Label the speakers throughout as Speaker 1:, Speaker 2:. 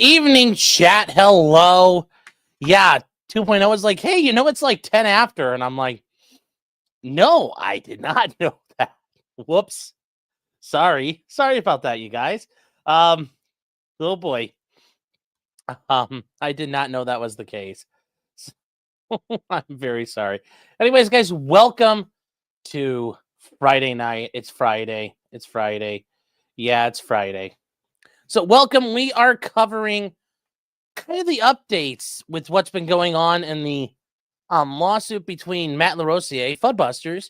Speaker 1: evening, chat. Hello. Yeah, 2.0 is like, hey, it's like 10 after. And I'm like, no, I did not know that. Whoops. Sorry about that, you guys. Oh boy. I did not know that was the case. So, I'm very sorry. Anyways, guys, welcome to Friday night. It's Friday. Yeah, it's Friday. So welcome. We are covering kind of the updates with what's been going on in the lawsuit between Matt LaRosier, Fuddbusters,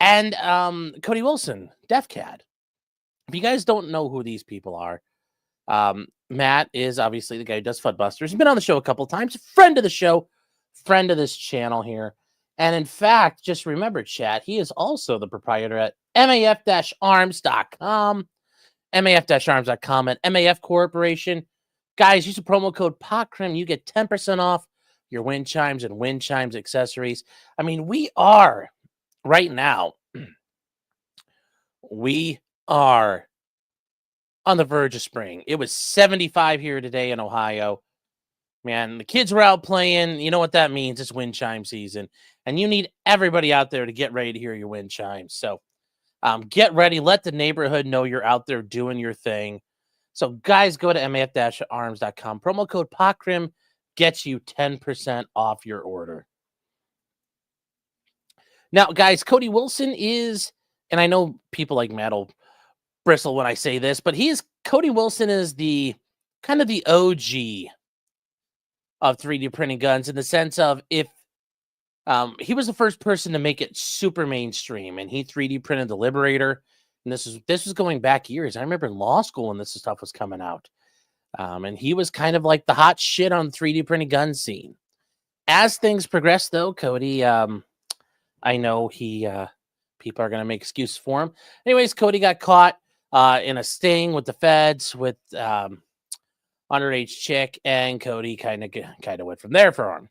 Speaker 1: and Cody Wilson, DEFCAD. If you guys don't know who these people are, Matt is obviously the guy who does Fuddbusters. He's been on the show a couple of times, friend of the show, friend of this channel here. And in fact, just remember, chat, he is also the proprietor at maf-arms.com, maf-arms.com, and MAF Corporation. Guys, use the promo code POCCRIM. You get 10% off your wind chimes and wind chimes accessories. I mean, we are right now, we are on the verge of spring. It was 75 here today in Ohio. Man, the kids were out playing. You know what that means? It's wind chime season. And you need everybody out there to get ready to hear your wind chimes. So get ready. Let the neighborhood know you're out there doing your thing. So, guys, go to maf-arms.com. Promo code POCCRIM gets you 10% off your order. Now, guys, Cody Wilson is, and I know people like Matt will bristle when I say this, but Cody Wilson is the kind of the OG of 3D printing guns in the sense of if he was the first person to make it super mainstream, and he 3D printed the Liberator. And this was going back years. I remember in law school when this stuff was coming out. And he was kind of like the hot shit on the 3D printing gun scene. As things progress, though, Cody, I know people are going to make excuses for him. Anyways, Cody got caught in a sting with the feds with underage chick, and Cody kind of went from there for him.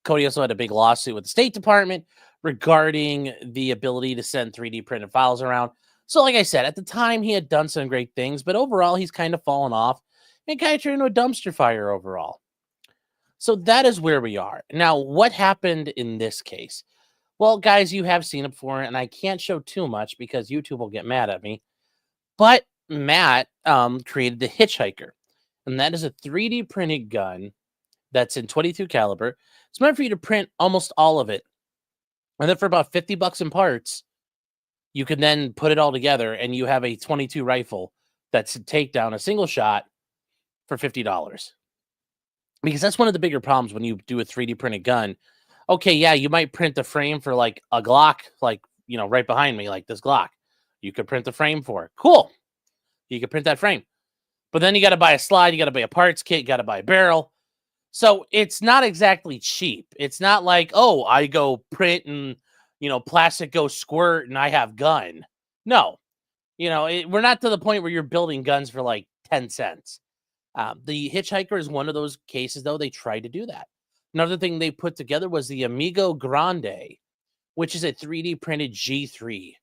Speaker 1: Cody also had a big lawsuit with the State Department regarding the ability to send 3D printed files around. So like I said, at the time he had done some great things, but overall he's kind of fallen off and kind of turned into a dumpster fire overall. So that is where we are. Now, what happened in this case? Well, guys, you have seen it before, and I can't show too much because YouTube will get mad at me. But Matt created the Hitchhiker, and that is a 3D printed gun that's in 22 caliber. It's meant for you to print almost all of it. And then for about $50 in parts, you can then put it all together and you have a 22 rifle that's a takedown, a single shot for $50. Because that's one of the bigger problems when you do a 3D printed gun. Okay, yeah, you might print the frame for like a Glock, like, right behind me, like this Glock. You could print the frame for it. Cool. You could print that frame. But then you got to buy a slide, you got to buy a parts kit, you got to buy a barrel. So it's not exactly cheap. It's not like, oh, I go print and, plastic goes squirt and I have gun. No, we're not to the point where you're building guns for like 10 cents. The Hitchhiker is one of those cases, though. They tried to do that. Another thing they put together was the Amigo Grande, which is a 3D printed G3.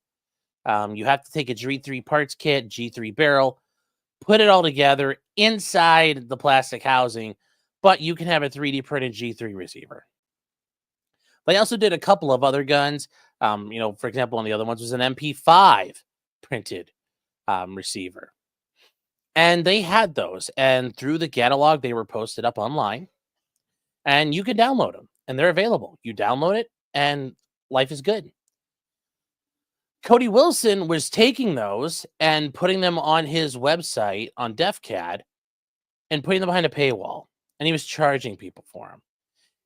Speaker 1: You have to take a G3 parts kit, G3 barrel, put it all together inside the plastic housing, but you can have a 3D printed G3 receiver. They also did a couple of other guns. For example, one of the other ones was an MP5 printed receiver. And they had those. And through the catalog, they were posted up online. And you can download them. And they're available. You download it, and life is good. Cody Wilson was taking those and putting them on his website on DEFCAD and putting them behind a paywall. And he was charging people for them.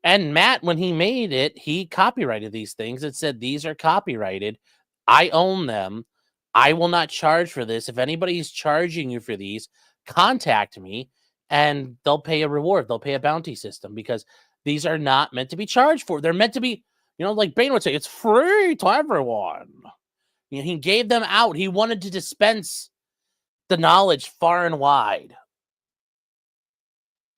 Speaker 1: And Matt, when he made it, he copyrighted these things. It said, these are copyrighted. I own them. I will not charge for this. If anybody's charging you for these, contact me and they'll pay a reward. They'll pay a bounty system because these are not meant to be charged for. They're meant to be, like Bane would say, it's free to everyone. He gave them out. He wanted to dispense the knowledge far and wide.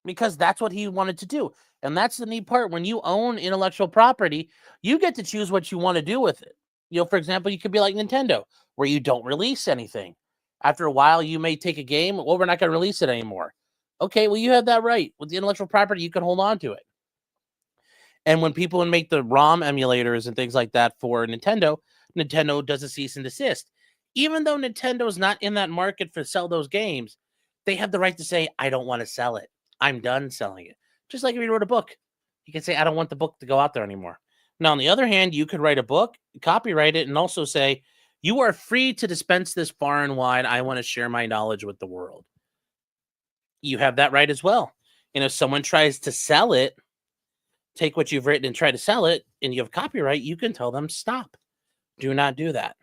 Speaker 1: Because that's what he wanted to do. And that's the neat part. When you own intellectual property, you get to choose what you want to do with it. For example, you could be like Nintendo, where you don't release anything. After a while, you may take a game, well, we're not going to release it anymore. Okay, well, you have that right. With the intellectual property, you can hold on to it. And when people make the ROM emulators and things like that for Nintendo, Nintendo does a cease and desist. Even though Nintendo's not in that market for sell those games, they have the right to say, I don't want to sell it. I'm done selling it. Just like if you wrote a book, you can say, I don't want the book to go out there anymore. Now, on the other hand, you could write a book, copyright it, and also say, you are free to dispense this far and wide. I want to share my knowledge with the world. You have that right as well. And if someone tries to sell it, take what you've written and try to sell it, and you have copyright, you can tell them, stop. Do not do that.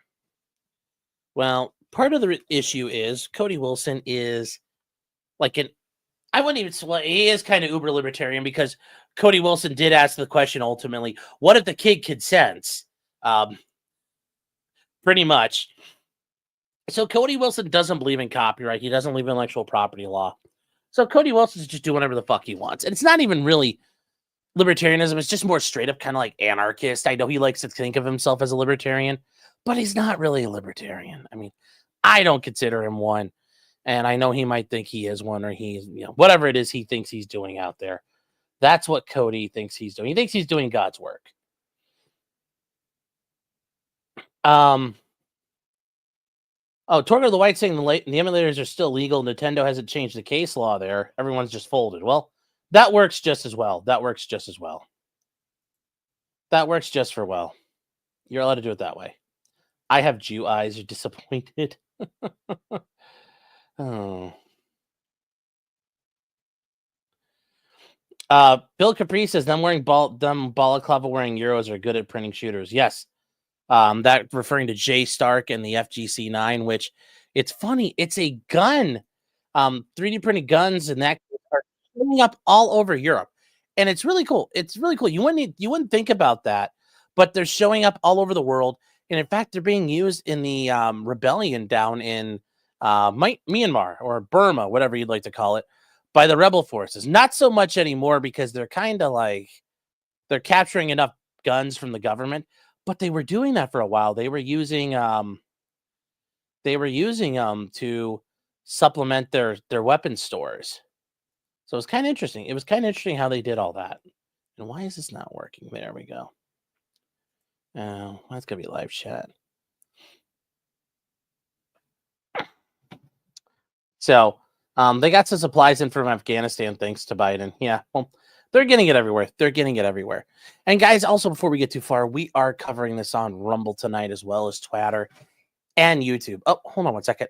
Speaker 1: Well, part of the issue is Cody Wilson is like I wouldn't even say he is kind of uber libertarian, because Cody Wilson did ask the question ultimately, what if the kid consents? Pretty much. So Cody Wilson doesn't believe in copyright. He doesn't believe in intellectual property law. So Cody Wilson's just doing whatever the fuck he wants. And it's not even really libertarianism. It's just more straight up kind of like anarchist. I know he likes to think of himself as a libertarian, but he's not really a libertarian. I mean, I don't consider him one. And I know he might think he is one, or he's, whatever it is he thinks he's doing out there. That's what Cody thinks he's doing. He thinks he's doing God's work. Torgo the White saying the emulators are still legal. Nintendo hasn't changed the case law there. Everyone's just folded. Well, that works just as well. That works just as well. That works just for well. You're allowed to do it that way. I have Jew eyes. You're disappointed. Oh. Bill Capri says, them balaclava wearing Euros are good at printing shooters. Yes. That referring to Jay Stark and the FGC-9, which it's funny. It's a gun. 3D printed guns and that are showing up all over Europe. And it's really cool. It's really cool. You wouldn't think about that, but they're showing up all over the world. And in fact, they're being used in the rebellion down in Myanmar or Burma, whatever you'd like to call it, by the rebel forces. Not so much anymore, because they're kind of like, they're capturing enough guns from the government, but they were doing that for a while. They were using to supplement their weapon stores. So it was kind of interesting. It was kind of interesting how they did all that. And why is this not working? There we go. Oh, that's gonna be live chat. So they got some supplies in from Afghanistan thanks to Biden. Yeah, well, they're getting it everywhere. They're getting it everywhere. And guys, also before we get too far, we are covering this on Rumble tonight, as well as Twitter and YouTube. Oh, hold on one second.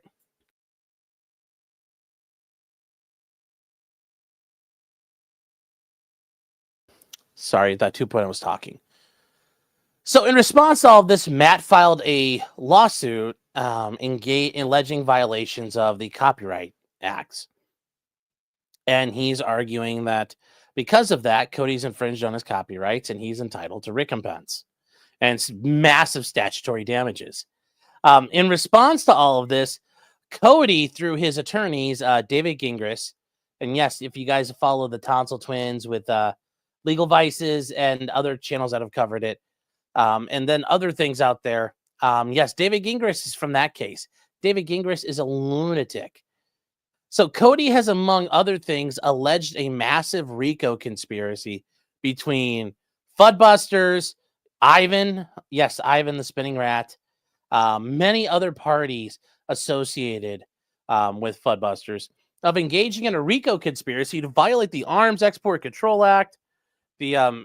Speaker 1: Sorry, that 2.0 was talking. So in response to all of this, Matt filed a lawsuit alleging violations of the Copyright Acts. And he's arguing that because of that, Cody's infringed on his copyrights and he's entitled to recompense and it's massive statutory damages. In response to all of this, Cody, through his attorneys, David Gingras, and yes, if you guys follow the Tonsil Twins with Legal Vices and other channels that have covered it, and then other things out there, yes, David Gingras is from that case. David Gingras is a lunatic. So Cody has, among other things, alleged a massive RICO conspiracy between Fuddbusters, Ivan, yes, Ivan the Spinning Rat, many other parties associated with Fuddbusters, of engaging in a RICO conspiracy to violate the Arms Export Control Act, the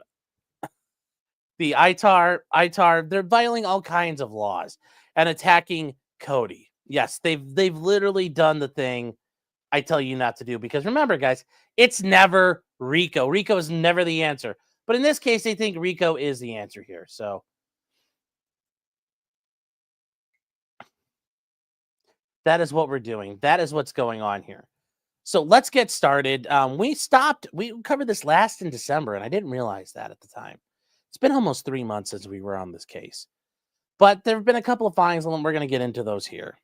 Speaker 1: ITAR. They're violating all kinds of laws and attacking Cody. Yes, they've literally done the thing I tell you not to do, because remember, guys, it's never RICO. RICO is never the answer. But in this case, they think RICO is the answer here. So that is what we're doing. That is what's going on here. So let's get started. We covered this last in December, and I didn't realize that at the time. It's been almost 3 months since we were on this case. But there have been a couple of findings, and we're going to get into those here.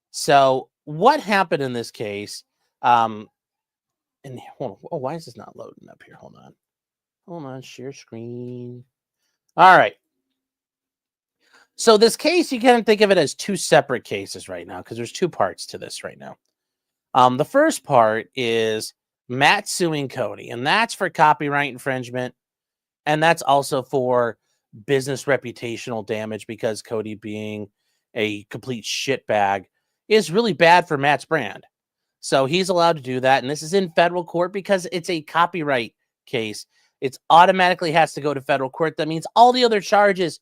Speaker 1: So what happened in this case? And hold on. Oh, why is this not loading up here? Hold on. Share screen. All right. So this case, you can think of it as two separate cases right now, because there's two parts to this right now. The first part is Matt suing Cody, and that's for copyright infringement, and that's also for business reputational damage because Cody being a complete shitbag is really bad for Matt's brand. So he's allowed to do that, and this is in federal court because it's a copyright case. It automatically has to go to federal court. That means all the other charges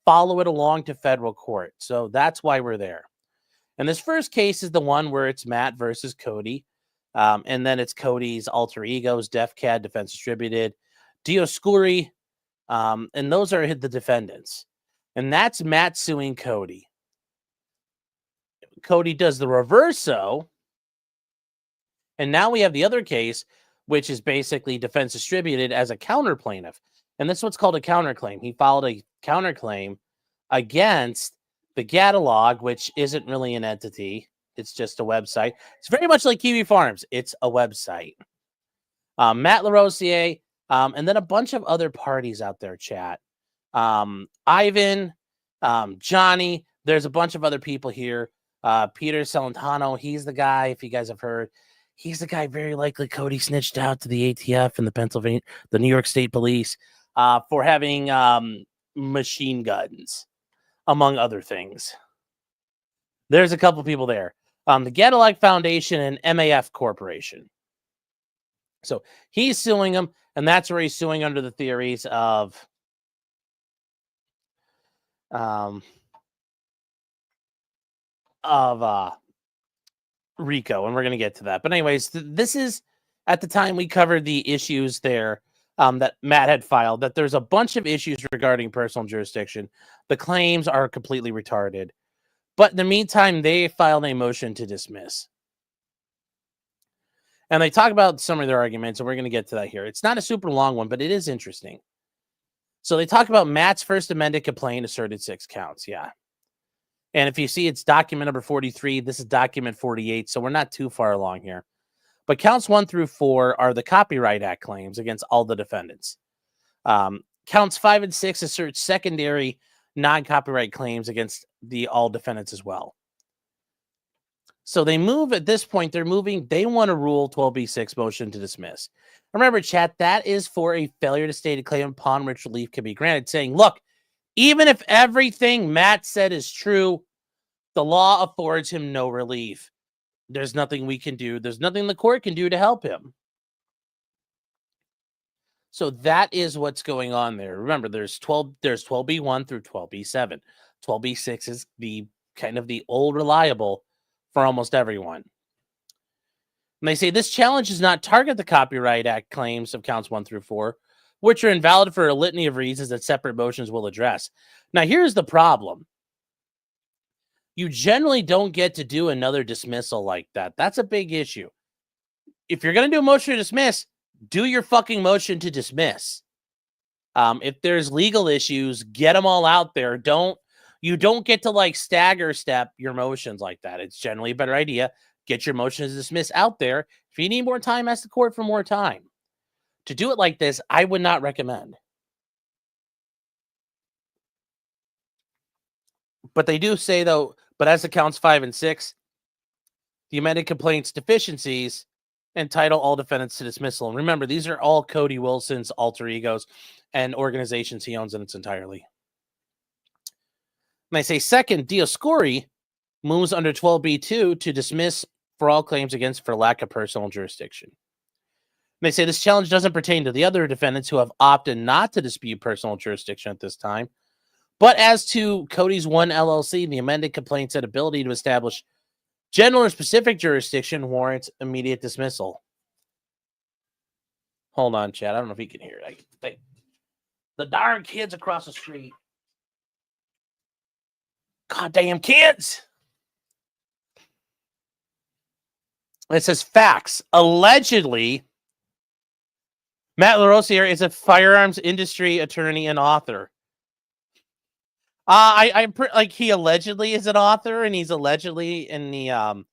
Speaker 1: follow it along to federal court. So that's why we're there. And this first case is the one where it's Matt versus Cody. And then it's Cody's alter egos, DEFCAD, Defense Distributed, Dioscuri, and those are the defendants. And that's Matt suing Cody. Cody does the reverso. And now we have the other case, which is basically Defense Distributed as a counter plaintiff. And this is what's called a counterclaim. He filed a counterclaim against the catalog, which isn't really an entity. It's just a website. It's very much like Kiwi Farms. It's a website. Matt LaRosier, and then a bunch of other parties out there, chat. Ivan, Johnny, there's a bunch of other people here. Peter Celentano, he's the guy, if you guys have heard. He's the guy very likely Cody snitched out to the ATF and the New York State Police for having machine guns, among other things. There's a couple people there. The Catalog Foundation and MAF Corporation. So he's suing them, and that's where he's suing under the theories of RICO, and we're going to get to that. But anyways, this is at the time we covered the issues there that Matt had filed, that there's a bunch of issues regarding personal jurisdiction. The claims are completely retarded. But in the meantime, they filed a motion to dismiss. And they talk about some of their arguments, and we're going to get to that here. It's not a super long one, but it is interesting. So they talk about Matt's first amended complaint asserted 6 counts. Yeah. And if you see, it's document number 43. This is document 48. So we're not too far along here. But counts 1 through 4 are the Copyright Act claims against all the defendants. Counts 5 and 6 assert secondary non-copyright claims against all defendants as well. So they move at this point. They want a Rule 12b-6 motion to dismiss. Remember, chat, that is for a failure to state a claim upon which relief can be granted, saying, look, even if everything Matt said is true, the law affords him no relief. There's nothing we can do. There's nothing the court can do to help him. So that is what's going on there. Remember, there's 12b1 through 12b7. 12b6 is the kind of the old reliable for almost everyone. And they say this challenge does not target the Copyright Act claims of counts 1 through 4, which are invalid for a litany of reasons that separate motions will address. Now, here's the problem. You generally don't get to do another dismissal like that. That's a big issue. If you're going to do a motion to dismiss, do your fucking motion to dismiss. If there's legal issues, get them all out there. You don't get to like stagger step your motions like that. It's generally a better idea. Get your motion to dismiss out there. If you need more time, ask the court for more time. To do it like this, I would not recommend. But they do say, though, but as to counts 5 and 6, the amended complaint's deficiencies entitle all defendants to dismissal. And remember, these are all Cody Wilson's alter egos and organizations he owns in its entirety. And they say, second, Dioscuri moves under 12b2 to dismiss for all claims against for lack of personal jurisdiction. And they say this challenge doesn't pertain to the other defendants who have opted not to dispute personal jurisdiction at this time. But as to Cody's One LLC, the amended complaint said ability to establish general or specific jurisdiction warrants immediate dismissal. Hold on, Chad. I don't know if you can hear it. The darn kids across the street. Goddamn kids. It says facts. Allegedly, Matt LaRosier is a firearms industry attorney and author. He allegedly is an author, and he's allegedly in the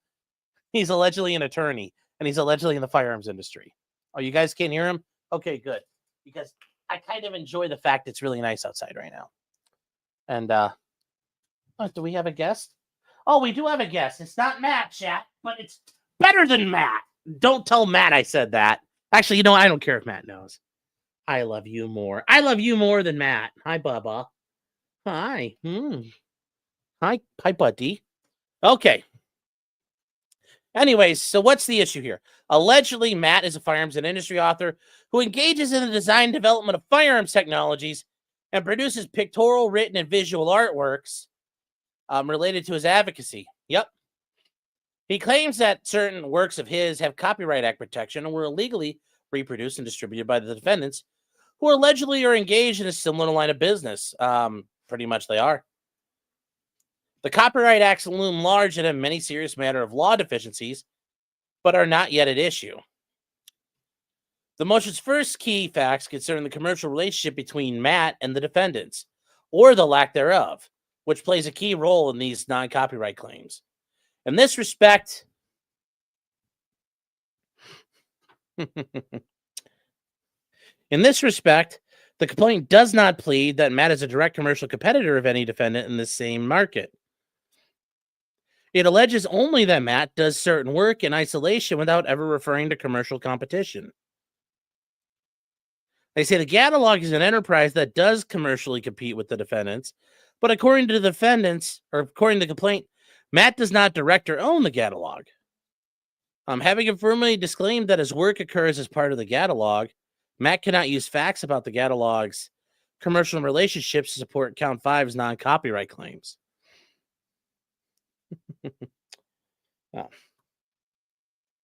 Speaker 1: he's allegedly an attorney, and he's allegedly in the firearms industry. Oh, you guys can't hear him? Okay, good. Because I kind of enjoy the fact it's really nice outside right now. And do we have a guest? Oh, we do have a guest. It's not Matt, chat, but it's better than Matt. Don't tell Matt I said that. Actually, you know, I don't care if Matt knows. I love you more. I love you more than Matt. Hi, Bubba. Hi. Hi, buddy. Okay. Anyways, so what's the issue here? Allegedly, Matt is a firearms and industry author who engages in the design and development of firearms technologies and produces pictorial, written, and visual artworks related to his advocacy. Yep. He claims that certain works of his have Copyright Act protection and were illegally reproduced and distributed by the defendants, who allegedly are engaged in a similar line of business. Pretty much they are. The Copyright Acts loom large and have many serious matter of law deficiencies, but are not yet at issue. The motion's first key facts concern the commercial relationship between Matt and the defendants, or the lack thereof, which plays a key role in these non-copyright claims. In this respect, the complaint does not plead that Matt is a direct commercial competitor of any defendant in the same market. It alleges only that Matt does certain work in isolation without ever referring to commercial competition. They say the catalog is an enterprise that does commercially compete with the defendants, but according to the defendants, or according to the complaint, Matt does not direct or own the catalog. Having informally disclaimed that his work occurs as part of the catalog, Matt cannot use facts about the catalog's commercial relationships to support Count 5's non-copyright claims. Oh.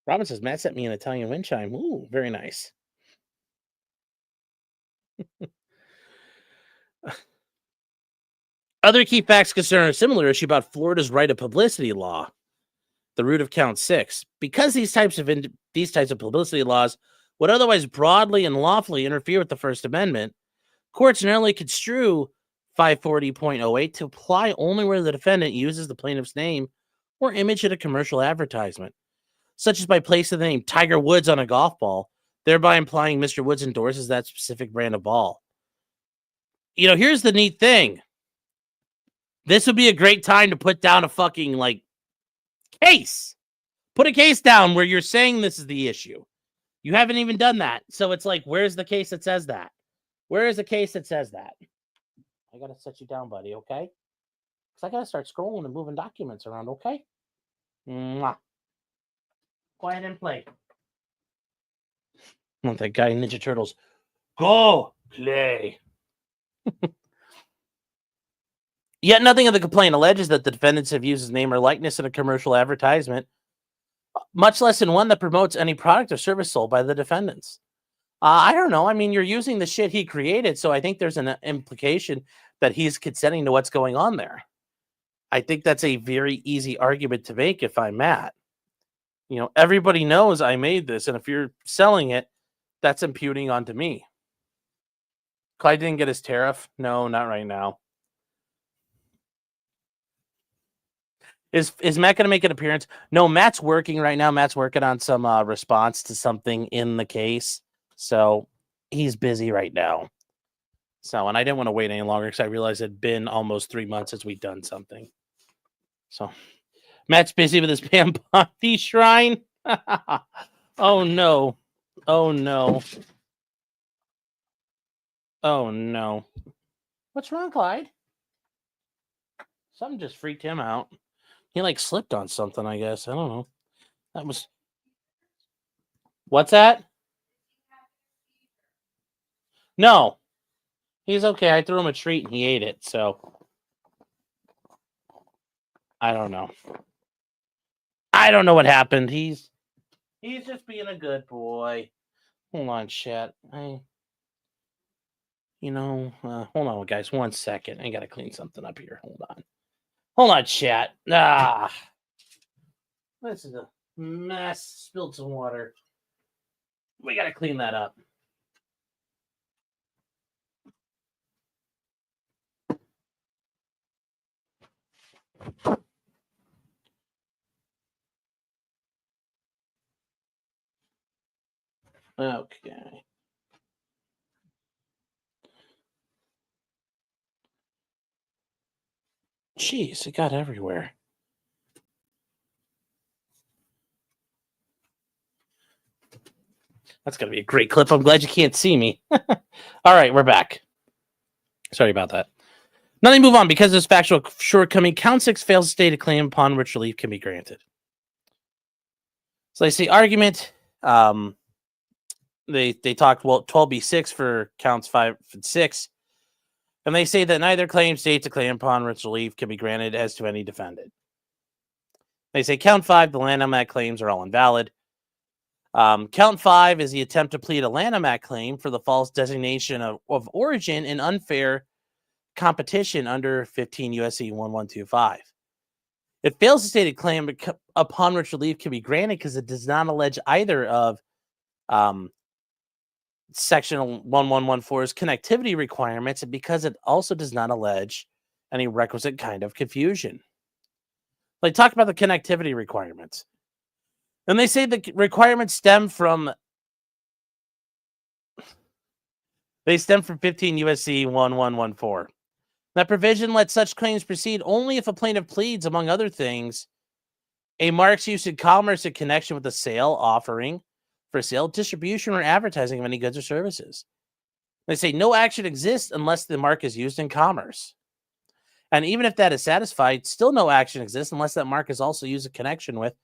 Speaker 1: Robin says, Matt sent me an Italian wind chime. Ooh, very nice. Other key facts concern a similar issue about Florida's right of publicity law, the root of Count 6. Because these types of publicity laws would otherwise broadly and lawfully interfere with the First Amendment, courts generally construe 540.08 to apply only where the defendant uses the plaintiff's name or image in a commercial advertisement, such as by placing the name Tiger Woods on a golf ball, thereby implying Mr. Woods endorses that specific brand of ball. You know, here's the neat thing. This would be a great time to put down a fucking, case. Put a case down where you're saying this is the issue. You haven't even done that. So it's like, where's the case that says that? Where is the case that says that? I got to set you down, buddy, okay? Because I got to start scrolling and moving documents around, okay? Mwah. Go ahead and play. I want that guy in Ninja Turtles. Go play. Yet nothing of the complaint alleges that the defendants have used his name or likeness in a commercial advertisement, much less in one that promotes any product or service sold by the defendants. I don't know. I mean, you're using the shit he created, so I think there's an implication that he's consenting to what's going on there. I think that's a very easy argument to make if I'm Matt. You know, everybody knows I made this, and if you're selling it, that's imputing onto me. Clyde didn't get his tariff? No, not right now. Is Matt going to make an appearance? No, Matt's working right now. Matt's working on some response to something in the case. So he's busy right now. So, and I didn't want to wait any longer because I realized it'd been almost 3 months since we'd done something. So Matt's busy with his Pampanti shrine. Oh, no. Oh, no. Oh, no. What's wrong, Clyde? Something just freaked him out. He slipped on something, I guess. I don't know. That was... What's that? No. He's okay. I threw him a treat and he ate it, so... I don't know. I don't know what happened. He's just being a good boy. Hold on, chat. Hold on, guys. 1 second. I gotta clean something up here. Hold on, chat. This is a mess. Spilled some water. We gotta clean that up. Okay. Jeez, it got everywhere. That's going to be a great clip. I'm glad you can't see me. All right, we're back. Sorry about that. Now they move on. Because of this factual shortcoming, count 6 fails to state a claim upon which relief can be granted. So they say argument. They talked 12b6 for counts 5 and 6. And they say that neither claim states a claim upon which relief can be granted as to any defendant. They say count 5, the Lanham Act claims are all invalid. Count 5 is the attempt to plead a Lanham Act claim for the false designation of origin in unfair competition under 15 U.S.C. 1125. It fails to state a claim upon which relief can be granted because it does not allege either of Section 1114's connectivity requirements, and because it also does not allege any requisite kind of confusion. They talk about the connectivity requirements. And they say the requirements stem from 15 U.S.C. 1114. That provision lets such claims proceed only if a plaintiff pleads, among other things, a mark's use in commerce in connection with the sale, offering, for sale, distribution, or advertising of any goods or services. They say no action exists unless the mark is used in commerce. And even if that is satisfied, still no action exists unless that mark is also used in connection with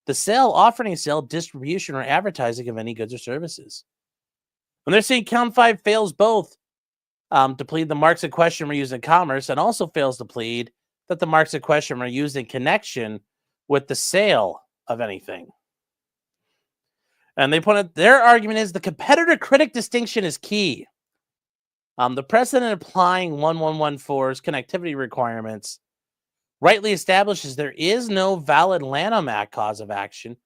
Speaker 1: the sale, offering, sale, distribution, or advertising of any goods or services. And they're saying count 5 fails both to plead the marks in question were used in commerce, and also fails to plead that the marks in question were used in connection with the sale of anything. And they point out their argument is the competitor-critic distinction is key. The precedent applying 1114's connectivity requirements rightly establishes there is no valid Lanham Act cause of action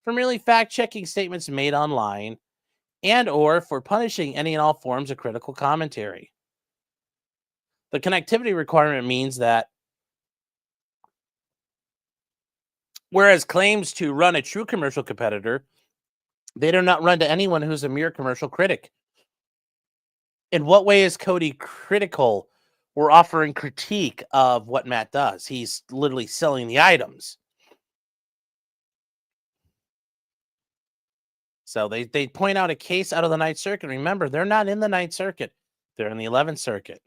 Speaker 1: for merely fact-checking statements made online and or for punishing any and all forms of critical commentary. The connectivity requirement means that whereas claims to run a true commercial competitor, they do not run to anyone who's a mere commercial critic. In what way is Cody critical or offering critique of what Matt does? He's literally selling the items. So they point out a case out of the Ninth Circuit. Remember, they're not in the Ninth Circuit. They're in the 11th Circuit.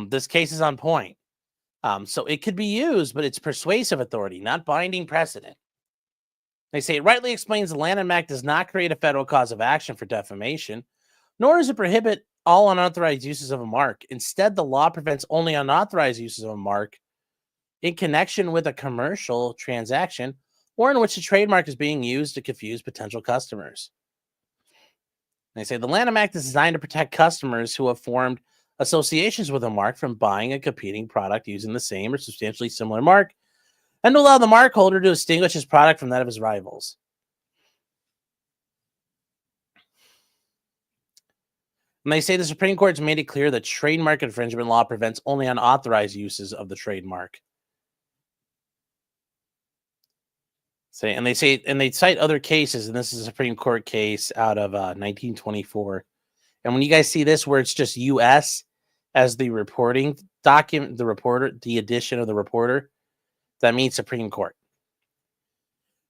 Speaker 1: This case is on point. So it could be used, but it's persuasive authority, not binding precedent. They say it rightly explains the Lanham Act does not create a federal cause of action for defamation, nor does it prohibit all unauthorized uses of a mark. Instead, the law prevents only unauthorized uses of a mark in connection with a commercial transaction or in which a trademark is being used to confuse potential customers. They say the Lanham Act is designed to protect customers who have formed associations with a mark from buying a competing product using the same or substantially similar mark, and to allow the mark holder to distinguish his product from that of his rivals. And they say the Supreme Court has made it clear that trademark infringement law prevents only unauthorized uses of the trademark. And they cite other cases, and this is a Supreme Court case out of 1924. And when you guys see this, where it's just U.S. as the reporting document, the edition of the reporter, that means Supreme Court.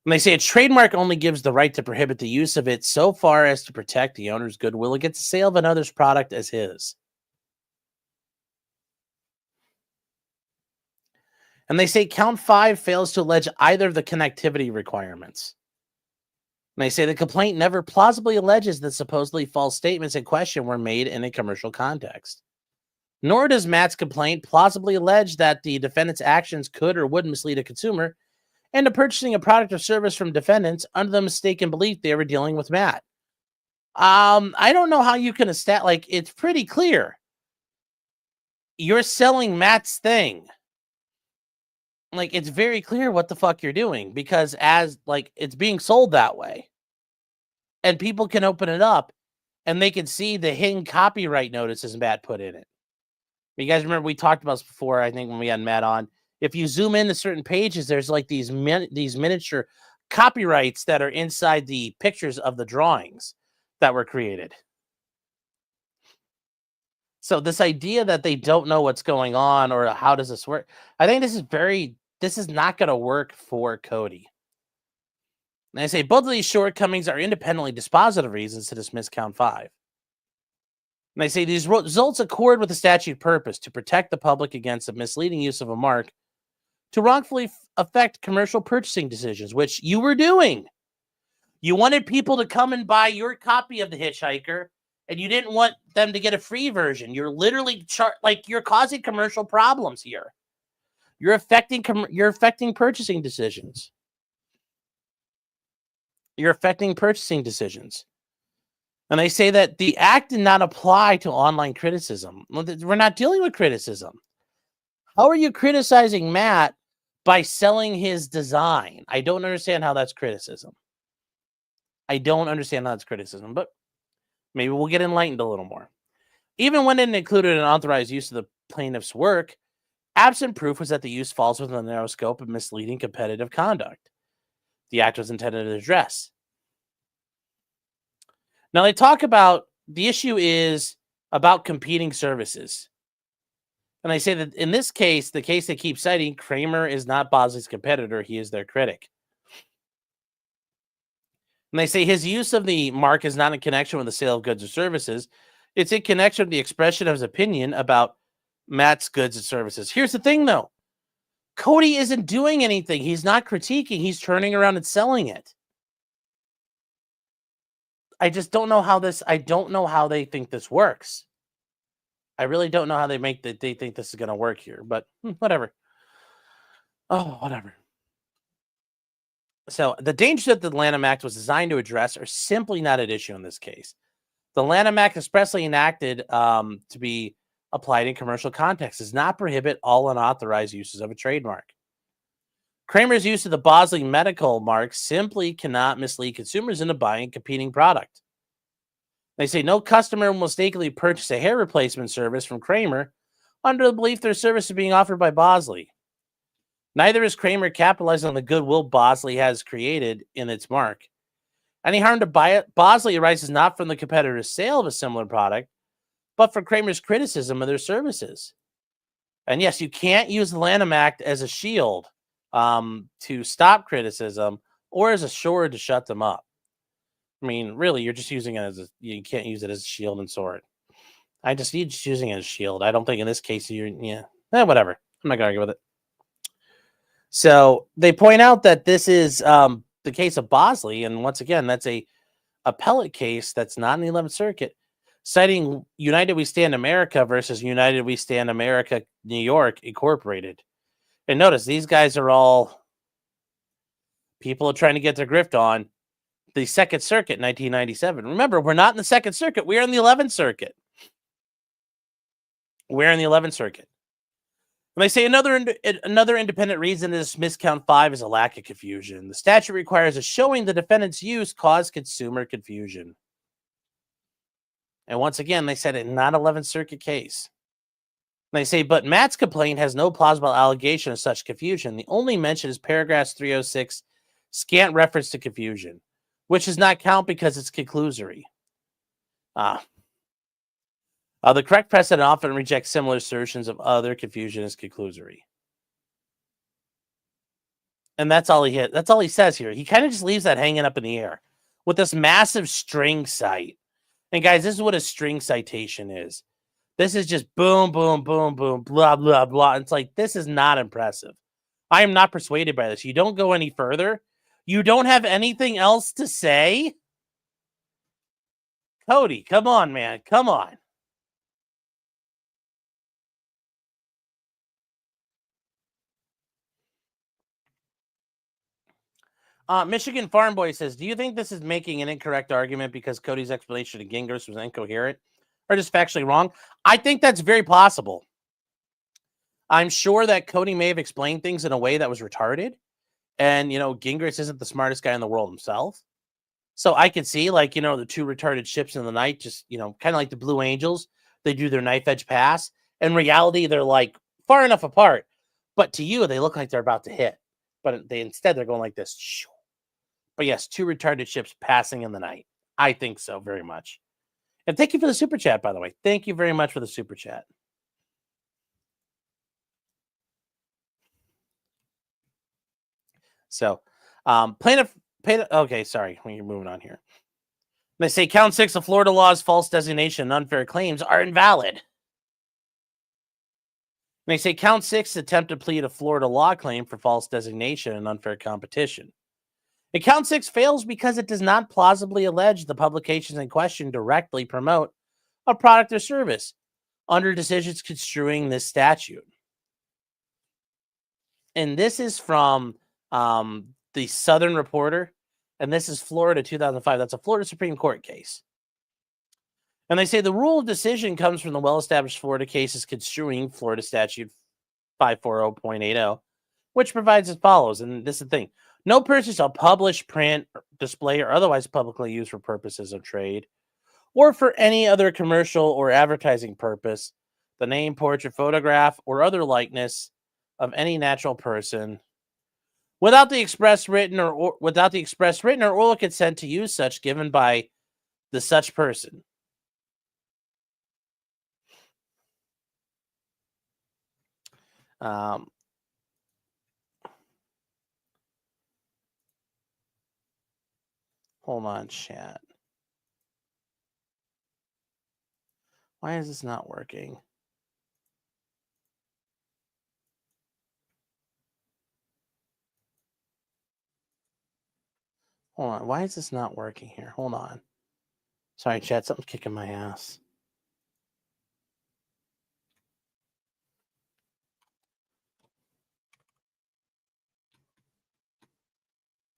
Speaker 1: And they say a trademark only gives the right to prohibit the use of it so far as to protect the owner's goodwill against the sale of another's product as his. And they say count 5 fails to allege either of the connectivity requirements. And they say the complaint never plausibly alleges that supposedly false statements in question were made in a commercial context. Nor does Matt's complaint plausibly allege that the defendant's actions could or would mislead a consumer into purchasing a product or service from defendants under the mistaken belief they were dealing with Matt. I don't know how you can establish, it's pretty clear. You're selling Matt's thing. It's very clear what the fuck you're doing, because it's being sold that way. And people can open it up and they can see the hidden copyright notices Matt put in it. You guys remember we talked about this before, I think, when we had Matt on. If you zoom into certain pages, there's these miniature copyrights that are inside the pictures of the drawings that were created. So this idea that they don't know what's going on or how does this work, I think this is not going to work for Cody. And I say both of these shortcomings are independently dispositive reasons to dismiss count 5. And I say these results accord with the statute purpose to protect the public against the misleading use of a mark to wrongfully affect commercial purchasing decisions, which you were doing. You wanted people to come and buy your copy of The Hitchhiker, and you didn't want them to get a free version. You're literally you're causing commercial problems here. You're affecting purchasing decisions. You're affecting purchasing decisions. And they say that the act did not apply to online criticism. We're not dealing with criticism. How are you criticizing Matt by selling his design? I don't understand how that's criticism. I don't understand how that's criticism, but maybe we'll get enlightened a little more. Even when it included an authorized use of the plaintiff's work, absent proof was that the use falls within the narrow scope of misleading competitive conduct the act was intended to address. Now, they talk about the issue is about competing services. And I say that in this case, the case they keep citing, Kramer is not Bosley's competitor. He is their critic. And they say his use of the mark is not in connection with the sale of goods or services. It's in connection with the expression of his opinion about Matt's goods and services. Here's the thing, though. Cody isn't doing anything. He's not critiquing. He's turning around and selling it. I just don't know how this, I don't know how they think this works. I really don't know how they think this is going to work here, but whatever. Oh, whatever. So the dangers that the Lanham Act was designed to address are simply not at issue in this case. The Lanham Act expressly enacted to be applied in commercial contexts does not prohibit all unauthorized uses of a trademark. Kramer's use of the Bosley medical mark simply cannot mislead consumers into buying a competing product. They say no customer will mistakenly purchase a hair replacement service from Kramer under the belief their service is being offered by Bosley. Neither is Kramer capitalizing on the goodwill Bosley has created in its mark. Any harm to Bosley arises not from the competitor's sale of a similar product, but from Kramer's criticism of their services. And yes, you can't use the Lanham Act as a shield to stop criticism or as a sword to shut them up. I mean, really, you're just using it you can't use it as a shield and sword. You're just using it as a shield. I don't think in this case whatever. I'm not going to argue with it. So they point out that this is the case of Bosley, and once again, that's a appellate case that's not in the 11th Circuit, citing United We Stand America versus United We Stand America New York Incorporated. And notice, these guys are all people are trying to get their grift on the Second Circuit in 1997. Remember, we're not in the Second Circuit. We're in the 11th Circuit. We're in the 11th Circuit. And they say another independent reason to dismiss count 5 is a lack of confusion. The statute requires a showing the defendant's use caused consumer confusion. And once again, they said it not 11th Circuit case. And they say, but Matt's complaint has no plausible allegation of such confusion. The only mention is paragraph 306, scant reference to confusion, which does not count because it's conclusory. The correct precedent often rejects similar assertions of other confusion as conclusory. And that's all he says here. He kind of just leaves that hanging up in the air with this massive string cite. And guys, this is what a string citation is. This is just boom, boom, boom, boom, blah, blah, blah. It's like, this is not impressive. I am not persuaded by this. You don't go any further. You don't have anything else to say? Cody, come on, man. Come on. Michigan Farm Boy says, do you think this is making an incorrect argument because Cody's explanation of Gingras was incoherent or just factually wrong? I think that's very possible. I'm sure that Cody may have explained things in a way that was retarded. And, Gingras isn't the smartest guy in the world himself. So I could see, the two retarded ships in the night, just, kind of like the Blue Angels. They do their knife edge pass. In reality, they're far enough apart. But to you, they look like they're about to hit. But instead, they're going like this. But yes, two retarded ships passing in the night. I think so very much. And thank you for the super chat, by the way. Thank you very much for the super chat. So, plaintiff Okay, sorry. We're moving on here. They say count 6 of Florida law's false designation and unfair claims are invalid. They say count 6 attempt to plead a Florida law claim for false designation and unfair competition. And count 6 fails because it does not plausibly allege the publications in question directly promote a product or service under decisions construing this statute. And this is from the Southern Reporter, and this is Florida 2005. That's a Florida Supreme Court case. And they say the rule of decision comes from the well-established Florida cases construing Florida Statute 540.80, which provides as follows. And this is the thing. No person shall publish, print, display, or otherwise publicly use for purposes of trade or for any other commercial or advertising purpose the name, portrait, photograph, or other likeness of any natural person without the express written or oral consent to use such given by the such person. Hold on, chat. Why is this not working? Hold on. Why is this not working here? Hold on. Sorry, chat. Something's kicking my ass.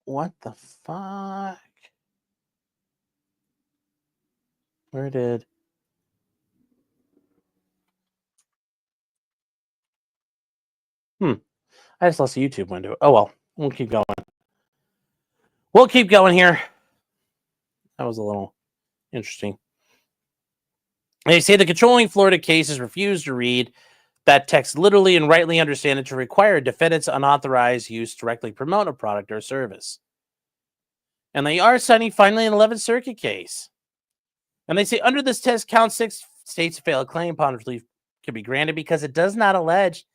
Speaker 1: What the fuck? Where did... I just lost the YouTube window. Oh, well. We'll keep going. We'll keep going here. That was a little interesting. They say the controlling Florida cases refuse to read that text literally and rightly understand it to require defendants' unauthorized use to directly promote a product or service. And they are citing finally an 11th Circuit case. And they say under this test, count 6 states fail a claim upon relief can be granted because it does not allege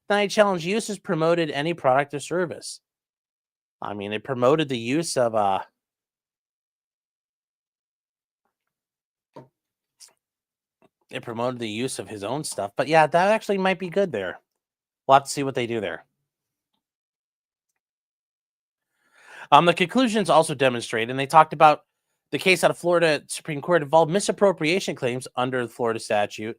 Speaker 1: that any challenge use has promoted any product or service. I mean, it promoted the use of his own stuff. But yeah, that actually might be good there. We'll have to see what they do there. The conclusions also demonstrate, and they talked about the case out of Florida Supreme Court involved misappropriation claims under the Florida statute.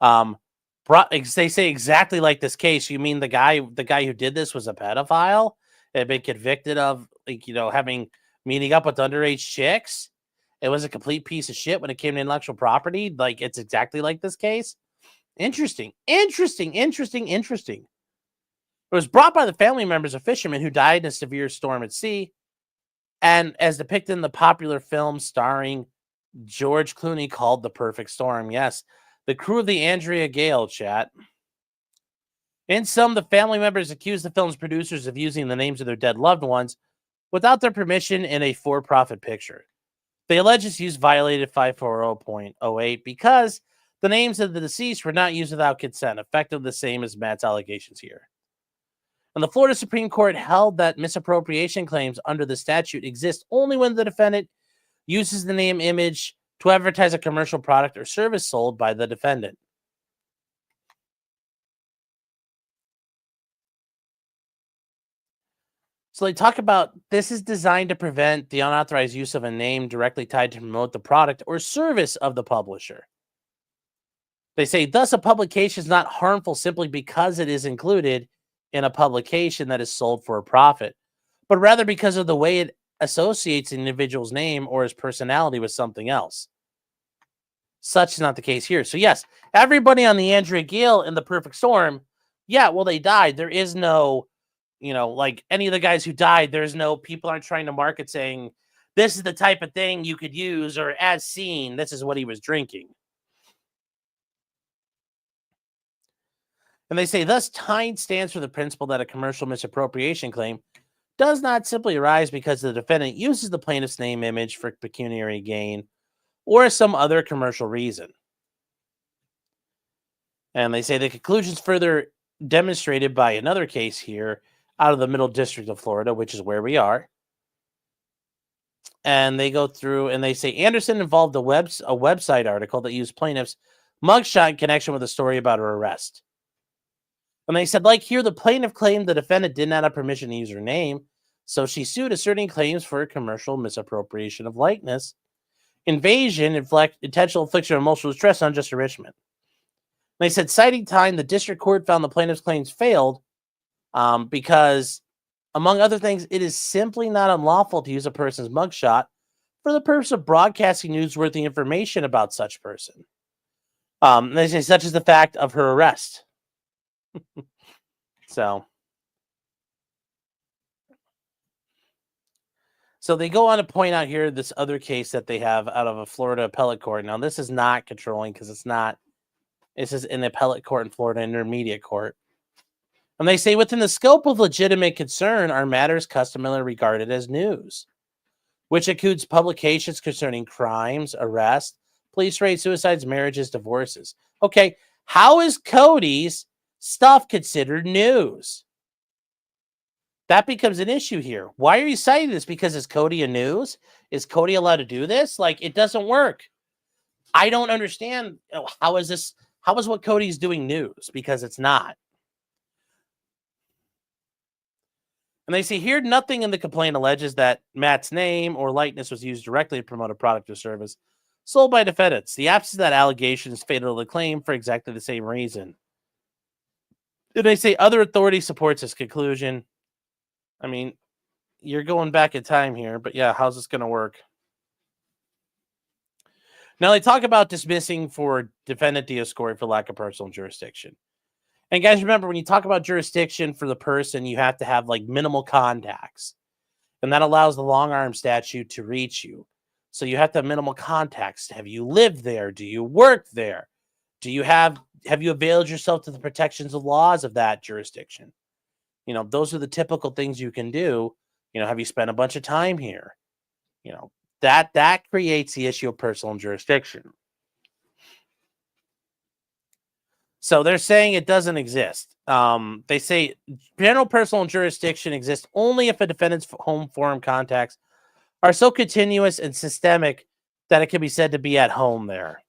Speaker 1: They say exactly like this case. You mean the guy who did this was a pedophile? Had been convicted of meeting up with underage chicks. It was a complete piece of shit when it came to intellectual property. Like, it's exactly like this case. Interesting. It was brought by the family members of fishermen who died in a severe storm at sea. And as depicted in the popular film starring George Clooney called The Perfect Storm. Yes, the crew of the Andrea Gale, chat. In some, the family members accused the film's producers of using the names of their dead loved ones without their permission in a for-profit picture. They allege this use violated 540.08 because the names of the deceased were not used without consent, effectively the same as Matt's allegations here. And the Florida Supreme Court held that misappropriation claims under the statute exist only when the defendant uses the name image to advertise a commercial product or service sold by the defendant. So they talk about this is designed to prevent the unauthorized use of a name directly tied to promote the product or service of the publisher. They say, thus, a publication is not harmful simply because it is included in a publication that is sold for a profit, but rather because of the way it associates an individual's name or his personality with something else. Such is not the case here. So yes, everybody on the Andrea Gale in The Perfect Storm, yeah, well, they died. There is no, like any of the guys who died, there's no, people aren't trying to market saying, this is the type of thing you could use, or as seen, this is what he was drinking. And they say, thus, TINE stands for the principle that a commercial misappropriation claim does not simply arise because the defendant uses the plaintiff's name image for pecuniary gain or some other commercial reason. And they say the conclusion's further demonstrated by another case here out of the Middle District of Florida, which is where we are. and they go through and they say Anderson involved a website article that used plaintiff's mugshot in connection with a story about her arrest. And they said, like here, the plaintiff claimed the defendant did not have permission to use her name, so she sued, asserting claims for commercial misappropriation of likeness, invasion, intentional infliction of emotional distress, unjust enrichment. And they said, citing time, the district court found the plaintiff's claims failed because, among other things, it is simply not unlawful to use a person's mugshot for the purpose of broadcasting newsworthy information about such person. They say, such as the fact of her arrest. So they go on to point out here this other case that they have out of a Florida appellate court. Now, this is not controlling because it's not. This is an appellate court in Florida, intermediate court. And they say, within the scope of legitimate concern are matters customarily regarded as news, which includes publications concerning crimes, arrests, police raids, suicides, marriages, divorces. Okay, how is Cody's stuff considered news? That becomes an issue here. Why are you citing this? Because is Cody a news? Is Cody allowed to do this? Like, it doesn't work. I don't understand. How is what Cody's doing news? Because it's not. And they say here, nothing in the complaint alleges that Matt's name or likeness was used directly to promote a product or service sold by defendants. The absence of that allegation is fatal to the claim for exactly the same reason. And they say other authority supports this conclusion. I mean, you're going back in time here, but yeah, how's this going to work? Now, they talk about dismissing for defendant Dioscuri for lack of personal jurisdiction. And guys, remember, when you talk about jurisdiction for the person, you have to have like minimal contacts. And that allows the long arm statute to reach you. So you have to have minimal contacts. Have you lived there? Do you work there? Have you availed yourself to the protections of laws of that jurisdiction? You know, those are the typical things you can do. You know, have you spent a bunch of time here? You know, that creates the issue of personal jurisdiction. So they're saying it doesn't exist. They say general personal jurisdiction exists only if a defendant's home forum contacts are so continuous and systemic that it can be said to be at home there.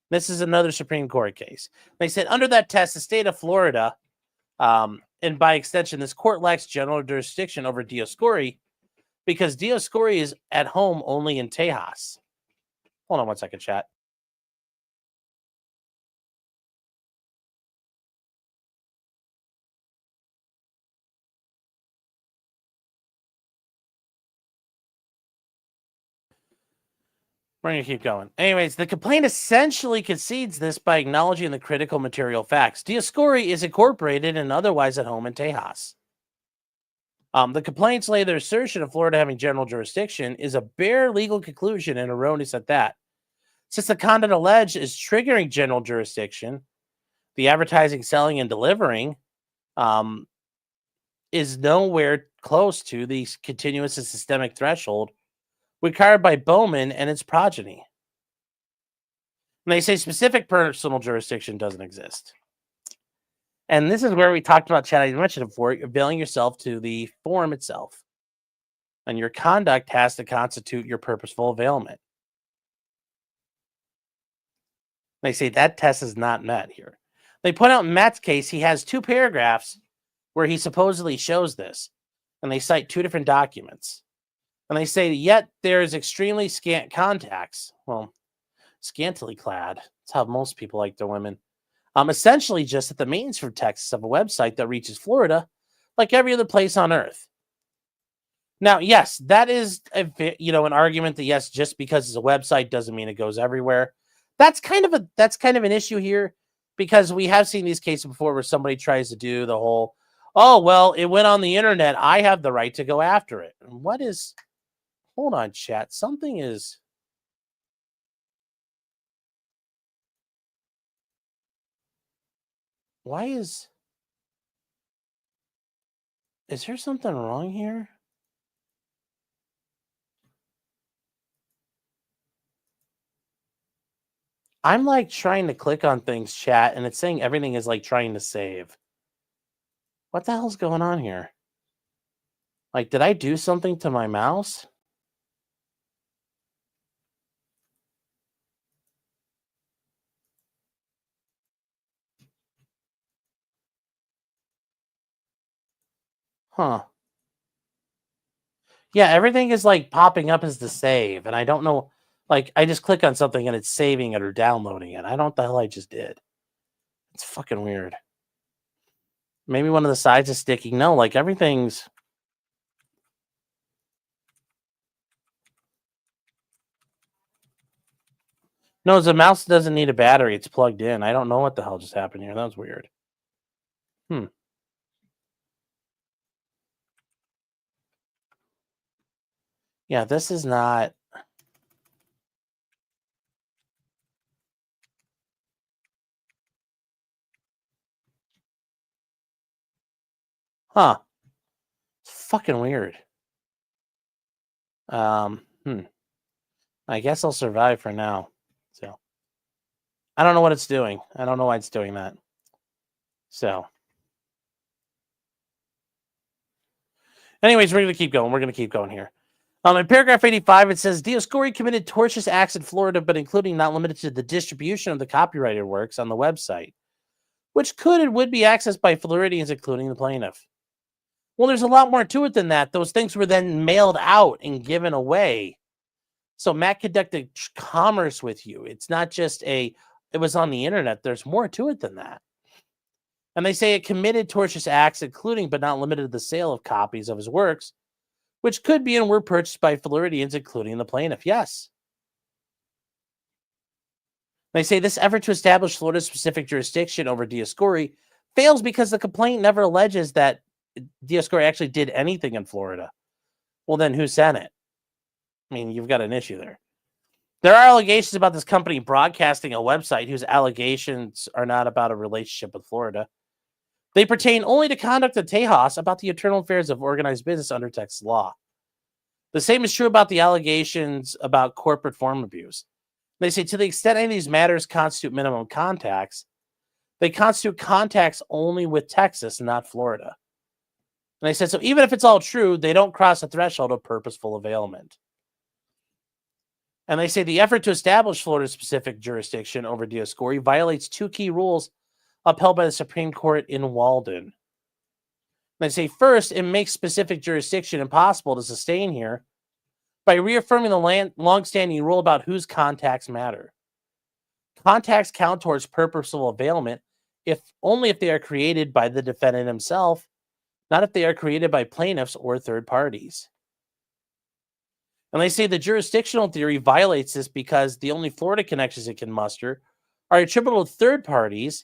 Speaker 1: This is another Supreme Court case. They said under that test, the state of Florida, and by extension, this court lacks general jurisdiction over Dioscuri because Dioscuri is at home only in Tejas. Hold on one second, chat. We're going to keep going. Anyways, the complaint essentially concedes this by acknowledging the critical material facts. Dioscuri is incorporated and otherwise at home in Tejas. The complaints lay their assertion of Florida having general jurisdiction is a bare legal conclusion and erroneous at that. Since the conduct alleged is triggering general jurisdiction, the advertising, selling, and delivering is nowhere close to the continuous and systemic threshold required by Bowman and its progeny. And they say specific personal jurisdiction doesn't exist. And this is where we talked about, Chad, I mentioned before, you're availing yourself to the forum itself. And your conduct has to constitute your purposeful availment. They say that test is not met here. They point out in Matt's case, he has 2 paragraphs where he supposedly shows this. And they cite 2 different documents. And they say, yet there is extremely scant contacts. Well, scantily clad. That's how most people like their women. Essentially just at the means for Texas of a website that reaches Florida like every other place on earth. Now, yes, that is an argument that yes, just because it's a website doesn't mean it goes everywhere. That's kind of an issue here because we have seen these cases before where somebody tries to do the whole, oh, well, it went on the internet. I have the right to go after it. Hold on, chat. Something is. Why is there something wrong here? I'm like trying to click on things, chat, and it's saying everything is like trying to save. What the hell's going on here? Like, did I do something to my mouse? Huh. Yeah, everything is like popping up as the save, and I don't know. Like, I just click on something and it's saving it or downloading it. I don't know what the hell I just did. It's fucking weird. Maybe one of the sides is sticking. No, like everything's. No, the mouse doesn't need a battery. It's plugged in. I don't know what the hell just happened here. That was weird. Hmm. Yeah, this is not. Huh. It's fucking weird. Hmm. I guess I'll survive for now. So I don't know what it's doing. I don't know why it's doing that. So, anyways, we're gonna keep going. We're gonna keep going here. In paragraph 85, it says Dioscuri committed tortious acts in Florida, but including not limited to the distribution of the copyrighted works on the website, which could and would be accessed by Floridians, including the plaintiff. Well, there's a lot more to it than that. Those things were then mailed out and given away. So Matt conducted commerce with you. It's not just it was on the internet. There's more to it than that. And they say it committed tortious acts, including but not limited to the sale of copies of his works, which could be and were purchased by Floridians, including the plaintiff. Yes. They say this effort to establish Florida's specific jurisdiction over Dioscuri fails because the complaint never alleges that Dioscuri actually did anything in Florida. Well, then who sent it? I mean, you've got an issue there. There are allegations about this company broadcasting a website whose allegations are not about a relationship with Florida. They pertain only to conduct of Tejas about the internal affairs of organized business under Texas law. The same is true about the allegations about corporate form abuse. They say to the extent any of these matters constitute minimum contacts, they constitute contacts only with Texas, not Florida. And they said, so even if it's all true, they don't cross the threshold of purposeful availment. And they say the effort to establish Florida's specific jurisdiction over Dioscuri violates two key rules upheld by the Supreme Court in Walden. They say, first, it makes specific jurisdiction impossible to sustain here by reaffirming the long-standing rule about whose contacts matter. Contacts count towards purposeful availment only if they are created by the defendant himself, not if they are created by plaintiffs or third parties. And they say the jurisdictional theory violates this because the only Florida connections it can muster are attributable to third parties,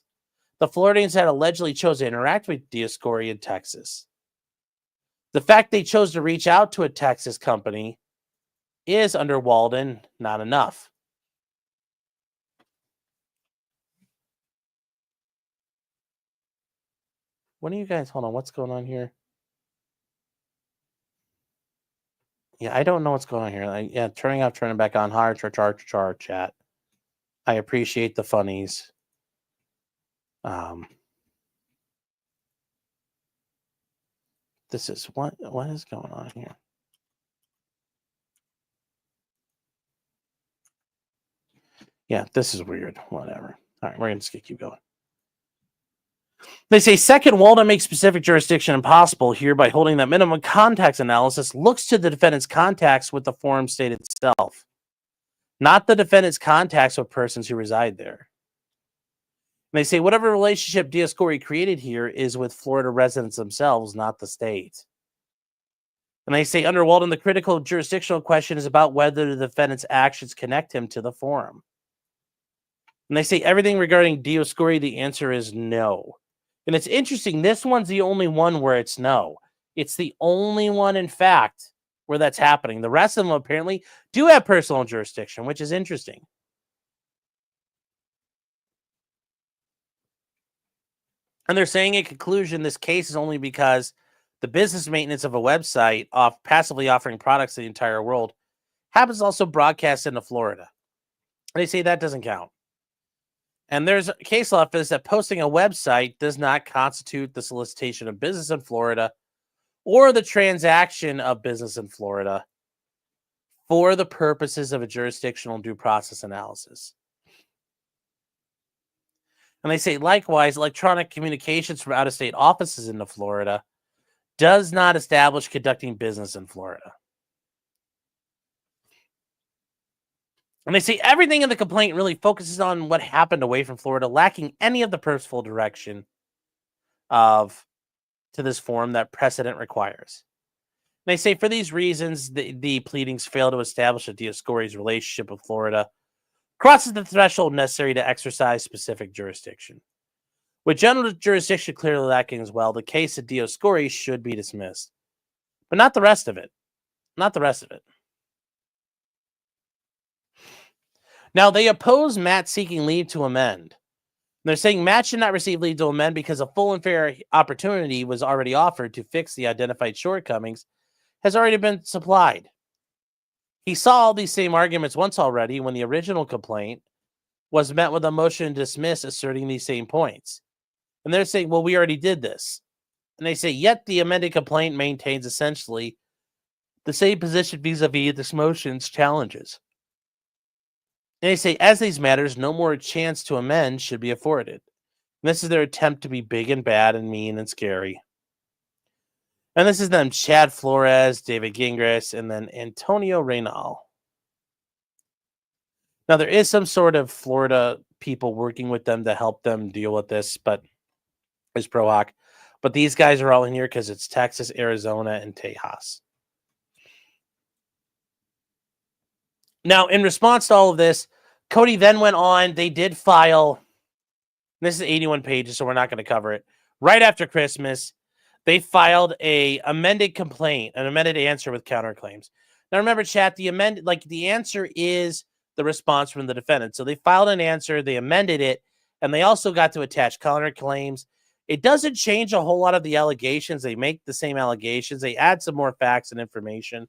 Speaker 1: the Floridians had allegedly chose to interact with Dioscuri in Texas. The fact they chose to reach out to a Texas company is, under Walden, not enough. What are you guys? Hold on, what's going on here? Yeah, I don't know what's going on here. Turning off, turning back on. Hard, char, chat. I appreciate the funnies. This is what is going on here? Yeah, this is weird. Whatever. All right, we're going to keep going. They say, second, Walden makes specific jurisdiction impossible here by holding that minimum contacts analysis looks to the defendant's contacts with the forum state itself, not the defendant's contacts with persons who reside there. And they say, whatever relationship Dioscuri created here is with Florida residents themselves, not the state. And they say, under Walden, the critical jurisdictional question is about whether the defendant's actions connect him to the forum. And they say, everything regarding Dioscuri, the answer is no. And it's interesting, this one's the only one where it's no. It's the only one, in fact, where that's happening. The rest of them apparently do have personal jurisdiction, which is interesting. And they're saying in conclusion, this case is only because the business maintenance of a website passively offering products to the entire world happens also broadcast into Florida. And they say that doesn't count. And there's a case law for this that posting a website does not constitute the solicitation of business in Florida or the transaction of business in Florida for the purposes of a jurisdictional due process analysis. And they say, likewise, electronic communications from out-of-state offices into Florida does not establish conducting business in Florida. And they say everything in the complaint really focuses on what happened away from Florida, lacking any of the purposeful direction of to this form that precedent requires. And they say for these reasons, the pleadings fail to establish that Dioscori's relationship with Florida crosses the threshold necessary to exercise specific jurisdiction. With general jurisdiction clearly lacking as well, the case of Dioscori should be dismissed. But not the rest of it. Not the rest of it. Now, they oppose Matt seeking leave to amend. They're saying Matt should not receive leave to amend because a full and fair opportunity was already offered to fix the identified shortcomings has already been supplied. He saw all these same arguments once already when the original complaint was met with a motion to dismiss asserting these same points. And they're saying, well, we already did this. And they say, yet the amended complaint maintains essentially the same position vis-a-vis this motion's challenges. And they say, as these matters, no more chance to amend should be afforded. And this is their attempt to be big and bad and mean and scary. And this is them, Chad Flores, David Gingras, and then Antonio Reynal. Now, there is some sort of Florida people working with them to help them deal with this, but is Pro Hoc. But these guys are all in here because it's Texas, Arizona, and Tejas. Now, in response to all of this, Cody then went on. They did file. This is 81 pages, so we're not going to cover it. Right after Christmas, they filed a amended complaint, an amended answer with counterclaims. Now, remember, chat, the answer is the response from the defendant. So they filed an answer, they amended it, and they also got to attach counterclaims. It doesn't change a whole lot of the allegations. They make the same allegations. They add some more facts and information.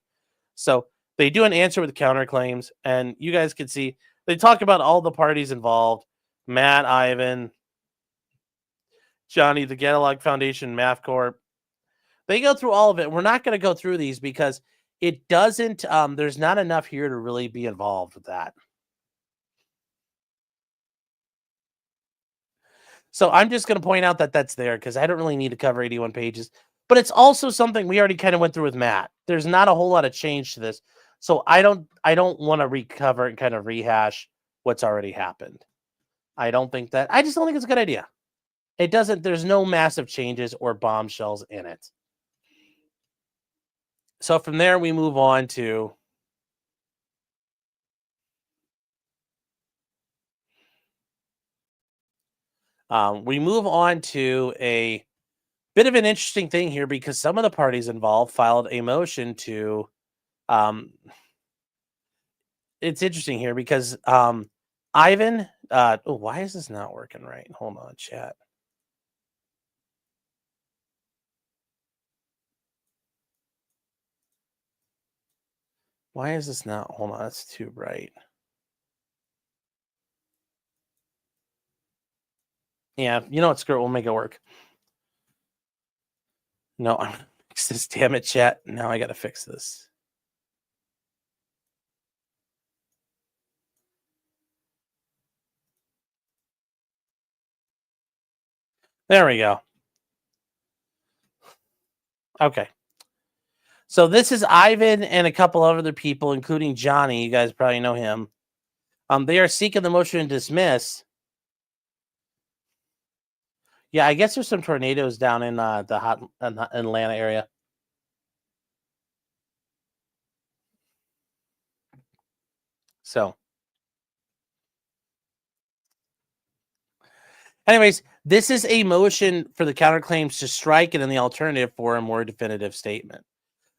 Speaker 1: So they do an answer with counterclaims, and you guys can see they talk about all the parties involved: Matt, Ivan, Johnny, the Catalog Foundation, Math Corp. They go through all of it. We're not going to go through these because it doesn't, there's not enough here to really be involved with that. So I'm just going to point out that that's there because I don't really need to cover 81 pages. But it's also something we already kind of went through with Matt. There's not a whole lot of change to this. So I don't want to recover and kind of rehash what's already happened. I just don't think it's a good idea. There's no massive changes or bombshells in it. So from there, we move on to a bit of an interesting thing here because some of the parties involved filed a motion to it's interesting here because Ivan why is this not working right? Hold on, chat. Why is this not? Hold on, it's too bright. Yeah, you know what? Screw it. We'll make it work. No, I'm gonna fix this. Damn it, chat. Now I got to fix this. There we go. Okay. So this is Ivan and a couple of other people, including Johnny. You guys probably know him. They are seeking the motion to dismiss. Yeah, I guess there's some tornadoes down in the hot Atlanta area. So, anyways, this is a motion for the counterclaims to strike and in the alternative for a more definitive statement.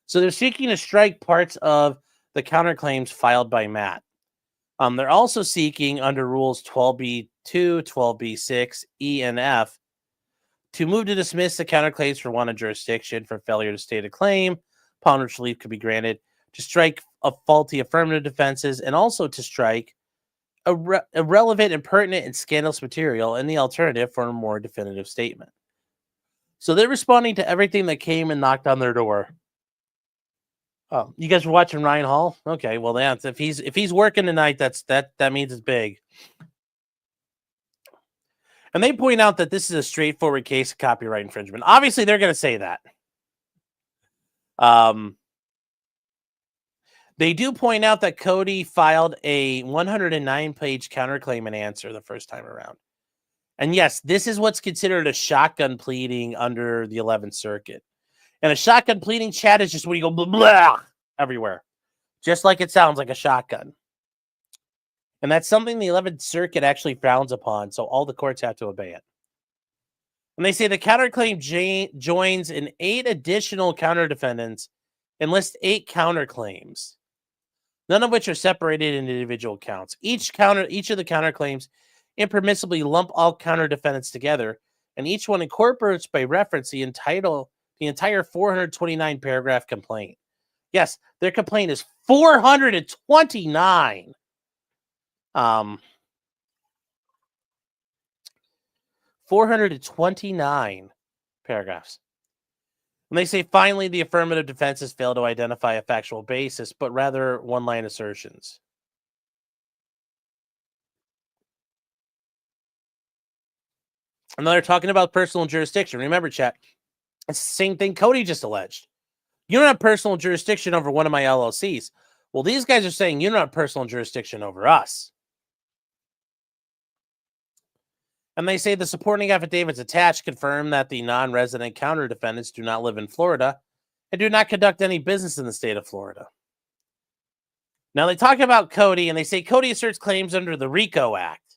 Speaker 1: So they're seeking to strike parts of the counterclaims filed by Matt. They're also seeking under rules 12B2, 12B6, E, and F to move to dismiss the counterclaims for want of jurisdiction for failure to state a claim, upon which relief could be granted, to strike a faulty affirmative defenses, and also to strike irrelevant, impertinent, and scandalous material in the alternative for a more definitive statement. So they're responding to everything that came and knocked on their door. Oh, you guys were watching Ryan Hall? Okay, well, yeah, if he's working tonight, that means it's big. And they point out that this is a straightforward case of copyright infringement. Obviously, they're going to say that. They do point out that Cody filed a 109-page counterclaim and answer the first time around. And yes, this is what's considered a shotgun pleading under the 11th Circuit. And a shotgun pleading, chat, is just when you go blah, blah everywhere. Just like it sounds, like a shotgun. And that's something the 11th Circuit actually frowns upon, so all the courts have to obey it. And they say the counterclaim joins in 8 additional counter-defendants and lists 8 counterclaims, none of which are separated into individual counts. Each of the counterclaims impermissibly lump all counter-defendants together, and each one incorporates by reference the entire 429-paragraph complaint. Yes, their complaint is 429. 429 paragraphs. And they say, finally, the affirmative defenses fail to identify a factual basis, but rather one-line assertions. And they're talking about personal jurisdiction. Remember, chat, it's the same thing Cody just alleged. You don't have personal jurisdiction over one of my LLCs. Well, these guys are saying you don't have personal jurisdiction over us. And they say the supporting affidavits attached confirm that the non-resident counter-defendants do not live in Florida and do not conduct any business in the state of Florida. Now, they talk about Cody, and they say Cody asserts claims under the RICO Act,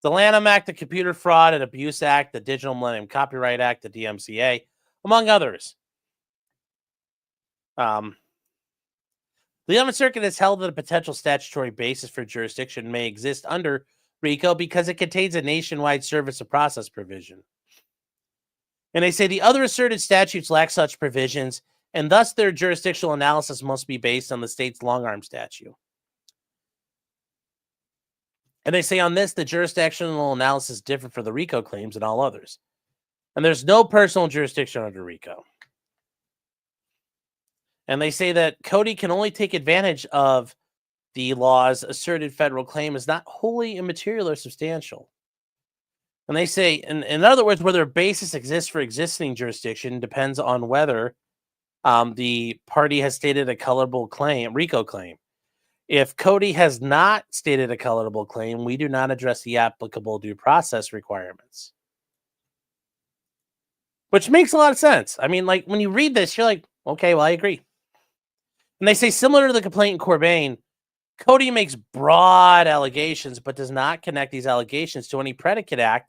Speaker 1: the Lanham Act, the Computer Fraud and Abuse Act, the Digital Millennium Copyright Act, the DMCA, among others. The 11th Circuit has held that a potential statutory basis for jurisdiction may exist under RICO because it contains a nationwide service of process provision. And they say the other asserted statutes lack such provisions, and thus their jurisdictional analysis must be based on the state's long-arm statute. And they say on this, the jurisdictional analysis differs for the RICO claims and all others. And there's no personal jurisdiction under RICO. And they say that Cody can only take advantage of the law's asserted federal claim is not wholly immaterial or substantial. And they say, in other words, whether a basis exists for existing jurisdiction depends on whether the party has stated a colorable claim, RICO claim. If Cody has not stated a colorable claim, we do not address the applicable due process requirements. Which makes a lot of sense. I mean, like, when you read this, you're like, okay, well, I agree. And they say, similar to the complaint in Corbin, Cody makes broad allegations, but does not connect these allegations to any predicate act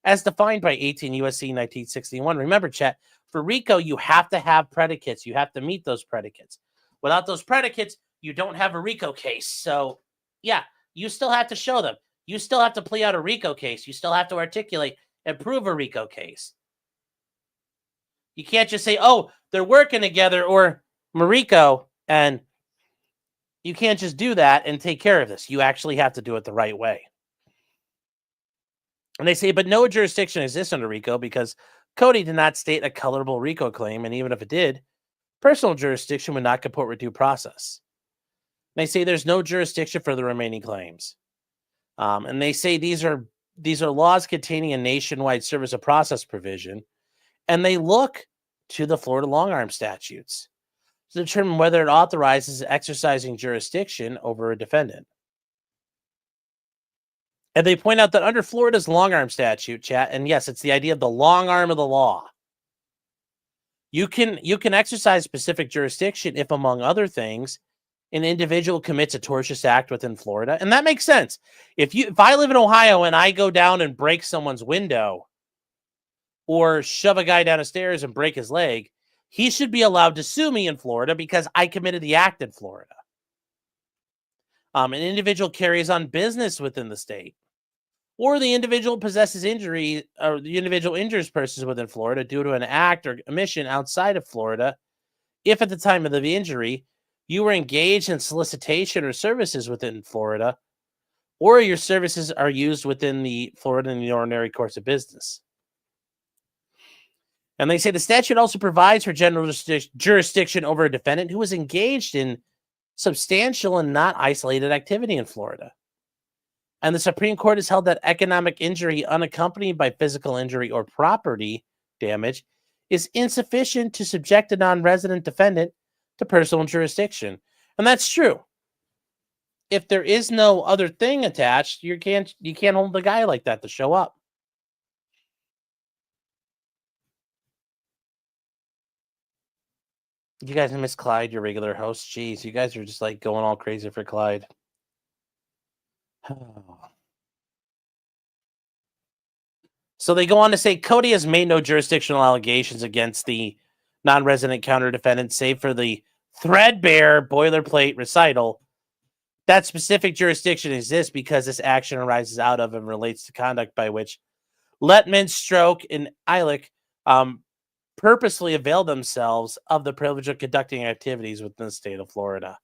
Speaker 1: as defined by 18 U.S.C. 1961. Remember, chat, for RICO, you have to have predicates. You have to meet those predicates. Without those predicates, you don't have a RICO case. So, yeah, you still have to show them. You still have to play out a RICO case. You still have to articulate and prove a RICO case. You can't just say, oh, they're working together or Marico, and you can't just do that and take care of this. You actually have to do it the right way. And they say, but no jurisdiction exists under RICO because Cody did not state a colorable RICO claim, and even if it did, personal jurisdiction would not comport with due process. And they say there's no jurisdiction for the remaining claims. And they say these are laws containing a nationwide service of process provision, and they look to the Florida long-arm statutes to determine whether it authorizes exercising jurisdiction over a defendant. And they point out that under Florida's long-arm statute, chat, and yes, it's the idea of the long arm of the law, you can exercise specific jurisdiction if, among other things, an individual commits a tortious act within Florida. And that makes sense. If I live in Ohio and I go down and break someone's window or shove a guy down the stairs and break his leg, he should be allowed to sue me in Florida because I committed the act in Florida. An individual carries on business within the state, or the individual possesses injury, or the individual injures persons within Florida due to an act or omission outside of Florida. If at the time of the injury, you were engaged in solicitation or services within Florida, or your services are used within the Florida in the ordinary course of business. And they say the statute also provides for general jurisdiction over a defendant who was engaged in substantial and not isolated activity in Florida. And the Supreme Court has held that economic injury unaccompanied by physical injury or property damage is insufficient to subject a non-resident defendant to personal jurisdiction. And that's true. If there is no other thing attached, you can't hold the guy like that to show up. You guys miss Clyde, your regular host. Jeez, you guys are just like going all crazy for Clyde. So they go on to say Cody has made no jurisdictional allegations against the non-resident counter defendant, save for the threadbare boilerplate recital. That specific jurisdiction exists because this action arises out of and relates to conduct by which Letman, Stroke, and Eilick purposely avail themselves of the privilege of conducting activities within the state of Florida.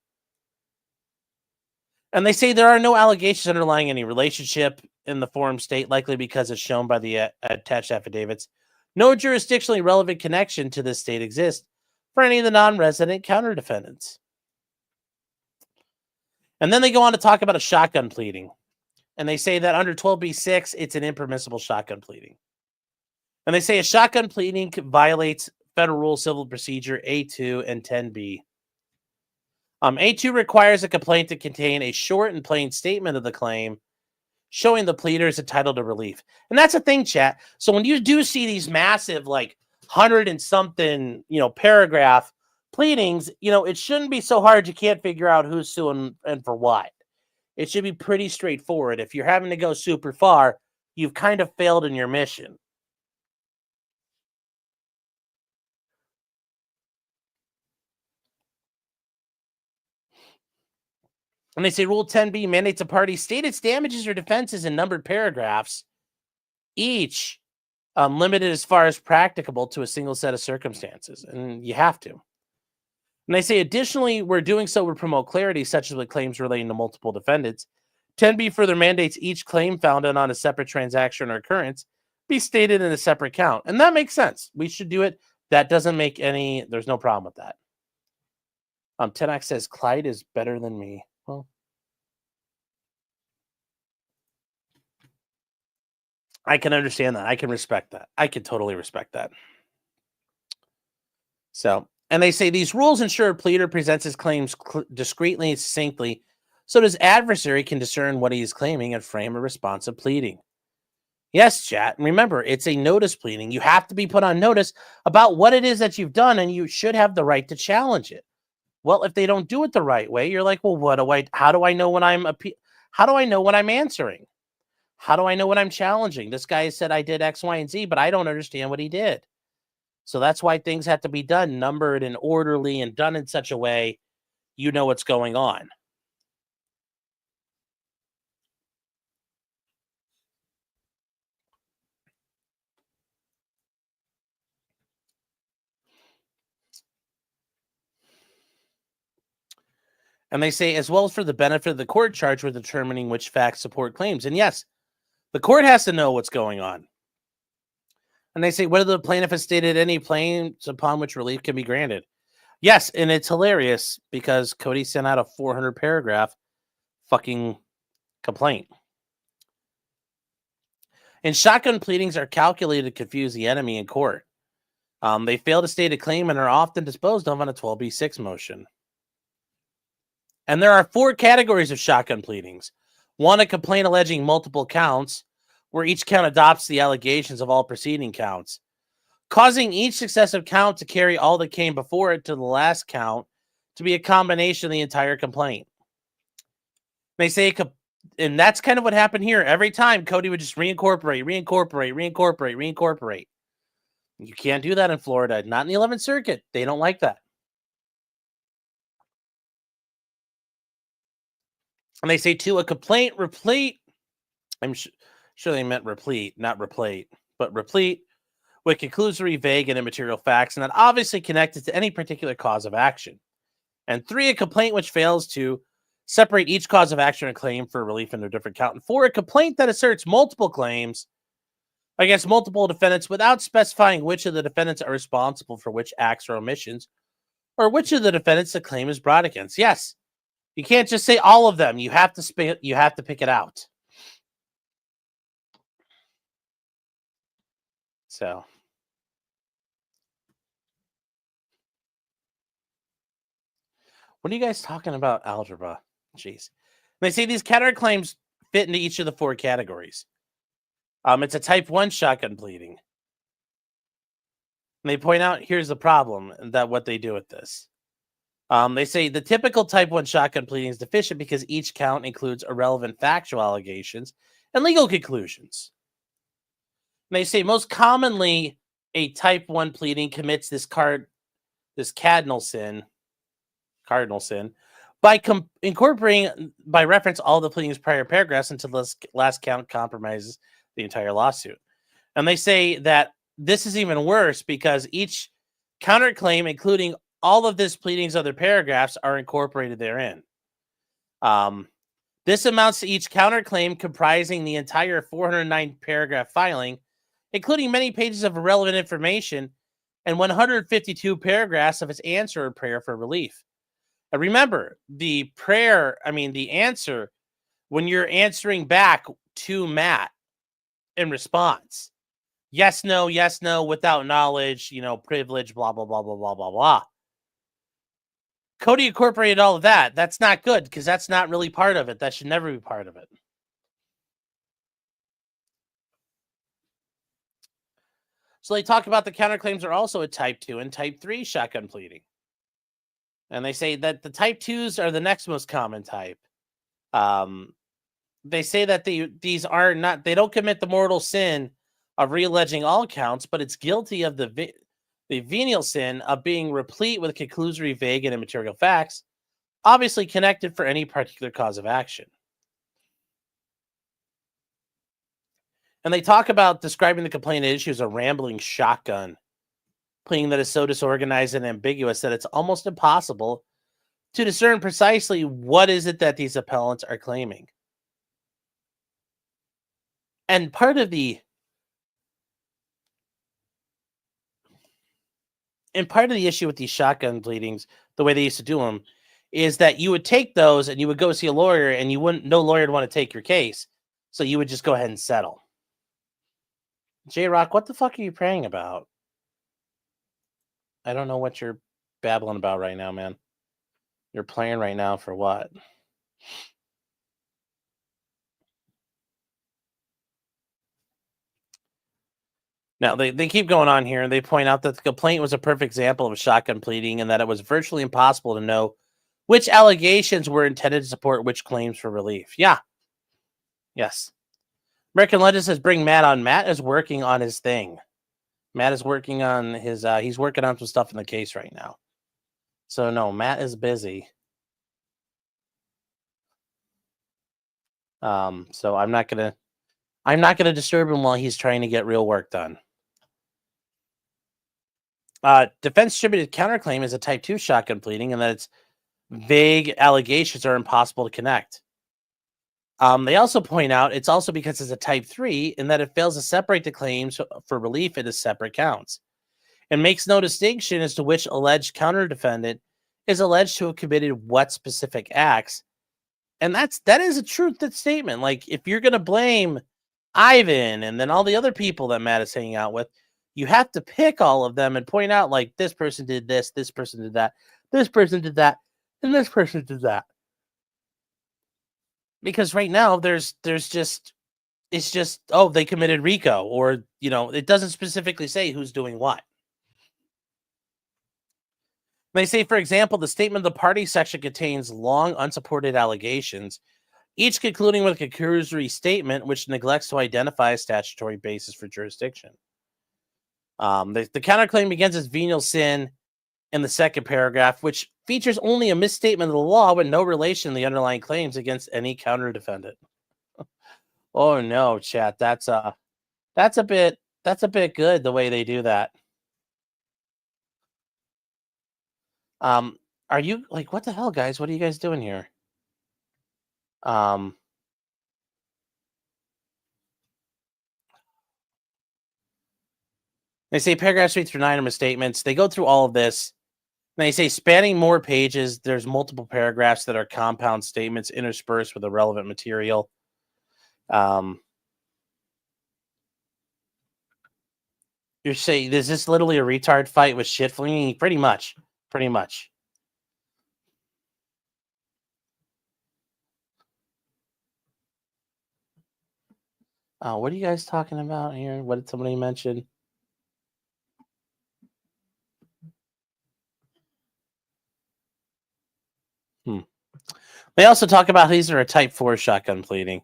Speaker 1: And they say there are no allegations underlying any relationship in the forum state, likely because it's shown by the attached affidavits. No jurisdictionally relevant connection to this state exists for any of the non-resident counter defendants. And then they go on to talk about a shotgun pleading. And they say that under 12b-6, it's an impermissible shotgun pleading. And they say a shotgun pleading violates Federal Rule Civil Procedure A2 and 10b. A2 requires a complaint to contain a short and plain statement of the claim, showing the pleader is entitled to relief. And that's a thing, chat. So when you do see these massive, like 100 and something, paragraph pleadings, it shouldn't be so hard you can't figure out who's suing and for what. It should be pretty straightforward. If you're having to go super far, you've kind of failed in your mission. And they say Rule 10b mandates a party state its damages or defenses in numbered paragraphs, each limited as far as practicable to a single set of circumstances. And you have to. And they say, additionally, we're doing so would promote clarity, such as with claims relating to multiple defendants. 10b further mandates each claim founded on a separate transaction or occurrence be stated in a separate count. And that makes sense. We should do it. That doesn't make there's no problem with that. 10x says, Clyde is better than me. Well, I can understand that. I can respect that. I can totally respect that. So, and they say these rules ensure a pleader presents his claims discreetly and succinctly so his adversary can discern what he is claiming and frame a responsive pleading. Yes, chat. And remember, it's a notice pleading. You have to be put on notice about what it is that you've done, and you should have the right to challenge it. Well, if they don't do it the right way, you're like, well, how do I know when how do I know when I'm answering? How do I know when I'm challenging? This guy said I did X, Y, and Z, but I don't understand what he did. So that's why things have to be done numbered and orderly and done in such a way you know what's going on. And they say, as well as for the benefit of the court charged with determining which facts support claims. And yes, the court has to know what's going on. And they say, whether the plaintiff has stated any claims upon which relief can be granted. Yes, and it's hilarious because Cody sent out a 400-paragraph fucking complaint. And shotgun pleadings are calculated to confuse the enemy in court. They fail to state a claim and are often disposed of on a 12b-6 motion. And there are 4 categories of shotgun pleadings. 1, a complaint alleging multiple counts, where each count adopts the allegations of all preceding counts, causing each successive count to carry all that came before it to the last count to be a combination of the entire complaint. They say, and that's kind of what happened here. Every time, Cody would just reincorporate. You can't do that in Florida. Not in the 11th Circuit. They don't like that. And they say, 2, a complaint replete. I'm sure they meant replete, not replete, but replete with conclusory, vague, and immaterial facts, and not obviously connected to any particular cause of action. And 3, a complaint which fails to separate each cause of action and claim for relief into a different count. And 4, a complaint that asserts multiple claims against multiple defendants without specifying which of the defendants are responsible for which acts or omissions, or which of the defendants the claim is brought against. Yes, you can't just say all of them. You have to pick it out. So, What are you guys talking about algebra? Jeez. They say these counterclaims fit into each of the 4 categories. It's a type 1 shotgun pleading. And they point out here's the problem that what they do with this. They say the typical type 1 shotgun pleading is deficient because each count includes irrelevant factual allegations and legal conclusions. And they say most commonly a type 1 pleading commits this cardinal sin by incorporating by reference all the pleading's prior paragraphs until the last count compromises the entire lawsuit. And they say that this is even worse because each counterclaim, including all of this pleading's other paragraphs, are incorporated therein. This amounts to each counterclaim comprising the entire 409 paragraph filing, including many pages of irrelevant information and 152 paragraphs of its answer or prayer for relief. And remember, the answer, when you're answering back to Matt in response, yes, no, without knowledge, privilege, blah, blah, blah, blah, blah, blah, blah. Cody incorporated all of that. That's not good because that's not really part of it. That should never be part of it. So they talk about the counterclaims are also a type 2 and type 3 shotgun pleading. And they say that the type 2s are the next most common type. They say that these are not, they don't commit the mortal sin of realleging all counts, but it's guilty of the venial sin of being replete with conclusory, vague, and immaterial facts, obviously connected for any particular cause of action. And they talk about describing the complaint issue as a rambling shotgun, pleading that is so disorganized and ambiguous that it's almost impossible to discern precisely what is it that these appellants are claiming. And part of the issue with these shotgun pleadings, the way they used to do them, is that you would take those and you would go see a lawyer and no lawyer would want to take your case. So you would just go ahead and settle. J-Rock, what the fuck are you praying about? I don't know what you're babbling about right now, man. You're playing right now for what? Now, they keep going on here, and they point out that the complaint was a perfect example of a shotgun pleading and that it was virtually impossible to know which allegations were intended to support which claims for relief. Yeah. Yes. American Legend says, bring Matt on. Matt is working on his thing. Matt is working on his, he's working on some stuff in the case right now. So, no, Matt is busy. So I'm not going to disturb him while he's trying to get real work done. Defense distributed counterclaim is a type 2 shotgun pleading and that its vague allegations are impossible to connect. They also point out it's also because it's a type 3 in that it fails to separate the claims for relief into separate counts and makes no distinction as to which alleged counter-defendant is alleged to have committed what specific acts. And that is a true statement. Like, if you're going to blame Ivan and then all the other people that Matt is hanging out with, you have to pick all of them and point out, like, this person did this person did that, this person did that, and this person did that. Because right now there's just, it's just, oh, they committed RICO, or, it doesn't specifically say who's doing what. They say, for example, the statement of the party section contains long unsupported allegations, each concluding with a conclusory statement which neglects to identify a statutory basis for jurisdiction. The counterclaim begins as venial sin in the second paragraph, which features only a misstatement of the law with no relation to the underlying claims against any counter-defendant. Oh no, chat. That's a bit good the way they do that. Are you like, what the hell, guys? What are you guys doing here? They say paragraphs 3 through 9 are misstatements. They go through all of this. And they say spanning more pages, there's multiple paragraphs that are compound statements interspersed with irrelevant material. You're saying, is this literally a retard fight with shit flinging? Pretty much. What are you guys talking about here? What did somebody mention? Hmm. They also talk about these are a Type 4 shotgun pleading.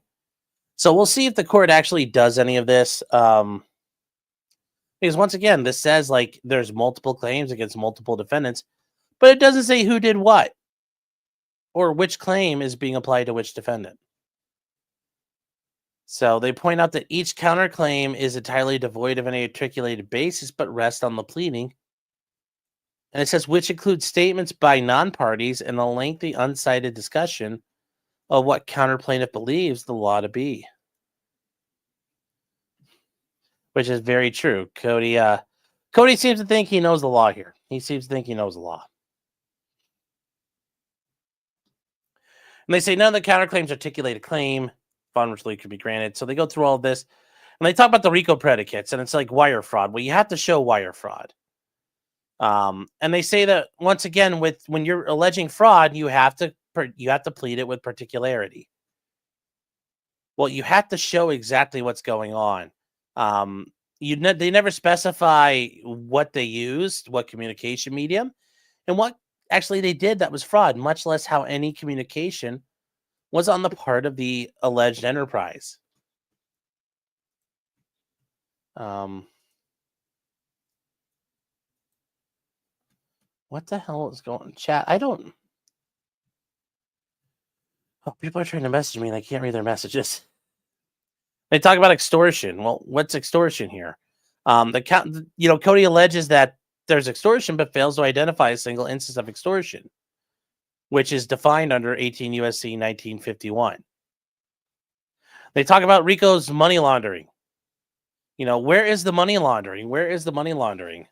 Speaker 1: So we'll see if the court actually does any of this. Because once again, this says like there's multiple claims against multiple defendants, but it doesn't say who did what or which claim is being applied to which defendant. So they point out that each counterclaim is entirely devoid of any articulated basis, but rests on the pleading. And it says, which includes statements by non-parties and a lengthy, uncited discussion of what counterplaintiff believes the law to be. Which is very true. Cody seems to think he knows the law here. He seems to think he knows the law. And they say none of the counterclaims articulate a claim, upon which relief could be granted. So they go through all of this. And they talk about the RICO predicates, and it's like wire fraud. Well, you have to show wire fraud. And they say that once again, when you're alleging fraud, you have to plead it with particularity. Well, you have to show exactly what's going on. They never specify what they used, what communication medium, and what actually they did that was fraud, much less how any communication was on the part of the alleged enterprise. What the hell is going on? Chat? I don't. Oh, people are trying to message me and I can't read their messages. They talk about extortion. Well, what's extortion here? Cody alleges that there's extortion, but fails to identify a single instance of extortion, which is defined under 18 U.S.C. 1951. They talk about RICO's money laundering. Where is the money laundering? Where is the money laundering?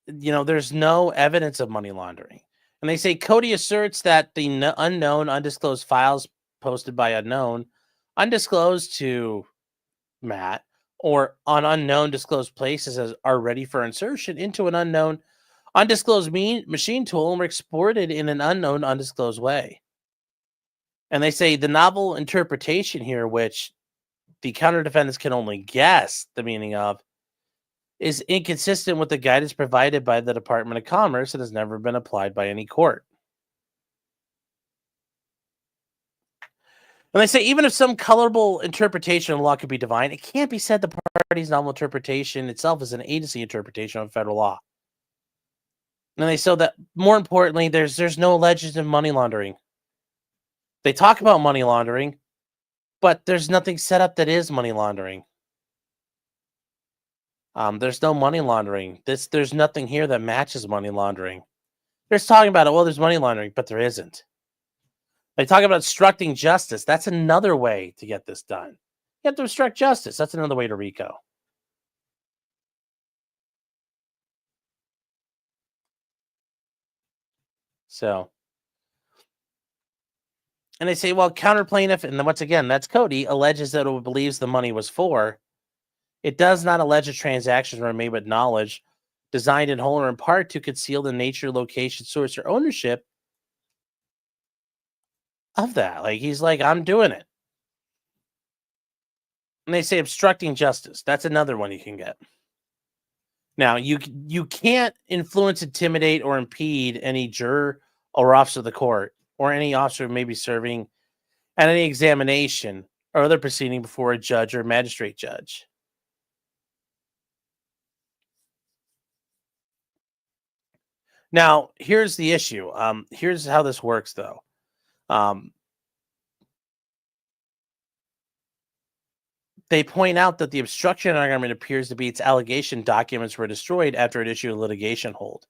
Speaker 1: There's no evidence of money laundering. And they say Cody asserts that the unknown, undisclosed files posted by unknown, undisclosed to Matt, or on unknown disclosed places are ready for insertion into an unknown, undisclosed machine tool and were exported in an unknown, undisclosed way. And they say the novel interpretation here, which the counter defendants can only guess the meaning of, is inconsistent with the guidance provided by the Department of Commerce and has never been applied by any court. And they say even if some colorable interpretation of law could be divine, it can't be said the party's novel interpretation itself is an agency interpretation of federal law. And they say that more importantly, there's no alleged money laundering. They talk about money laundering, but there's nothing set up that is money laundering. There's no money laundering. There's nothing here that matches money laundering. They're talking about it. Well, there's money laundering, but there isn't. They talk about obstructing justice. That's another way to get this done. You have to obstruct justice. That's another way to RICO. So, and they say, well, counterplaintiff, and once again, that's Cody, alleges that it believes the money was for. It does not allege the transactions were made with knowledge, designed in whole or in part to conceal the nature, location, source, or ownership of that. Like, he's like, I'm doing it. And they say obstructing justice. That's another one you can get. Now, you can't influence, intimidate, or impede any juror or officer of the court or any officer who may be serving at any examination or other proceeding before a judge or magistrate judge. Now, here's the issue. Here's how this works, though. They point out that the obstruction argument appears to be its allegation documents were destroyed after it issued a litigation hold.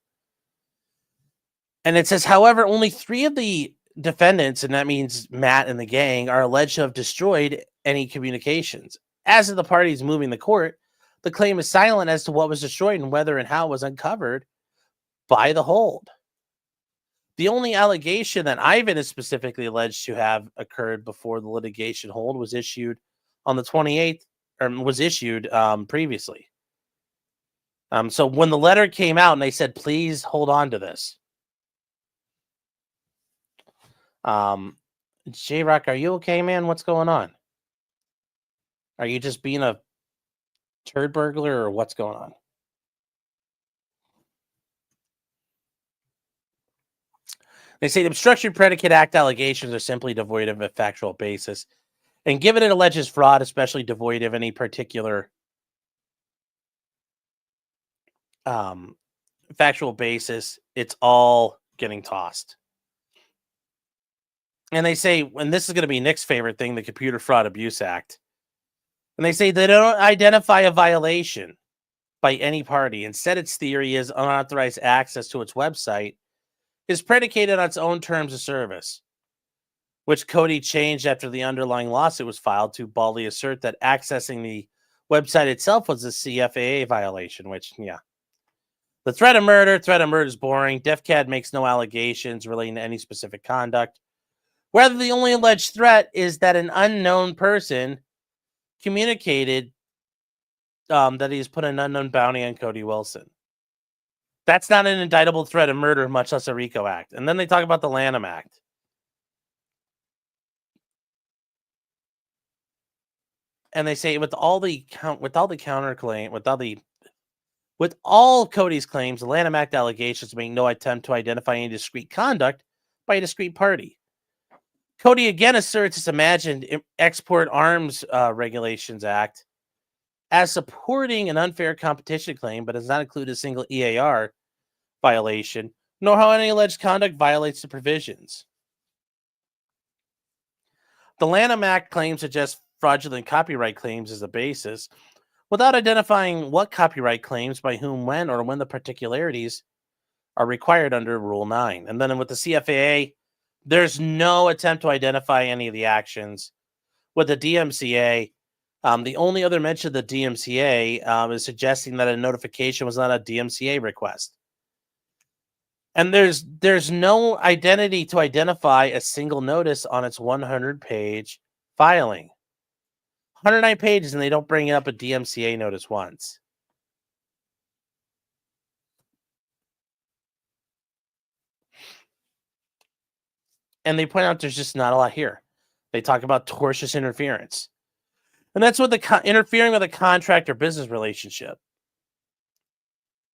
Speaker 1: And it says, however, only 3 of the defendants, and that means Matt and the gang, are alleged to have destroyed any communications. As of the parties moving the court, the claim is silent as to what was destroyed and whether and how it was uncovered by the hold. The only allegation that Ivan is specifically alleged to have occurred before the litigation hold was issued on the 28th, or was issued previously. So when the letter came out and they said, please hold on to this. J-Rock, are you okay, man? What's going on? Are you just being a turd burglar or what's going on? They say the obstruction predicate act allegations are simply devoid of a factual basis. And given it alleges fraud, especially devoid of any particular factual basis, it's all getting tossed. And they say, and this is going to be Nick's favorite thing, the Computer Fraud Abuse Act. And they say they don't identify a violation by any party. Instead, its theory is unauthorized access to its website is predicated on its own terms of service, which Cody changed after the underlying lawsuit was filed to baldly assert that accessing the website itself was a CFAA violation, which, yeah. The threat of murder is boring. DEFCAD makes no allegations relating to any specific conduct. Rather, the only alleged threat is that an unknown person communicated that he's put an unknown bounty on Cody Wilson. That's not an indictable threat of murder, much less a RICO Act. And then they talk about the Lanham Act. And they say with all Cody's claims, the Lanham Act allegations make no attempt to identify any discrete conduct by a discrete party. Cody again asserts its imagined Export Arms Regulations Act as supporting an unfair competition claim, but does not include a single EAR violation, nor how any alleged conduct violates the provisions. The Lanham Act claims suggest fraudulent copyright claims as a basis, without identifying what copyright claims, by whom, when, or when the particularities are required under Rule 9. And then with the CFAA, there's no attempt to identify any of the actions. With the DMCA, the only other mention of the DMCA is suggesting that a notification was not a DMCA request. And there's no identity to identify a single notice on its 100-page filing. 109 pages, and they don't bring up a DMCA notice once. And they point out there's just not a lot here. They talk about tortious interference. And that's what interfering with a contract or business relationship.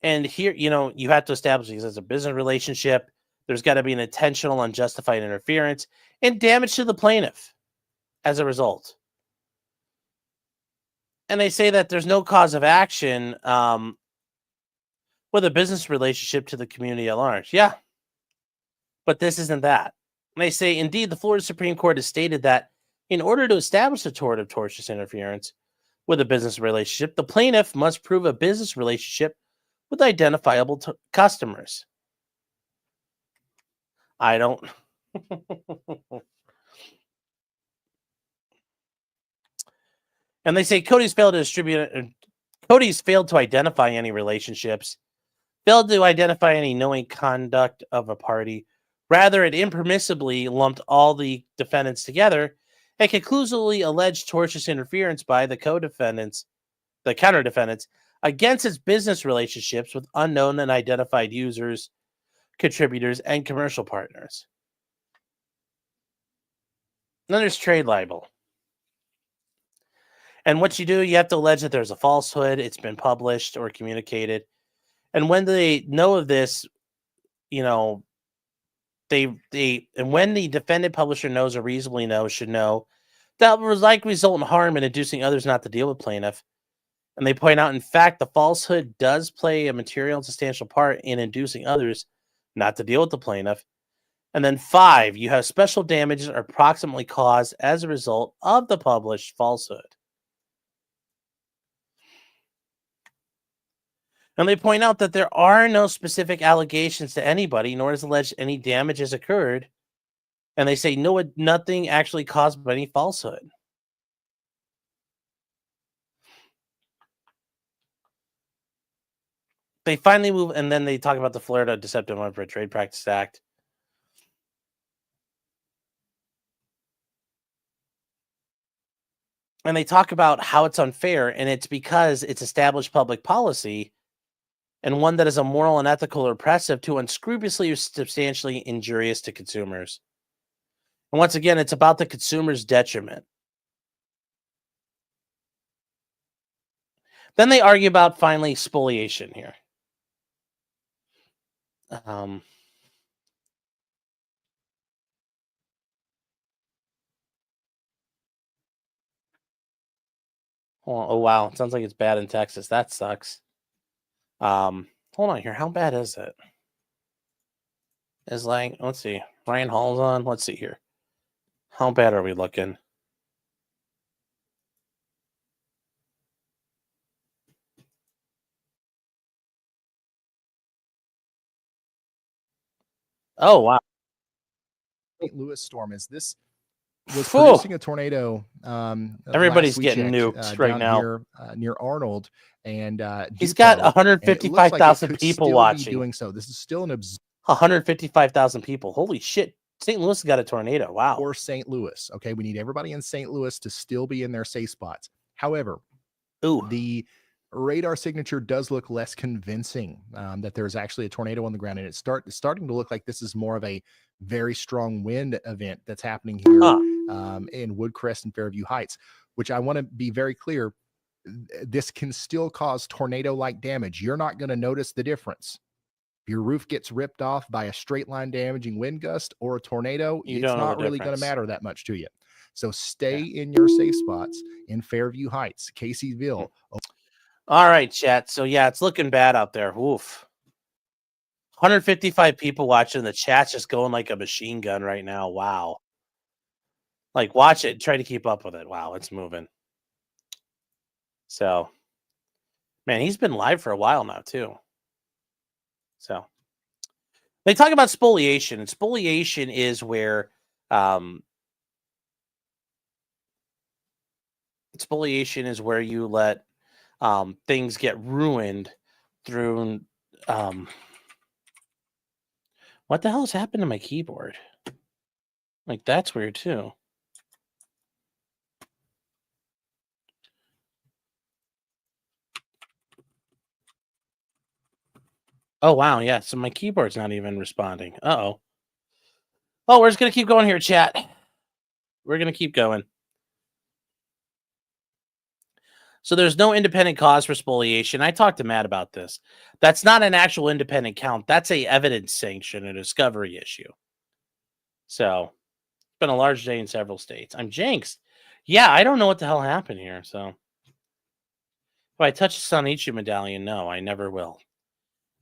Speaker 1: And here, you have to establish because it's a business relationship. There's got to be an intentional, unjustified interference and damage to the plaintiff as a result. And they say that there's no cause of action with a business relationship to the community at large. Yeah, but this isn't that. And they say, indeed, the Florida Supreme Court has stated that in order to establish a tort of tortious interference with a business relationship, the plaintiff must prove a business relationship with identifiable customers. I don't. And they say Cody's failed to identify any relationships, failed to identify any knowing conduct of a party. Rather, it impermissibly lumped all the defendants together and conclusively alleged tortious interference by the counter-defendants, against its business relationships with unknown and identified users, contributors, and commercial partners. And then there's trade libel. And what you do, you have to allege that there's a falsehood, it's been published or communicated. And when they know of this, and when the defendant publisher knows or reasonably should know, that will likely result in harm in inducing others not to deal with plaintiff. And they point out, in fact, the falsehood does play a material and substantial part in inducing others not to deal with the plaintiff. And then 5, you have special damages are approximately caused as a result of the published falsehood. And they point out that there are no specific allegations to anybody, nor is alleged any damages occurred. And they say nothing actually caused by any falsehood. They finally move, and then they talk about the Florida Deceptive and Unfair Trade Practice Act. And they talk about how it's unfair, and it's because it's established public policy and one that is immoral, unethical, or oppressive to unscrupulously or substantially injurious to consumers. And once again, it's about the consumer's detriment. Then they argue about finally spoliation here. Oh wow, it sounds like it's bad in Texas. That sucks. Hold on here. How bad is it? Is like, let's see. Ryan Hall's on. Let's see here. How bad are we looking? Oh wow.
Speaker 2: St. Louis storm is this was producing a tornado.
Speaker 1: Everybody's getting nuked right now
Speaker 2: here, near Arnold, and
Speaker 1: he's got 155,000 people watching.
Speaker 2: Doing so. This is still an
Speaker 1: 155,000 people. Holy shit! St. Louis got a tornado. Wow.
Speaker 2: Or St. Louis. Okay, we need everybody in St. Louis to still be in their safe spots. However, the radar signature does look less convincing that there's actually a tornado on the ground, and it's starting to look like this is more of a very strong wind event that's happening here in Woodcrest and Fairview Heights, which I want to be very clear. This can still cause tornado-like damage. You're not going to notice the difference. If your roof gets ripped off by a straight line damaging wind gust or a tornado, it's not really going to matter that much to you. So stay in your safe spots in Fairview Heights, Caseyville.
Speaker 1: All right, chat. So yeah, it's looking bad out there. Oof. 155 people watching. The chat's just going like a machine gun right now. Wow. Like, watch it. Try to keep up with it. Wow, it's moving. So, man, he's been live for a while now, too. So, they talk about spoliation. And spoliation is where you let things get ruined through what the hell has happened to my keyboard? Like, that's weird too. Oh wow, yeah, so my keyboard's not even responding. Oh, we're just gonna keep going here, chat. We're gonna keep going. So there's no independent cause for spoliation. I talked to Matt about this. That's not an actual independent count. That's a evidence sanction, a discovery issue. So it's been a large day in several states. I'm jinxed. Yeah, I don't know what the hell happened here. So if I touch the Sonichi medallion, no, I never will.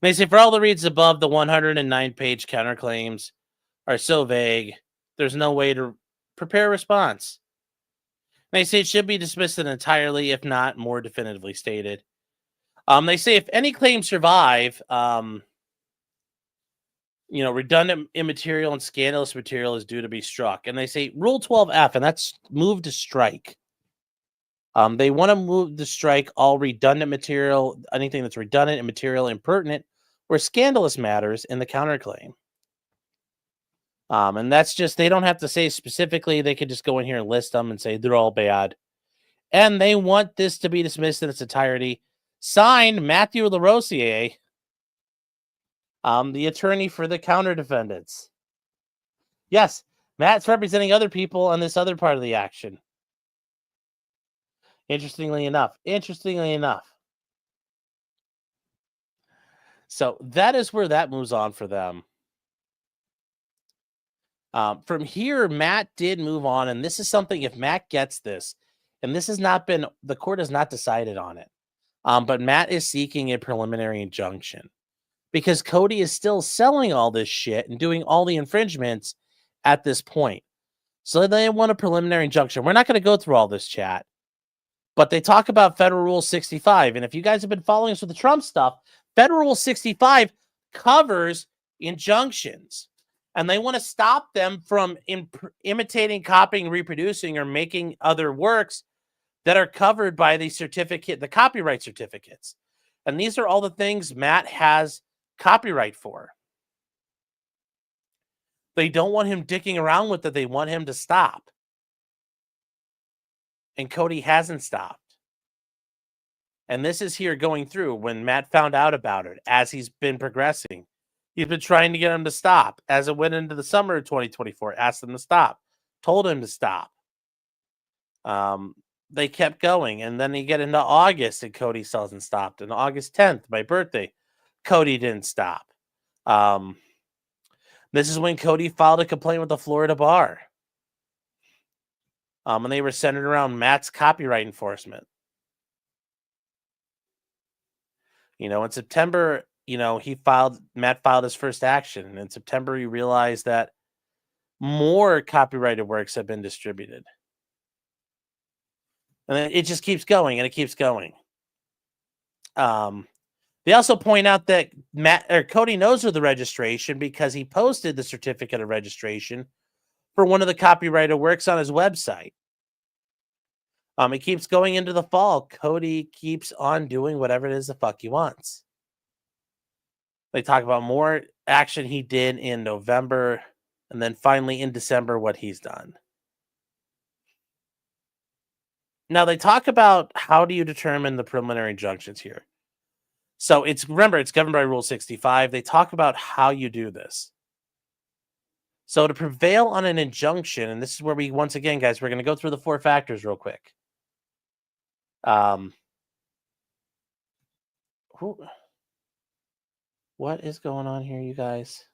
Speaker 1: They say for all the reasons above, the 109-page counterclaims are so vague, there's no way to prepare a response. They say it should be dismissed entirely, if not more definitively stated. They say if any claims survive, redundant immaterial and scandalous material is due to be struck. And they say Rule 12F, and that's move to strike. They want to move to strike all redundant material, anything that's redundant, immaterial, impertinent, or scandalous matters in the counterclaim. And that's just, they don't have to say specifically. They could just go in here and list them and say they're all bad. And they want this to be dismissed in its entirety. Signed, Matthew LaRosier, the attorney for the counter defendants. Yes, Matt's representing other people on this other part of the action. Interestingly enough. So that is where that moves on for them. From here, Matt did move on, and this is something, if Matt gets this, and this has not been, the court has not decided on it, but Matt is seeking a preliminary injunction because Cody is still selling all this shit and doing all the infringements at this point. So they want a preliminary injunction. We're not going to go through all this, chat, but they talk about Federal Rule 65, and if you guys have been following us with the Trump stuff, Federal Rule 65 covers injunctions. And they want to stop them from imitating, copying, reproducing, or making other works that are covered by the copyright certificates. And these are all the things Matt has copyright for. They don't want him dicking around with it. They want him to stop. And Cody hasn't stopped. And this is here going through when Matt found out about it as he's been progressing. He's been trying to get him to stop. As it went into the summer of 2024, asked them to stop. told him to stop. They kept going, and then you get into August, and Cody still hasn't stopped. And August 10th, my birthday, Cody didn't stop. This is when Cody filed a complaint with the Florida bar. And they were centered around Matt's copyright enforcement. In September, Matt filed his first action. And in September, he realized that more copyrighted works have been distributed. And then it just keeps going, and it keeps going. They also point out that Cody knows of the registration because he posted the certificate of registration for one of the copyrighted works on his website. It keeps going into the fall. Cody keeps on doing whatever it is the fuck he wants. They talk about more action he did in November, and then finally in December what he's done. Now they talk about how do you determine the preliminary injunctions here. So it's governed by Rule 65. They talk about how you do this. So to prevail on an injunction, and this is where once again, guys, we're going to go through the 4 factors real quick. What is going on here, you guys?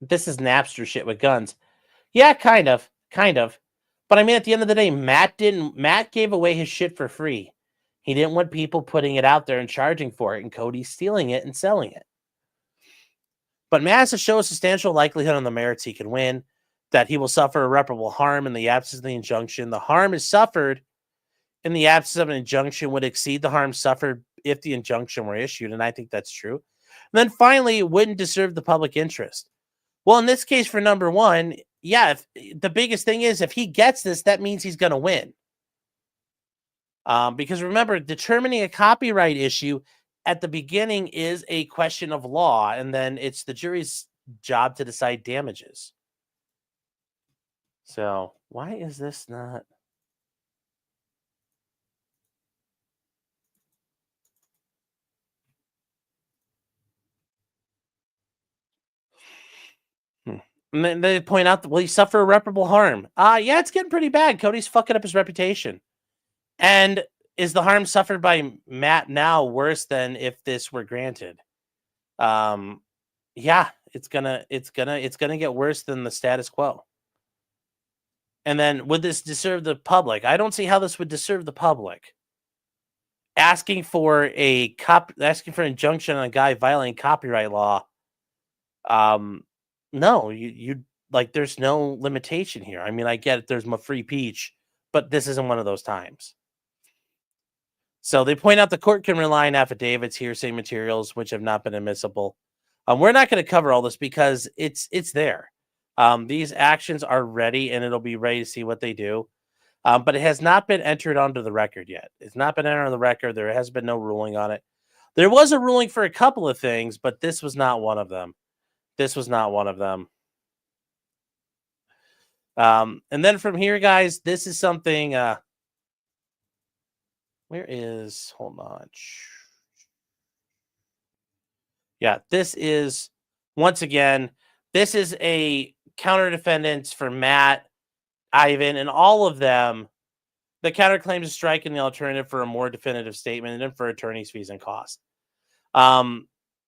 Speaker 1: This is Napster shit with guns. Yeah, kind of. But I mean, at the end of the day, Matt gave away his shit for free. He didn't want people putting it out there and charging for it, and Cody stealing it and selling it. But Matt has to show a substantial likelihood on the merits he can win, that he will suffer irreparable harm in the absence of the injunction. The harm is suffered in the absence of an injunction would exceed the harm suffered if the injunction were issued, and I think that's true. And then finally, it wouldn't disturb the public interest. Well, in this case, for number 1, yeah, the biggest thing is if he gets this, that means he's going to win. Because remember, determining a copyright issue at the beginning is a question of law, and then it's the jury's job to decide damages. So why is this not? And then they point out that, well, he suffered irreparable harm. Yeah, it's getting pretty bad. Cody's fucking up his reputation. And is the harm suffered by Matt now worse than if this were granted? Yeah, it's gonna get worse than the status quo. And then would this disturb the public? I don't see how this would disturb the public. Asking for injunction on a guy violating copyright law. No, you like there's no limitation here. I mean, I get it, there's my free peach, but this isn't one of those times. So they point out the court can rely on affidavits, hearsay materials, which have not been admissible. We're not going to cover all this because it's there. These actions are ready, and it'll be ready to see what they do. But it has not been entered onto the record yet. It's not been entered on the record. There has been no ruling on it. There was a ruling for a couple of things, but this was not one of them. And then from here, guys, this is something. Hold on. Yeah, this is, once again, this is a counter defendants for Matt, Ivan, and all of them. The counterclaim is striking the alternative for a more definitive statement and then for attorney's fees and costs.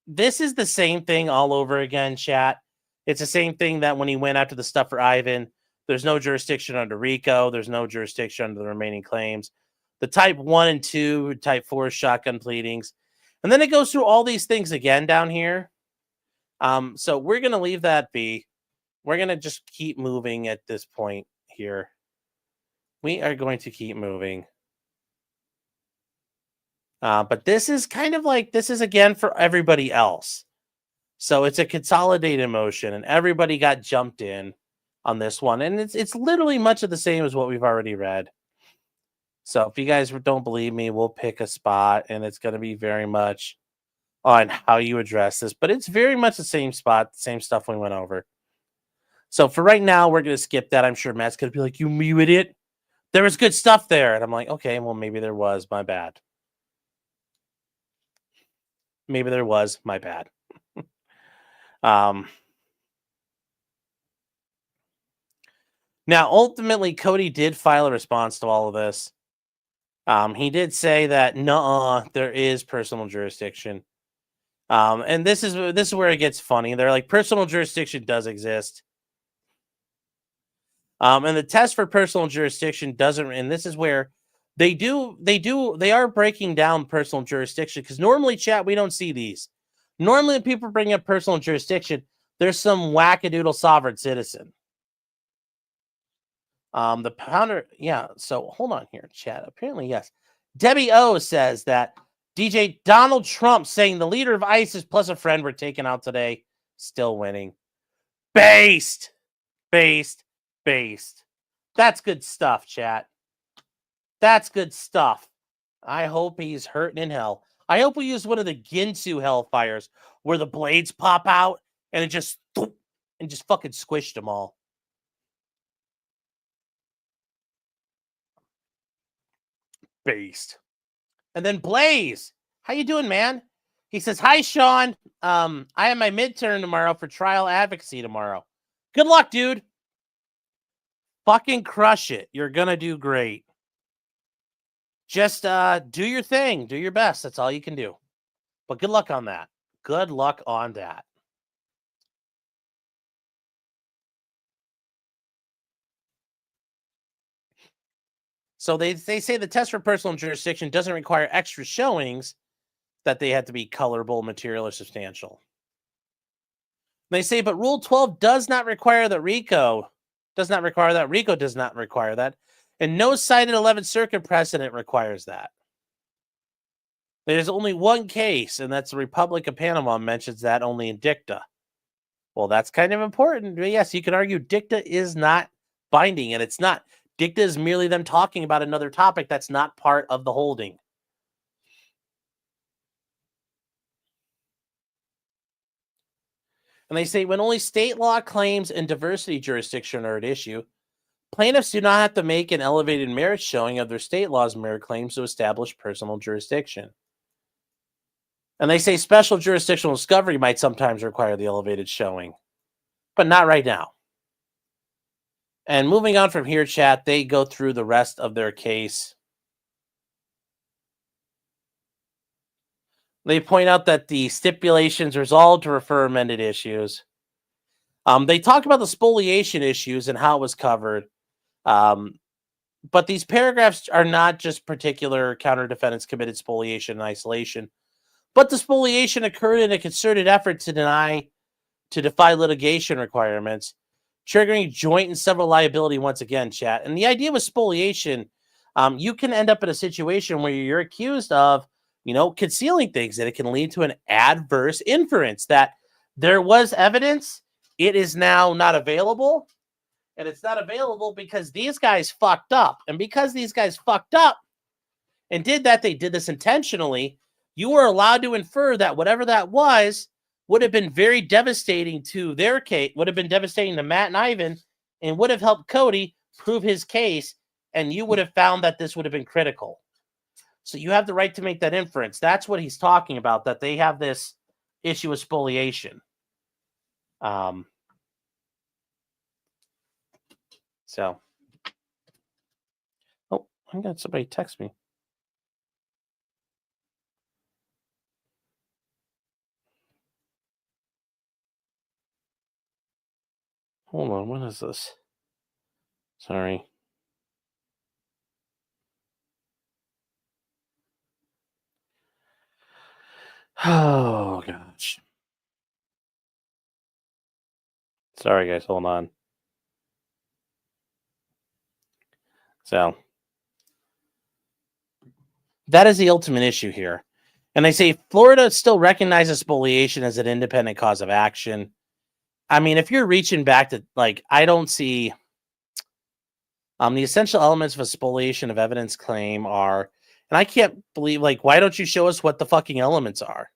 Speaker 1: This is the same thing all over again, chat. It's the same thing that when he went after the stuff for Ivan, there's no jurisdiction under RICO. There's no jurisdiction under the remaining claims. The type 1 and 2, type 4 shotgun pleadings. And then it goes through all these things again down here. So we're going to leave that be. We're going to just keep moving at this point here. We are going to keep moving. But this is kind of like, this is again for everybody else. So it's a consolidated motion, and everybody got jumped in on this one. And it's literally much of the same as what we've already read. So if you guys don't believe me, we'll pick a spot, and it's going to be very much on how you address this. But it's very much the same spot, same stuff we went over. So for right now, we're going to skip that. I'm sure Matt's going to be like, you idiot. There was good stuff there. And I'm like, okay, well, maybe there was. My bad. Maybe there was. My bad. Now, ultimately, Cody did file a response to all of this. He did say that, nuh-uh, there is personal jurisdiction. And this is where it gets funny. They're like, personal jurisdiction does exist. And the test for personal jurisdiction doesn't, and this is where they are breaking down personal jurisdiction, because normally, chat, we don't see these. Normally, when people bring up personal jurisdiction, there's some wackadoodle sovereign citizen. The pounder, yeah. So hold on here, chat. Apparently, yes. Debbie O says that DJ Donald Trump saying the leader of ISIS plus a friend were taken out today, still winning. Based. That's good stuff, chat. That's good stuff. I hope he's hurting in hell. I hope we use one of the Ginsu hellfires where the blades pop out and it just fucking squished them all. Based. And then Blaze, how you doing, man? He says, hi, Sean. I have my midterm tomorrow for trial advocacy tomorrow. Good luck, dude. Fucking crush it. You're gonna do great. Just do your thing. Do your best. That's all you can do. But good luck on that. Good luck on that. So they say the test for personal jurisdiction doesn't require extra showings that they have to be colorable, material, or substantial. They say, but Rule 12 does not require that. RICO does not require that. RICO does not require that. And no cited 11th Circuit precedent requires that. There's only one case, and that's the Republic of Panama mentions that only in dicta. Well, that's kind of important. But yes, you can argue dicta is not binding, and it's not. Dicta is merely them talking about another topic that's not part of the holding. And they say when only state law claims and diversity jurisdiction are at issue, plaintiffs do not have to make an elevated merit showing of their state law's merit claims to establish personal jurisdiction. And they say special jurisdictional discovery might sometimes require the elevated showing, but not right now. And moving on from here, chat, they go through the rest of their case. They point out that the stipulations resolved to refer amended issues. They talk about the spoliation issues and how it was covered. But these paragraphs are not just particular counter defendants committed spoliation in isolation, but the spoliation occurred in a concerted effort to defy litigation requirements, triggering joint and several liability once again, chat. And the idea with spoliation, you can end up in a situation where you're accused of, concealing things, and it can lead to an adverse inference that there was evidence, it is now not available, and it's not available because these guys fucked up. And because these guys fucked up and did that, they did this intentionally, you were allowed to infer that whatever that was would have been very devastating to their case, would have been devastating to Matt and Ivan, and would have helped Cody prove his case, and you would have found that this would have been critical. So you have the right to make that inference. That's what he's talking about, that they have this issue with spoliation. So, oh, I got somebody text me. Hold on, what is this? Sorry. Oh, gosh. Sorry, guys, hold on. So, that is the ultimate issue here. And they say Florida still recognizes spoliation as an independent cause of action. I mean, if you're reaching back to, I don't see... the essential elements of a spoliation of evidence claim are... And I can't believe, why don't you show us what the fucking elements are?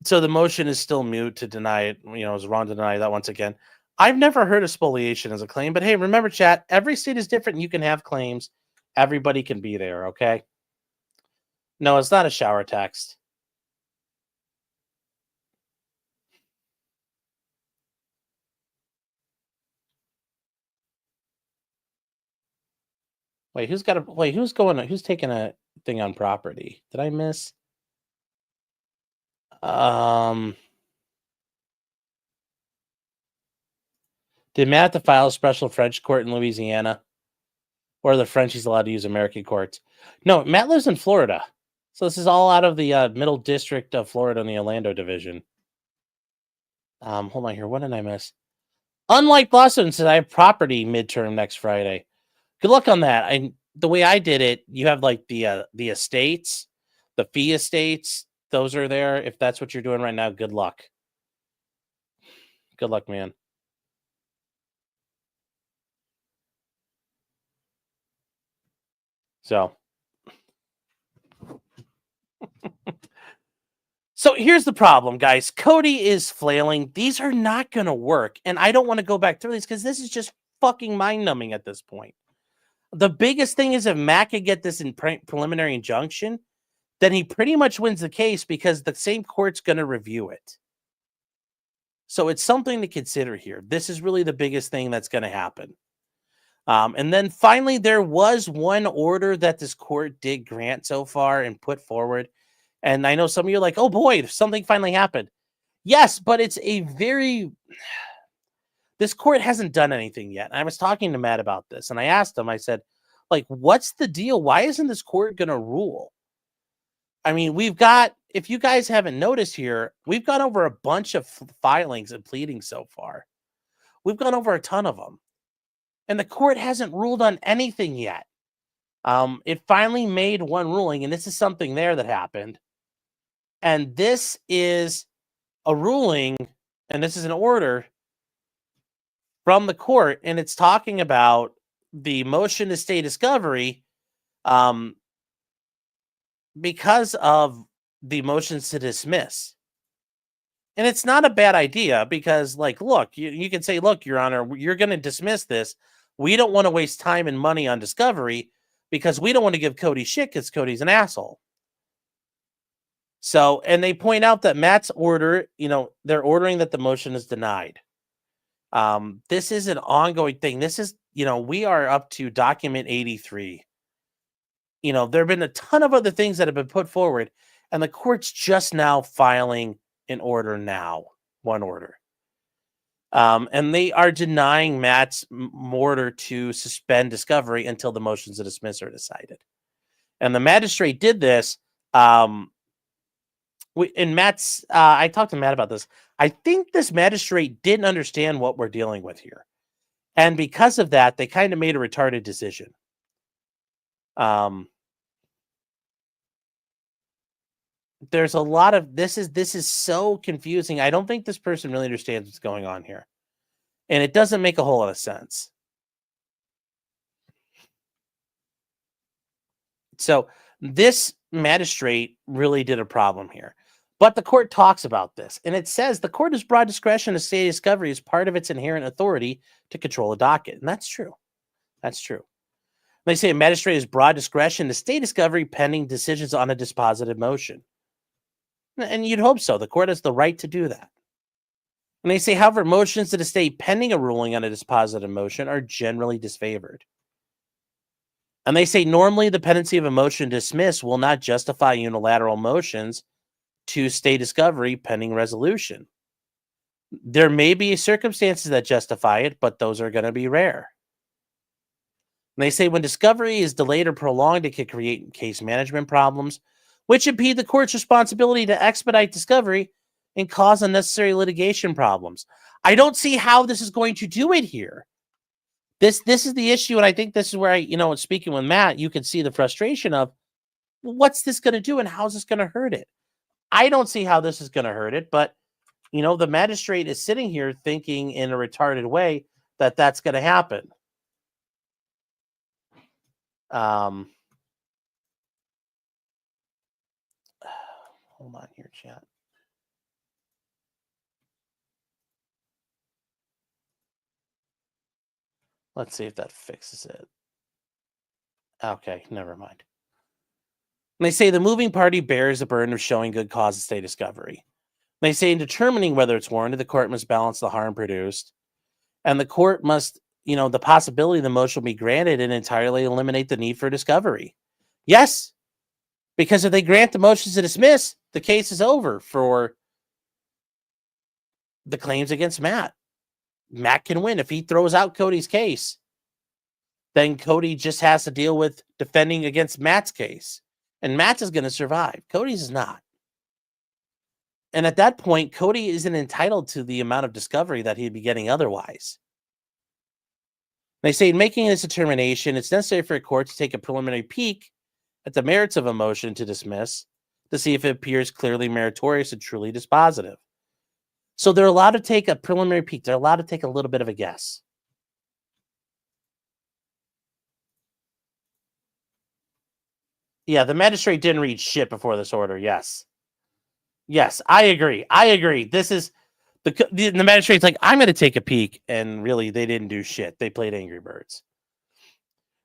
Speaker 1: So the motion is still mute to deny it. It's wrong to deny that once again. I've never heard of spoliation as a claim, but hey, remember, chat, every state is different and you can have claims. Everybody can be there, okay? No, it's not a shower text. Wait, who's taking a thing on property? Did I miss? Did Matt have to file a special French court in Louisiana? Or are the Frenchies allowed to use American courts? No, Matt lives in Florida. So this is all out of the Middle District of Florida in the Orlando division. Hold on here. What did I miss? Unlike Boston, says I have property midterm next Friday. Good luck on that. The way I did it, you have like the estates, the fee estates. Those are there. If that's what you're doing right now, good luck. Good luck, man. So here's the problem, guys. Cody is flailing. These are not going to work. And I don't want to go back through these because this is just fucking mind-numbing at this point. The biggest thing is if Matt could get this in preliminary injunction, then he pretty much wins the case because the same court's going to review it. So it's something to consider here. This is really the biggest thing that's going to happen. And then finally, there was one order that this court did grant so far and put forward. And I know some of you are like, oh boy, something finally happened. Yes, but it's this court hasn't done anything yet. And I was talking to Matt about this and I asked him, I said, like, what's the deal? Why isn't this court going to rule? I mean, if you guys haven't noticed here, we've gone over a bunch of filings and pleadings so far. We've gone over a ton of them. And the court hasn't ruled on anything yet. It finally made one ruling, and this is something there that happened. And this is a ruling, and this is an order from the court, and it's talking about the motion to stay discovery because of the motions to dismiss. And it's not a bad idea because, like, look, you can say, look, Your Honor, you're going to dismiss this. We don't want to waste time and money on discovery because we don't want to give Cody shit because Cody's an asshole. So, and they point out that Matt's order, they're ordering that the motion is denied. This is an ongoing thing. This is, we are up to document 83. There have been a ton of other things that have been put forward, and the court's just now filing an order now, one order. And they are denying Matt's order to suspend discovery until the motions to dismiss are decided. And the magistrate did this. I talked to Matt about this. I think this magistrate didn't understand what we're dealing with here. And because of that, they kind of made a retarded decision. There's a lot of this is so confusing. I don't think this person really understands what's going on here. And it doesn't make a whole lot of sense. So this magistrate really did a problem here. But the court talks about this, and it says the court has broad discretion to stay discovery as part of its inherent authority to control a docket. And that's true. That's true. They say a magistrate has broad discretion to stay discovery pending decisions on a dispositive motion. And you'd hope so. The court has the right to do that. And they say, however, motions to stay pending a ruling on a dispositive motion are generally disfavored. And they say normally the pendency of a motion to dismiss will not justify unilateral motions to stay discovery pending resolution. There may be circumstances that justify it, but those are going to be rare. And they say when discovery is delayed or prolonged, it can create case management problems, which impede the court's responsibility to expedite discovery and cause unnecessary litigation problems. I don't see how this is going to do it here. This is the issue, and I think this is where speaking with Matt, you can see the frustration of what's this going to do and how's this going to hurt it? I don't see how this is going to hurt it, but the magistrate is sitting here thinking in a retarded way that that's going to happen. Hold on here, chat. Let's see if that fixes it. Okay, never mind. And they say the moving party bears the burden of showing good cause to stay discovery. They say in determining whether it's warranted, the court must balance the harm produced, and the court must the possibility the motion will be granted and entirely eliminate the need for discovery. Yes, because if they grant the motions to dismiss, the case is over for the claims against Matt. Matt can win. If he throws out Cody's case, then Cody just has to deal with defending against Matt's case. And Matt's is going to survive. Cody's is not. And at that point, Cody isn't entitled to the amount of discovery that he'd be getting otherwise. They say in making this determination, it's necessary for a court to take a preliminary peek at the merits of a motion to dismiss to see if it appears clearly meritorious and truly dispositive. So they're allowed to take a preliminary peek. They're allowed to take a little bit of a guess. Yeah, the magistrate didn't read shit before this order. Yes. Yes, I agree. This is the magistrate's like, I'm going to take a peek. And really, they didn't do shit. They played Angry Birds.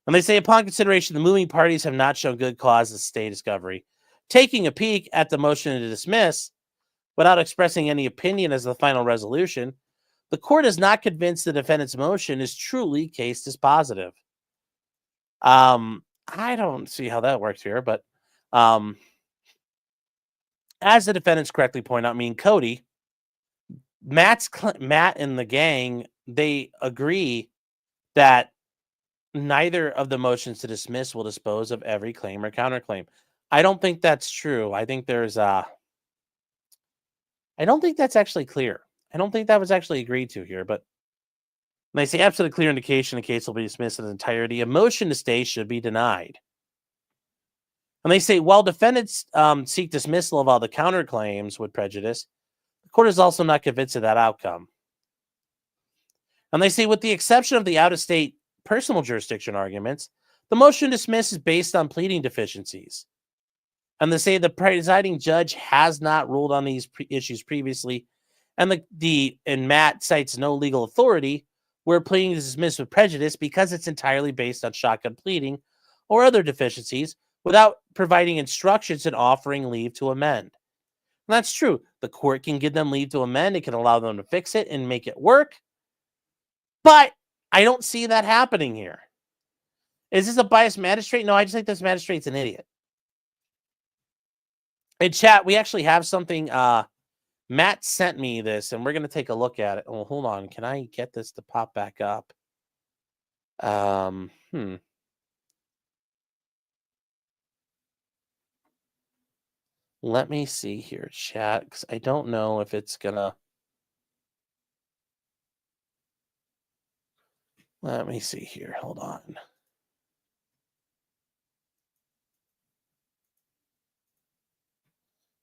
Speaker 1: And they say, upon consideration, the moving parties have not shown good cause to stay discovery. Taking a peek at the motion to dismiss without expressing any opinion as the final resolution, the court is not convinced the defendant's motion is truly case dispositive. I don't see how that works here, but as the defendants correctly point out, Cody, Matt and the gang, they agree that neither of the motions to dismiss will dispose of every claim or counterclaim. I don't think that's true. I think I don't think that's actually clear. I don't think that was actually agreed to here, but they say absolute clear indication the case will be dismissed in its entirety. A motion to stay should be denied. And they say, while defendants seek dismissal of all the counterclaims with prejudice, the court is also not convinced of that outcome. And they say, with the exception of the out-of-state personal jurisdiction arguments, the motion to dismiss is based on pleading deficiencies. And they say the presiding judge has not ruled on these issues previously, and and Matt cites no legal authority where pleading is dismissed with prejudice because it's entirely based on shotgun pleading or other deficiencies without providing instructions and offering leave to amend. And that's true. The court can give them leave to amend. It can allow them to fix it and make it work. But I don't see that happening here. Is this a biased magistrate? No, I just think this magistrate's an idiot. In chat, we actually have something. Matt sent me this, and we're going to take a look at it. Oh, hold on. Can I get this to pop back up? Let me see here, chat, because I don't know if it's going to... Let me see here. Hold on.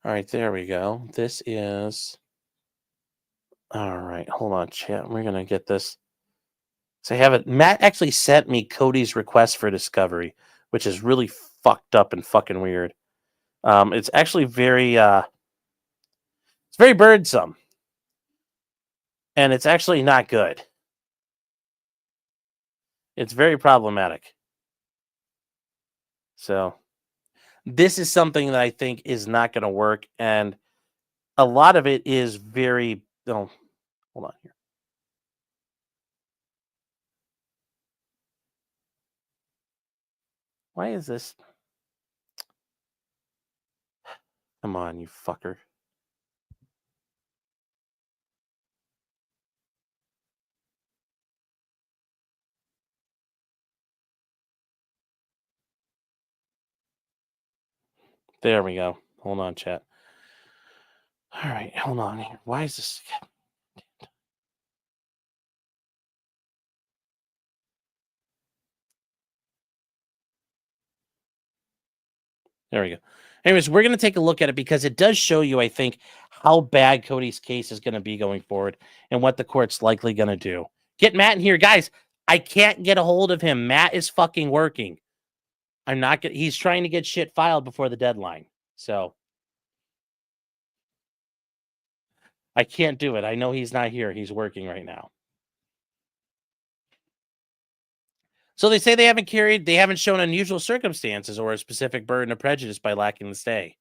Speaker 1: All right, there we go. This is... All right, hold on, chat. We're going to get this. So I have it. Matt actually sent me Cody's request for discovery, which is really fucked up and fucking weird. It's actually very... it's very burdensome. And it's actually not good. It's very problematic. So this is something that I think is not going to work. And a lot of it is very... Oh, hold on here. Why is this? Come on, you fucker. There we go. Hold on, chat. All right, hold on here. Why is this? There we go. Anyways, we're going to take a look at it because it does show you, I think, how bad Cody's case is going to be going forward and what the court's likely going to do. Get Matt in here. Guys, I can't get a hold of him. Matt is fucking working. I'm not going to... He's trying to get shit filed before the deadline. So I can't do it. I know he's not here. He's working right now. So they say they haven't shown unusual circumstances or a specific burden of prejudice by lacking the stay.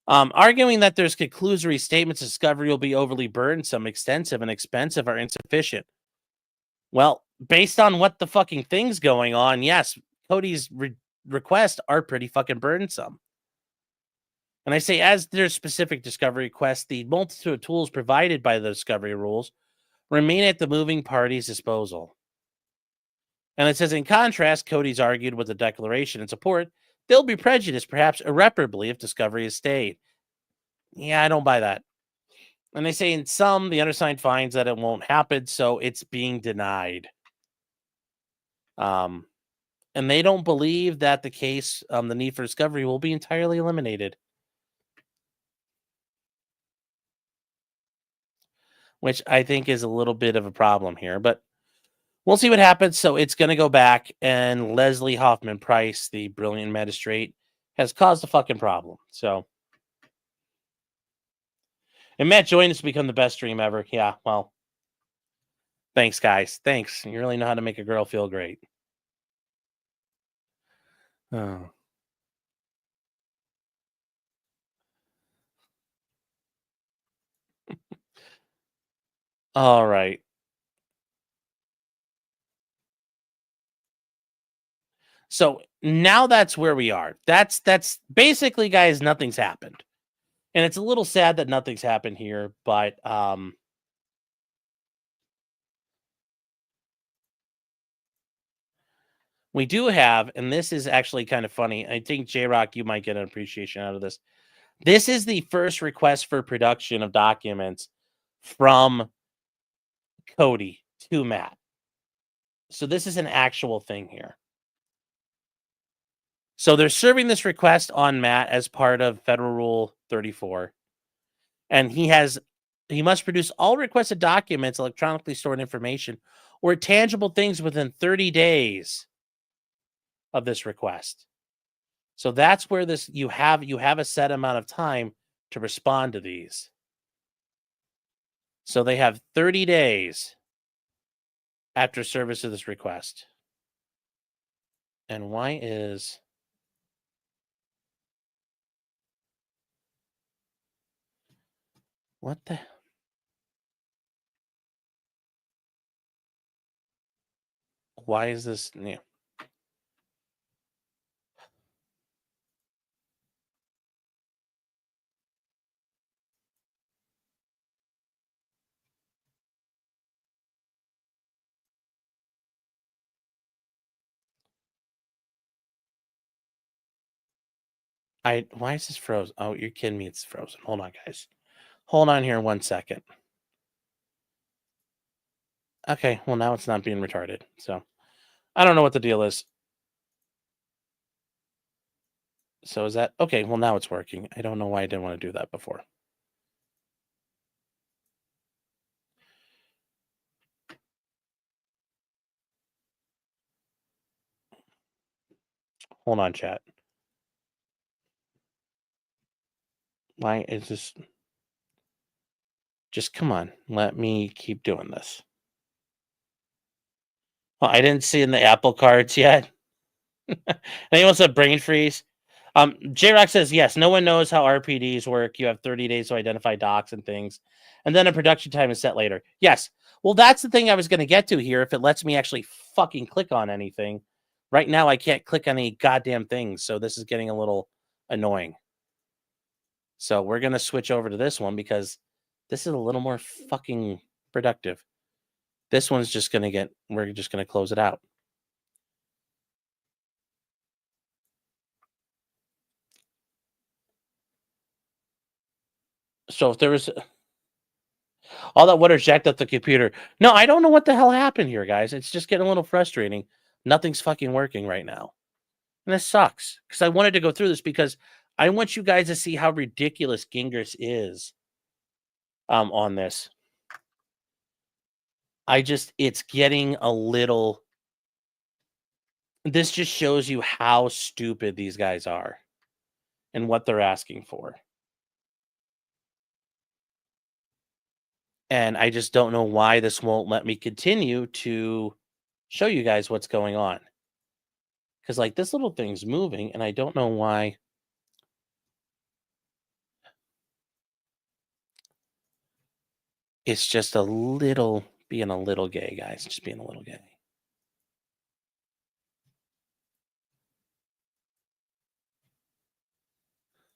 Speaker 1: Arguing that there's conclusory statements of discovery will be overly burdensome, extensive, and expensive are insufficient. Well, based on what the fucking thing's going on, yes, Cody's requests are pretty fucking burdensome. And I say, as their specific discovery requests, the multitude of tools provided by the discovery rules remain at the moving party's disposal. And it says, in contrast, Cody's argued with the declaration in support, they'll be prejudiced, perhaps irreparably, if discovery is stayed. Yeah, I don't buy that. And they say, in some, the undersigned finds that it won't happen, so it's being denied. And they don't believe that the case, the need for discovery, will be entirely eliminated. Which I think is a little bit of a problem here, but we'll see what happens. So it's going to go back, and Leslie Hoffman Price, the brilliant magistrate, has caused a fucking problem. So, and Matt joined us to become the best stream ever. Yeah, well, thanks, guys. Thanks. You really know how to make a girl feel great. Oh. All right. So now that's where we are. That's basically, guys, nothing's happened. And it's a little sad that nothing's happened here, but we do have, and this is actually kind of funny. I think J-Rock, you might get an appreciation out of this. This is the first request for production of documents from Cody to Matt. So this is an actual thing here. So they're serving this request on Matt as part of Federal Rule 34. And he must produce all requested documents, electronically stored information, or tangible things within 30 days of this request. So that's where this you have a set amount of time to respond to these. So they have 30 days after service of this request. And why is what the why is this new? Why is this frozen? Oh, you're kidding me. It's frozen. Hold on, guys. Hold on here 1 second. Okay, well, now it's not being retarded. So I don't know what the deal is. So is that okay? Well, now it's working. I don't know why I didn't want to do that before. Hold on, chat. Why is this? Just come on. Let me keep doing this. Well, I didn't see in the Apple cards yet. Anyone said brain freeze? J-Rock says, yes, no one knows how RPDs work. You have 30 days to identify docs and things. And then a production time is set later. Yes. Well, that's the thing I was going to get to here. If it lets me actually fucking click on anything. Right now, I can't click on any goddamn things. So this is getting a little annoying. So we're going to switch over to this one because this is a little more fucking productive. This one's just going to we're just going to close it out. So if there was all that water jacked up the computer. No, I don't know what the hell happened here, guys. It's just getting a little frustrating. Nothing's fucking working right now. And this sucks because I wanted to go through this because I want you guys to see how ridiculous Gingras is on this. It's getting a little. This just shows you how stupid these guys are and what they're asking for. And I just don't know why this won't let me continue to show you guys what's going on. Because, like, this little thing's moving, and I don't know why. It's just a little Being a little gay, guys. Just being a little gay.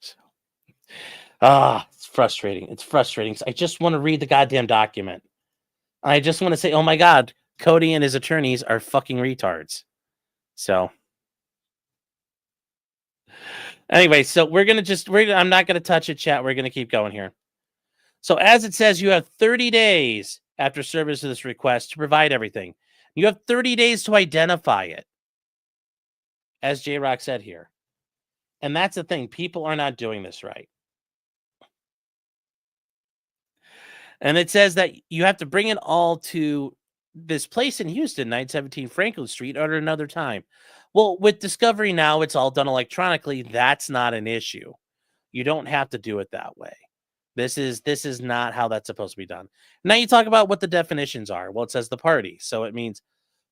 Speaker 1: So, it's frustrating. It's frustrating. I just want to read the goddamn document. I just want to say, oh my God, Cody and his attorneys are fucking retards. So anyway, so I'm not going to touch it, chat. We're going to keep going here. So as it says, you have 30 days after service of this request to provide everything. You have 30 days to identify it, as J-Rock said here. And that's the thing. People are not doing this right. And it says that you have to bring it all to this place in Houston, 917 Franklin Street, at another time. Well, with Discovery now, it's all done electronically. That's not an issue. You don't have to do it that way. This is not how that's supposed to be done. Now you talk about what the definitions are. Well, it says the party. So it means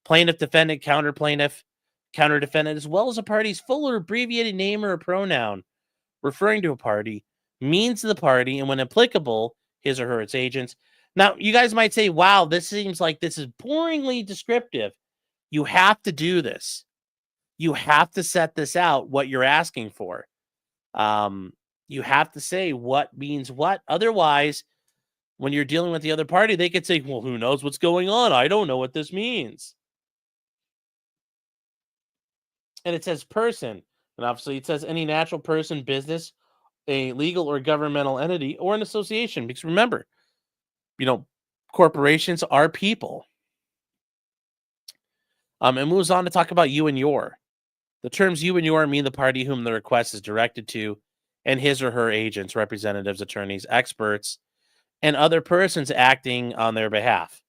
Speaker 1: plaintiff, defendant, counter plaintiff, counter defendant, as well as a party's full or abbreviated name or a pronoun referring to a party, means the party, and when applicable, his or her its agents. Now, you guys might say, wow, this seems like this is boringly descriptive. You have to do this. You have to set this out, what you're asking for. You have to say what means what. Otherwise, when you're dealing with the other party, they could say, well, who knows what's going on? I don't know what this means. And it says person. And obviously it says any natural person, business, a legal or governmental entity, or an association. Because remember, corporations are people. It moves on to talk about you and your. The terms you and your mean the party whom the request is directed to, and his or her agents, representatives, attorneys, experts, and other persons acting on their behalf.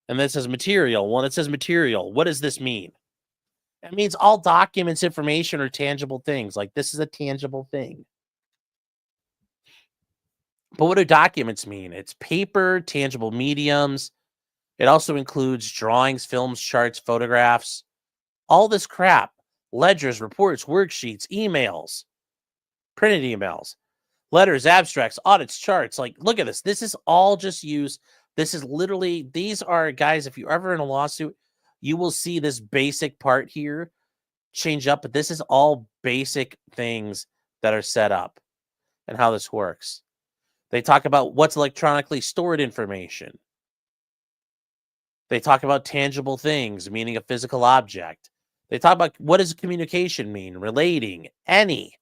Speaker 1: And then it says material. Well, it says material. What does this mean? It means all documents, information, or tangible things. Like this is a tangible thing. But what do documents mean? It's paper, tangible mediums. It also includes drawings, films, charts, photographs, all this crap. Ledgers, reports, worksheets, emails, printed emails, letters, abstracts, audits, charts. Like, look at this. This is all just used. This is literally, these are, guys, if you're ever in a lawsuit, you will see this basic part here change up. But this is all basic things that are set up and how this works. They talk about what's electronically stored information. They talk about tangible things, meaning a physical object. They talk about what does communication mean, relating, any.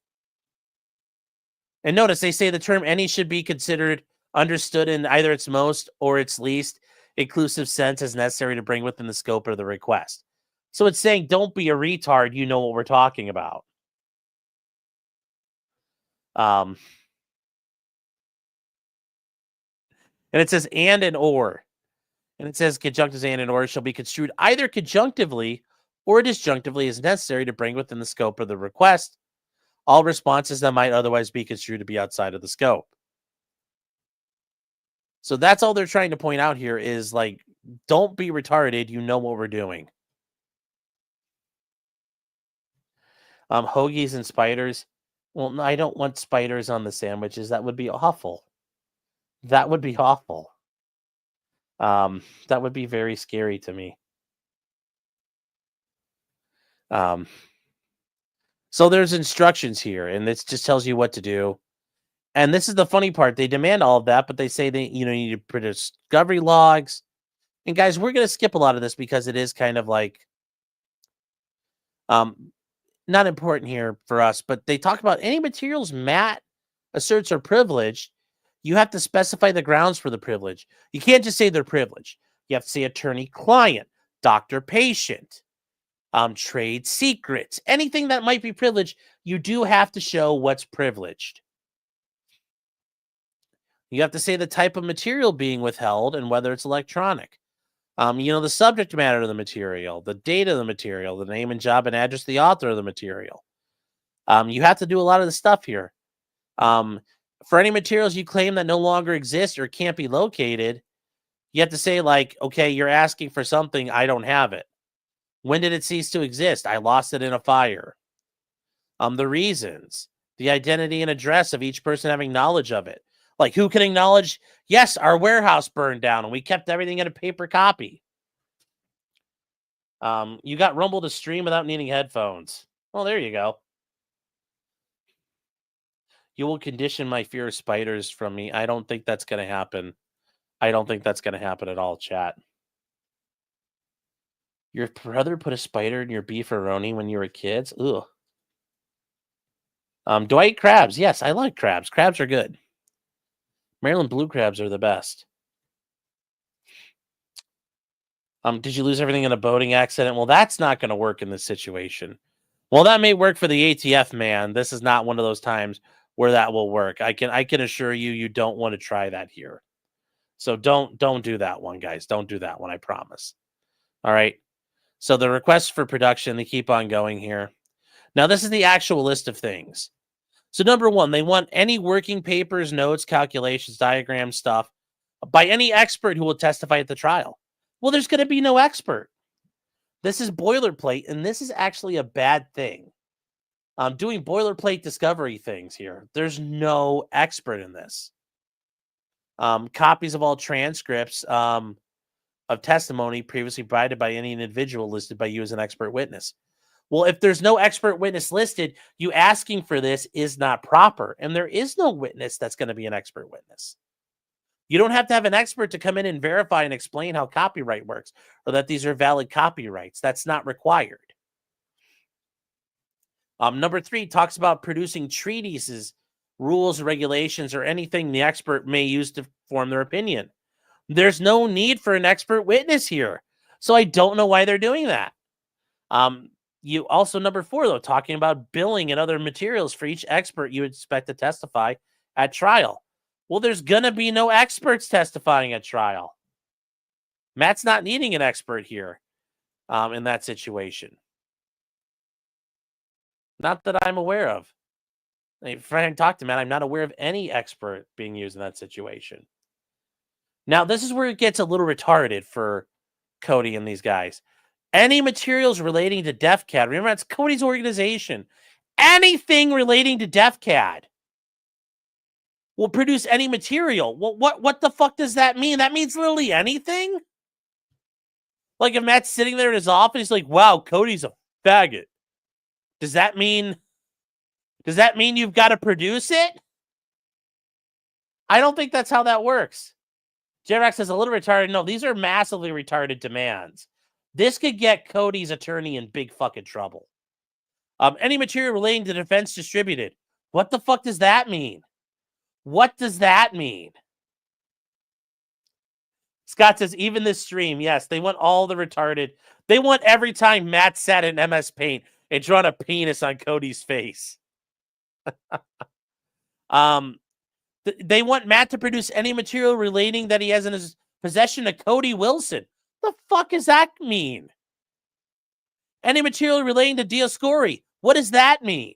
Speaker 1: And notice they say the term any should be considered understood in either its most or its least inclusive sense as necessary to bring within the scope of the request. So it's saying don't be a retard, you know what we're talking about. And it says and or. And it says conjunctives and or shall be construed either conjunctively or disjunctively as necessary to bring within the scope of the request all responses that might otherwise be construed to be outside of the scope. So that's all they're trying to point out here is like, don't be retarded. You know what we're doing. Hoagies and spiders. Well, no, I don't want spiders on the sandwiches. That would be awful. That would be awful. That would be very scary to me. So there's instructions here, and this just tells you what to do. And this is the funny part. They demand all of that, but they say they, you need to produce discovery logs. And guys, we're going to skip a lot of this because it is kind of like, not important here for us, but they talk about any materials Matt asserts are privileged. You have to specify the grounds for the privilege. You can't just say they're privileged. You have to say attorney-client, doctor-patient, trade secrets, anything that might be privileged. You do have to show what's privileged. You have to say the type of material being withheld and whether it's electronic. The subject matter of the material, the date of the material, the name and job and address of the author of the material. You have to do a lot of the stuff here. For any materials you claim that no longer exist or can't be located, you have to say like, okay, you're asking for something, I don't have it. When did it cease to exist? I lost it in a fire. The reasons, the identity and address of each person having knowledge of it. Like, who can acknowledge, yes, our warehouse burned down and we kept everything in a paper copy. You got Rumble to stream without needing headphones. Well, there you go. You will condition my fear of spiders from me. I don't think that's going to happen. I don't think that's going to happen at all, chat. Your brother put a spider in your beefaroni when you were kids? Ugh. Do I eat crabs? Yes, I like crabs. Crabs are good. Maryland blue crabs are the best. Did you lose everything in a boating accident? Well, that's not going to work in this situation. Well, that may work for the ATF man. This is not one of those times where that will work. I can assure you, you don't want to try that here. So don't do that one, guys. Don't do that one. I promise. All right. So the requests for production, they keep on going here. Now, this is the actual list of things. So number one, they want any working papers, notes, calculations, diagrams, stuff by any expert who will testify at the trial. Well, there's going to be no expert. This is boilerplate, and this is actually a bad thing. I'm doing boilerplate discovery things here. There's no expert in this. Copies of all transcripts of testimony previously provided by any individual listed by you as an expert witness. Well, if there's no expert witness listed, you asking for this is not proper, and there is no witness that's going to be an expert witness. You don't have to have an expert to come in and verify and explain how copyright works or that these are valid copyrights. That's not required. Number 3 talks about producing treatises, rules, regulations, or anything the expert may use to form their opinion. There's no need for an expert witness here. So I don't know why they're doing that. You also, number 4, though, talking about billing and other materials for each expert you expect to testify at trial. Well, there's going to be no experts testifying at trial. Matt's not needing an expert here in that situation. Not that I'm aware of. If I talk to Matt, I'm not aware of any expert being used in that situation. Now, this is where it gets a little retarded for Cody and these guys. Any materials relating to DEFCAD, remember, that's Cody's organization. Anything relating to DEFCAD will produce any material. Well, what the fuck does that mean? That means literally anything? Like if Matt's sitting there in his office, he's like, wow, Cody's a faggot. Does that mean you've got to produce it? I don't think that's how that works. J-Rex is a little retarded. No, these are massively retarded demands. This could get Cody's attorney in big fucking trouble. Any material relating to defense distributed. What the fuck does that mean? What does that mean? Scott says, even this stream, yes, they want all the retarded. They want every time Matt sat in MS Paint and drawn a penis on Cody's face. They want Matt to produce any material relating that he has in his possession to Cody Wilson. The fuck does that mean? Any material relating to Dioscuri. What does that mean?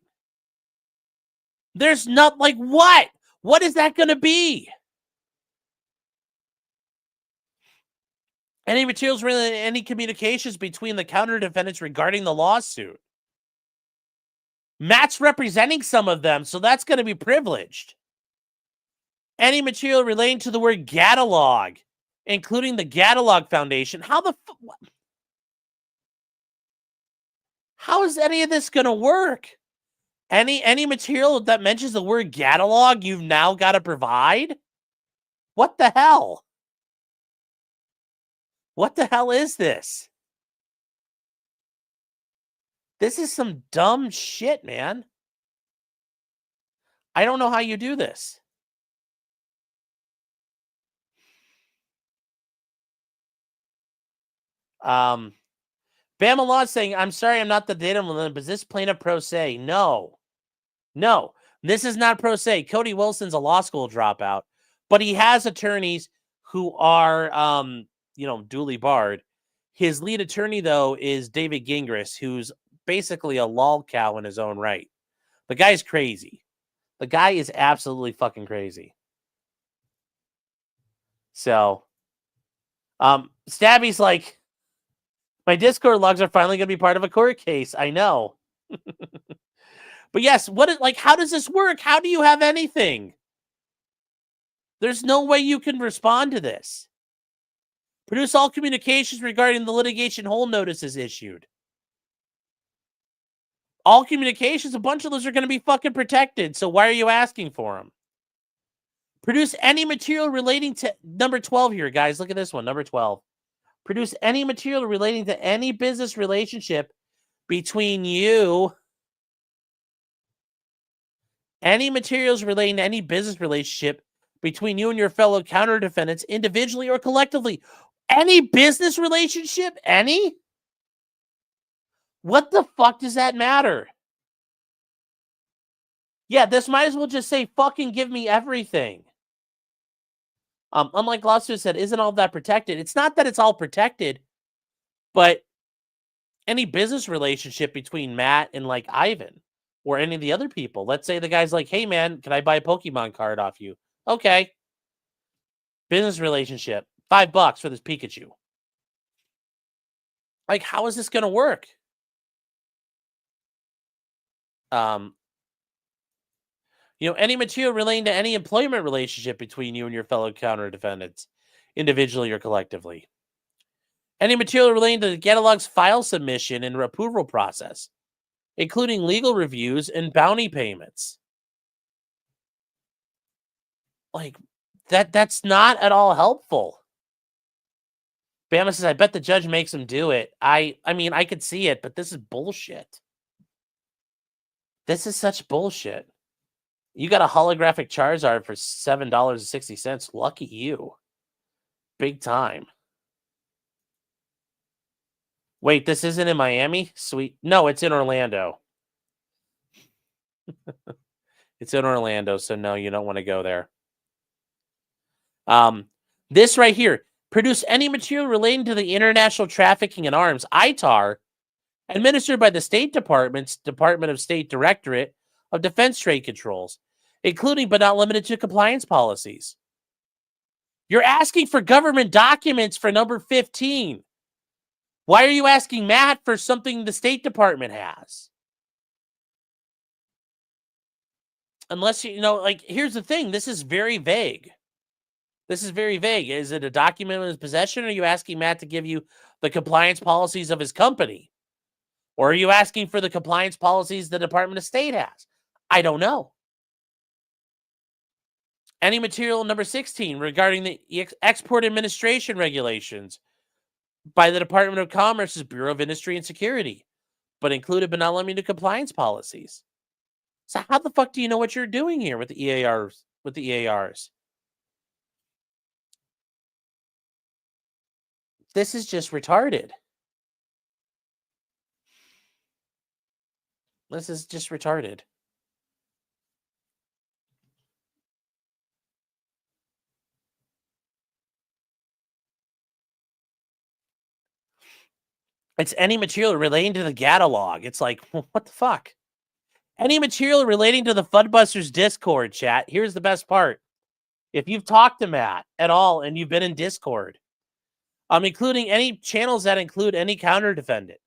Speaker 1: There's not, like, what? What is that going to be? Any materials relating to any communications between the counter defendants regarding the lawsuit. Matt's representing some of them, so that's going to be privileged. Any material relating to the word catalog, including the Catalog Foundation. How is any of this going to work? Any material that mentions the word catalog, you've now got to provide? What the hell? What the hell is this? This is some dumb shit, man. I don't know how you do this. Bama Law saying, I'm sorry, I'm not the data limit, but is this plaintiff pro se? No, this is not pro se. Cody Wilson's a law school dropout, but he has attorneys who are, duly barred. His lead attorney, though, is David Gingras, who's basically a lol cow in his own right. The guy's crazy. The guy is absolutely fucking crazy. So, Stabby's like, my Discord logs are finally going to be part of a court case. I know. But yes, how does this work? How do you have anything? There's no way you can respond to this. Produce all communications regarding the litigation hold notices issued. All communications, a bunch of those are going to be fucking protected. So why are you asking for them? Produce any material relating to number 12 here, guys. Look at this one, number 12. Produce any material relating to any business relationship between you. Any materials relating to any business relationship between you and your fellow counter defendants, individually or collectively. Any business relationship? Any? What the fuck does that matter? Yeah, this might as well just say fucking give me everything. Unlike Lawsuit said, isn't all that protected? It's not that it's all protected, but any business relationship between Matt and like Ivan or any of the other people. Let's say the guy's like, hey man, can I buy a Pokemon card off you? Okay. Business relationship, $5 for this Pikachu. Like, how is this going to work? Any material relating to any employment relationship between you and your fellow counter defendants, individually or collectively. Any material relating to the catalog's file submission and approval process, including legal reviews and bounty payments. Like, that's not at all helpful. Bama says, I bet the judge makes him do it. I mean, I could see it, but this is bullshit. This is such bullshit. You got a holographic Charizard for $7.60. Lucky you. Big time. Wait, this isn't in Miami? Sweet. No, it's in Orlando. It's in Orlando, so no, you don't want to go there. This right here. Produce any material relating to the international trafficking in arms, ITAR, administered by the State Department's Department of State Directorate of Defense Trade Controls, including but not limited to compliance policies. You're asking for government documents for number 15. Why are you asking Matt for something the State Department has? Unless, here's the thing. This is very vague. This is very vague. Is it a document in his possession? Or are you asking Matt to give you the compliance policies of his company? Or are you asking for the compliance policies the Department of State has? I don't know. Any material number 16 regarding the export administration regulations by the Department of Commerce's Bureau of Industry and Security, but included but not limited to compliance policies. So how the fuck do you know what you're doing here with the EARs? This is just retarded. This is just retarded. It's any material relating to the catalog. It's like, what the fuck? Any material relating to the Fuddbusters Discord chat. Here's the best part. If you've talked to Matt at all and you've been in Discord, including any channels that include any counter defendant.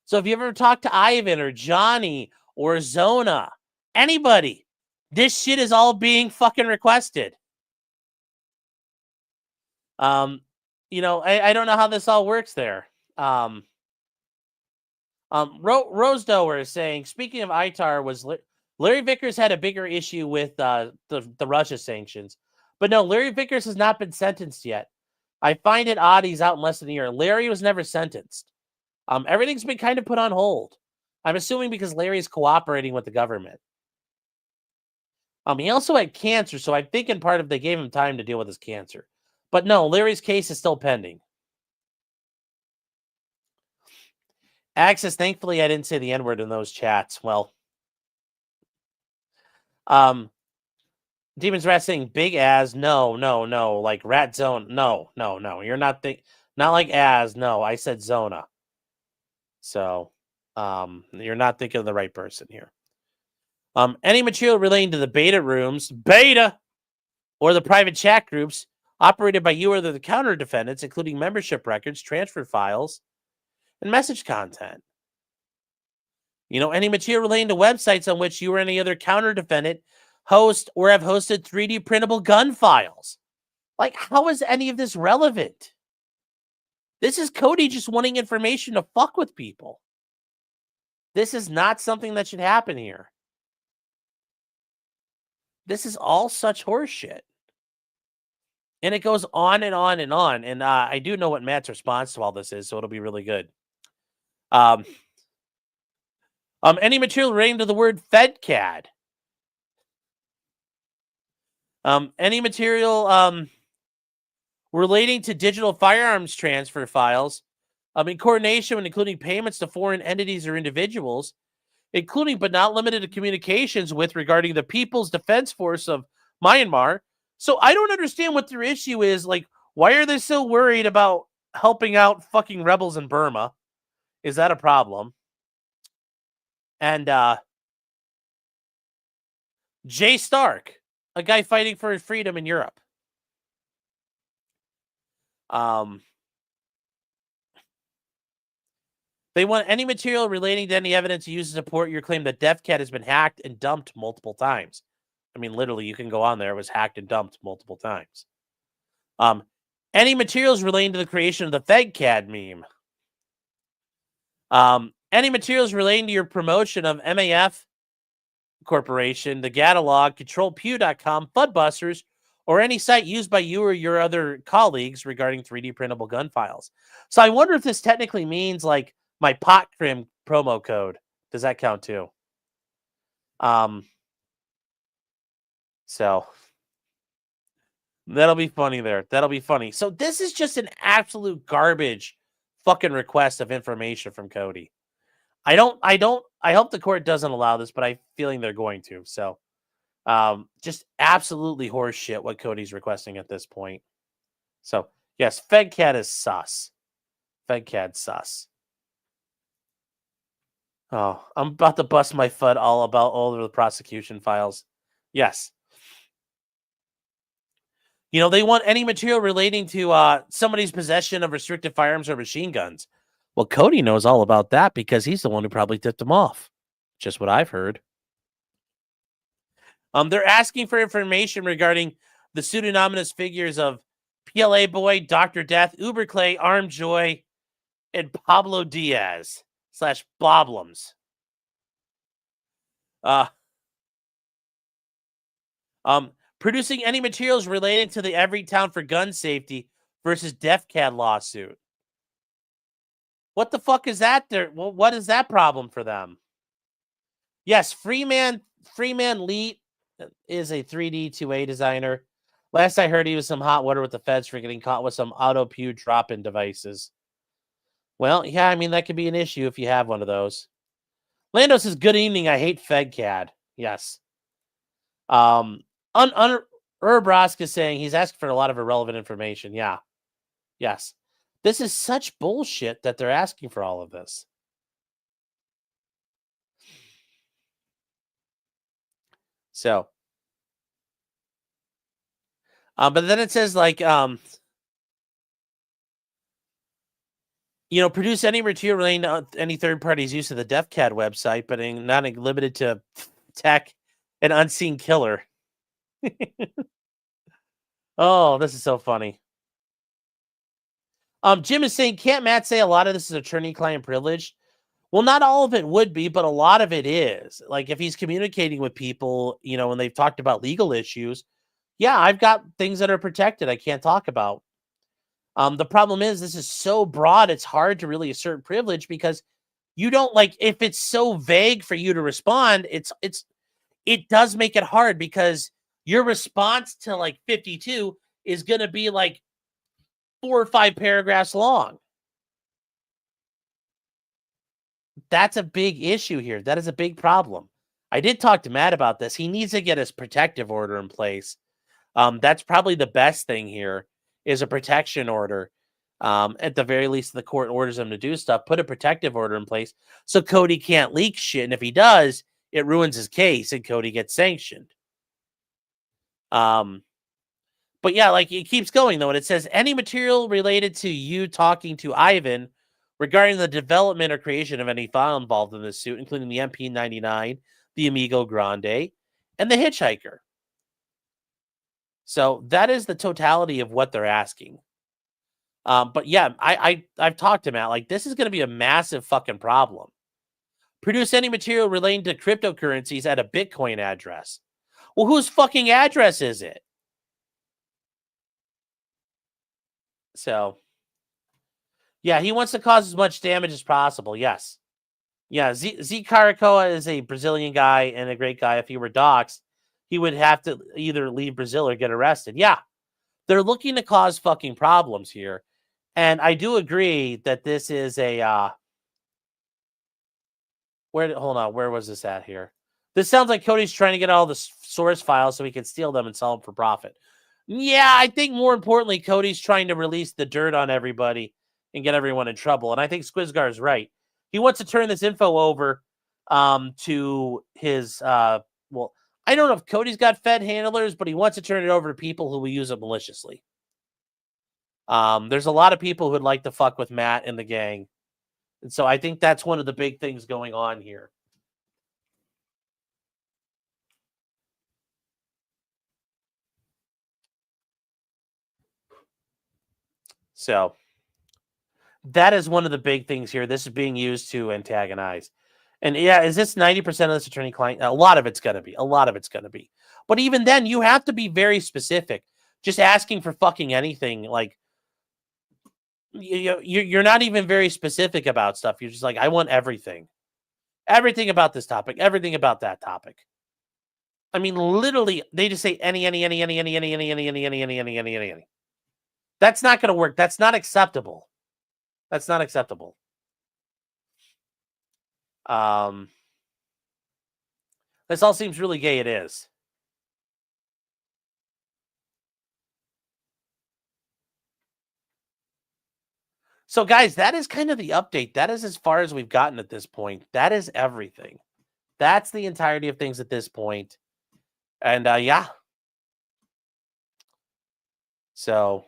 Speaker 1: So if you ever talked to Ivan or Johnny or Zona, anybody, this shit is all being fucking requested. I don't know how this all works there. Rosedower is saying, speaking of ITAR, Larry Vickers had a bigger issue with the Russia sanctions. But no, Larry Vickers has not been sentenced yet. I find it odd he's out in less than a year. Larry was never sentenced. Everything's been kind of put on hold. I'm assuming because Larry's cooperating with the government. He also had cancer, so I'm thinking part of they gave him time to deal with his cancer. But no, Larry's case is still pending. Access, thankfully, I didn't say the N-word in those chats. Well, Demon's Rat saying big as no, like Rat Zone. No. You're not not like as, no. I said Zona. So, you're not thinking of the right person here. Any material relating to the beta rooms, or the private chat groups operated by you or the counter defendants, including membership records, transfer files, and message content. Any material relating to websites on which you or any other counter defendant host or have hosted 3D printable gun files. Like, how is any of this relevant? This is Cody just wanting information to fuck with people. This is not something that should happen here. This is all such horseshit. And it goes on and on and on. And I do know what Matt's response to all this is, so it'll be really good. Any material relating to the word FedCAD. Any material relating to digital firearms transfer files, in coordination with including payments to foreign entities or individuals, including but not limited to communications with regarding the People's Defense Force of Myanmar. So I don't understand what their issue is. Like, why are they so worried about helping out fucking rebels in Burma? Is that a problem? And Jay Stark, a guy fighting for his freedom in Europe. They want any material relating to any evidence used to support your claim that DEFCAD has been hacked and dumped multiple times. I mean, literally, you can go on there. It was hacked and dumped multiple times. Any materials relating to the creation of the FedCAD meme. Any materials relating to your promotion of MAF Corporation, the Catalog, ControlPew.com, Fuddbusters, or any site used by you or your other colleagues regarding 3D printable gun files. So I wonder if this technically means like my pot trim promo code. Does that count too? So that'll be funny there. That'll be funny. So this is just an absolute garbage fucking request of information from Cody. I hope the court doesn't allow this, but I'm feeling they're going to. So just absolutely horseshit what Cody's requesting at this point. So yes, FedCAD is sus. FedCAD sus. Oh, I'm about to bust my FUD all about all of the prosecution files. Yes. You know, they want any material relating to somebody's possession of restricted firearms or machine guns. Well, Cody knows all about that because he's the one who probably tipped them off. Just what I've heard. They're asking for information regarding the pseudonymous figures of PLA Boy, Dr. Death, Uber Clay, Arm Joy, and Pablo Diaz / Bloblums. Producing any materials related to the Everytown for Gun Safety versus DEFCAD lawsuit. What the fuck is that there? Well, what is that problem for them? Yes, Freeman Leet is a 3D 2A designer. Last I heard, he was some hot water with the feds for getting caught with some auto pew drop-in devices. Well, yeah, I mean, that could be an issue if you have one of those. Lando says, good evening, I hate FedCAD. Yes. Urbrask is saying he's asking for a lot of irrelevant information. Yeah. Yes. This is such bullshit that they're asking for all of this. So, but then it says like, produce any material relating to any third party's use of the DEFCAD website, but not limited to tech and unseen killer. Oh, this is so funny. Jim is saying, can't Matt say a lot of this is attorney-client privilege? Well, not all of it would be, but a lot of it is. Like, if he's communicating with people, when they've talked about legal issues, yeah, I've got things that are protected I can't talk about. The problem is this is so broad, it's hard to really assert privilege because you don't if it's so vague for you to respond, it does make it hard because your response to 52 is going to be 4 or 5 paragraphs long. That's a big issue here. That is a big problem. I did talk to Matt about this. He needs to get his protective order in place. That's probably the best thing here is a protection order. At the very least, the court orders him to do stuff. Put a protective order in place so Cody can't leak shit. And if he does, it ruins his case and Cody gets sanctioned. But yeah, it keeps going though. And it says any material related to you talking to Ivan regarding the development or creation of any file involved in this suit, including the MP99, the Amigo Grande, and the Hitchhiker. So that is the totality of what they're asking. But yeah, I've talked to Matt, like, this is going to be a massive fucking problem. Produce any material relating to cryptocurrencies at a Bitcoin address. Well, whose fucking address is it? So, yeah, he wants to cause as much damage as possible. Yes. Yeah, Z Caracoa is a Brazilian guy and a great guy. If he were doxxed, he would have to either leave Brazil or get arrested. Yeah, they're looking to cause fucking problems here. And I do agree that this is a, hold on, where was this at here? This sounds like Cody's trying to get all the source files so he can steal them and sell them for profit. Yeah, I think more importantly, Cody's trying to release the dirt on everybody and get everyone in trouble. And I think Squizgar is right. He wants to turn this info over to his, well, I don't know if Cody's got Fed handlers, but he wants to turn it over to people who will use it maliciously. There's a lot of people who'd like to fuck with Matt and the gang. And so I think that's one of the big things going on here. So that is one of the big things here. This is being used to antagonize. And yeah, is this 90% of this attorney-client? A lot of it's going to be. A lot of it's going to be. But even then, you have to be very specific. Just asking for fucking anything, like, you're not even very specific about stuff. You're just like, I want everything. Everything about this topic. Everything about that topic. I mean, literally, they just say any. That's not going to work. That's not acceptable. That's not acceptable. This all seems really gay. It is. So, guys, that is kind of the update. That is as far as we've gotten at this point. That is everything. That's the entirety of things at this point. And, yeah. So,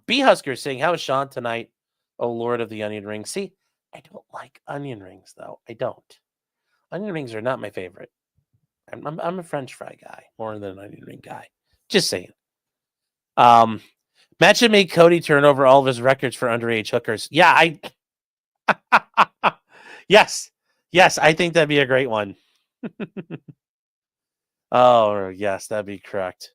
Speaker 1: B-Husker saying, how is Sean tonight? Oh, Lord of the Onion Rings. See, I don't like onion rings, though. I don't. Onion rings are not my favorite. I'm a French fry guy more than an onion ring guy. Just saying. Matt should make Cody turn over all of his records for underage hookers. Yeah, yes, I think that'd be a great one. Oh, yes, that'd be correct.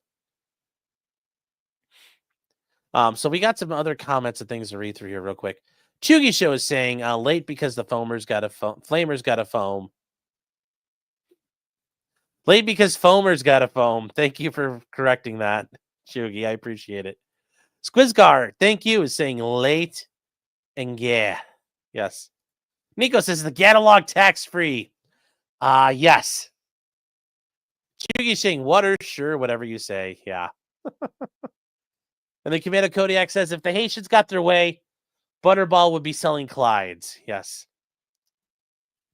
Speaker 1: So we got some other comments and things to read through here real quick. Chugi Show is saying late because the Flamers got a foam. Late because Foamers got a foam. Thank you for correcting that, Chugi. I appreciate it. Squizgar, thank you, is saying late and yeah. Yes. Nico says the catalog tax-free. Yes. Chugi saying water, sure, whatever you say. Yeah. And then Commander Kodiak says if the Haitians got their way, Butterball would be selling Clydes. Yes.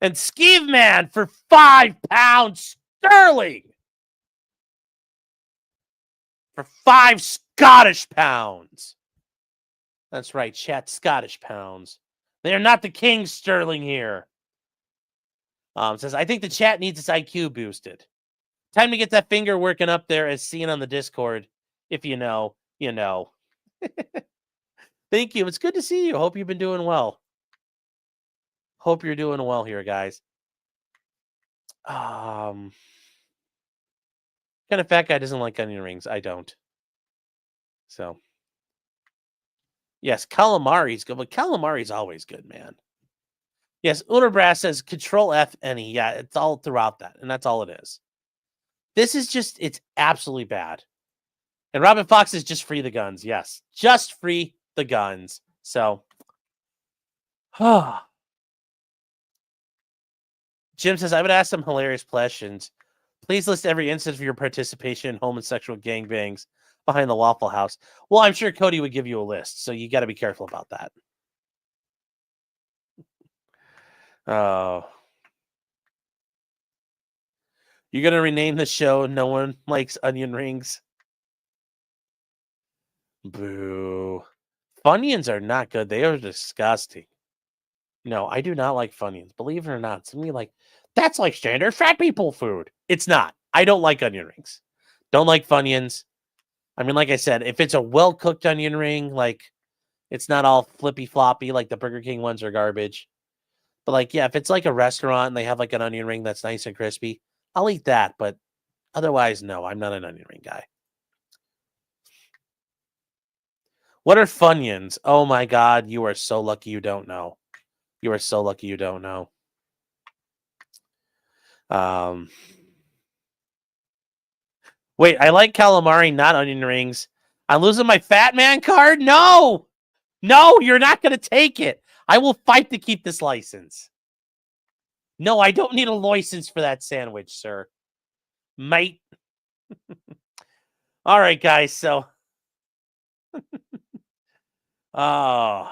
Speaker 1: And Skeeve Man for £5 sterling. For 5 Scottish pounds. That's right, chat, Scottish pounds. They are not the king sterling here. Says, I think the chat needs its IQ boosted. Time to get that finger working up there as seen on the Discord. If you know, you know. Thank you. It's good to see you. Hope you've been doing well. Hope you're doing well here, guys. Kind of fat guy doesn't like onion rings. I don't. So, yes, calamari's good, but calamari's always good, man. Yes, Unerbrass says Control F any. Yeah, it's all throughout that, and that's all it is. This is just, it's absolutely bad. And Robin Fox is just free the guns. Yes, just free the guns. So, Jim says, I would ask some hilarious questions. Please list every instance of your participation in homosexual gangbangs behind the Waffle House. Well, I'm sure Cody would give you a list, so you got to be careful about that. Oh. You're going to rename the show No One Likes Onion Rings? Boo. Funyuns are not good. They are disgusting. No, I do not like Funyuns. Believe it or not. Some of you like, that's like standard fat people food. It's not. I don't like onion rings. Don't like Funyuns. I mean, like I said, if it's a well-cooked onion ring, like it's not all flippy floppy like the Burger King ones are garbage. But like, yeah, if it's like a restaurant and they have like an onion ring that's nice and crispy, I'll eat that. But otherwise, no, I'm not an onion ring guy. What are Funyuns? Oh my God, you are so lucky you don't know. You are so lucky you don't know. Wait, I like calamari, not onion rings. I'm losing my Fat Man card? No! No, you're not going to take it. I will fight to keep this license. No, I don't need a license for that sandwich, sir. Mate. All right, guys, so... Funyuns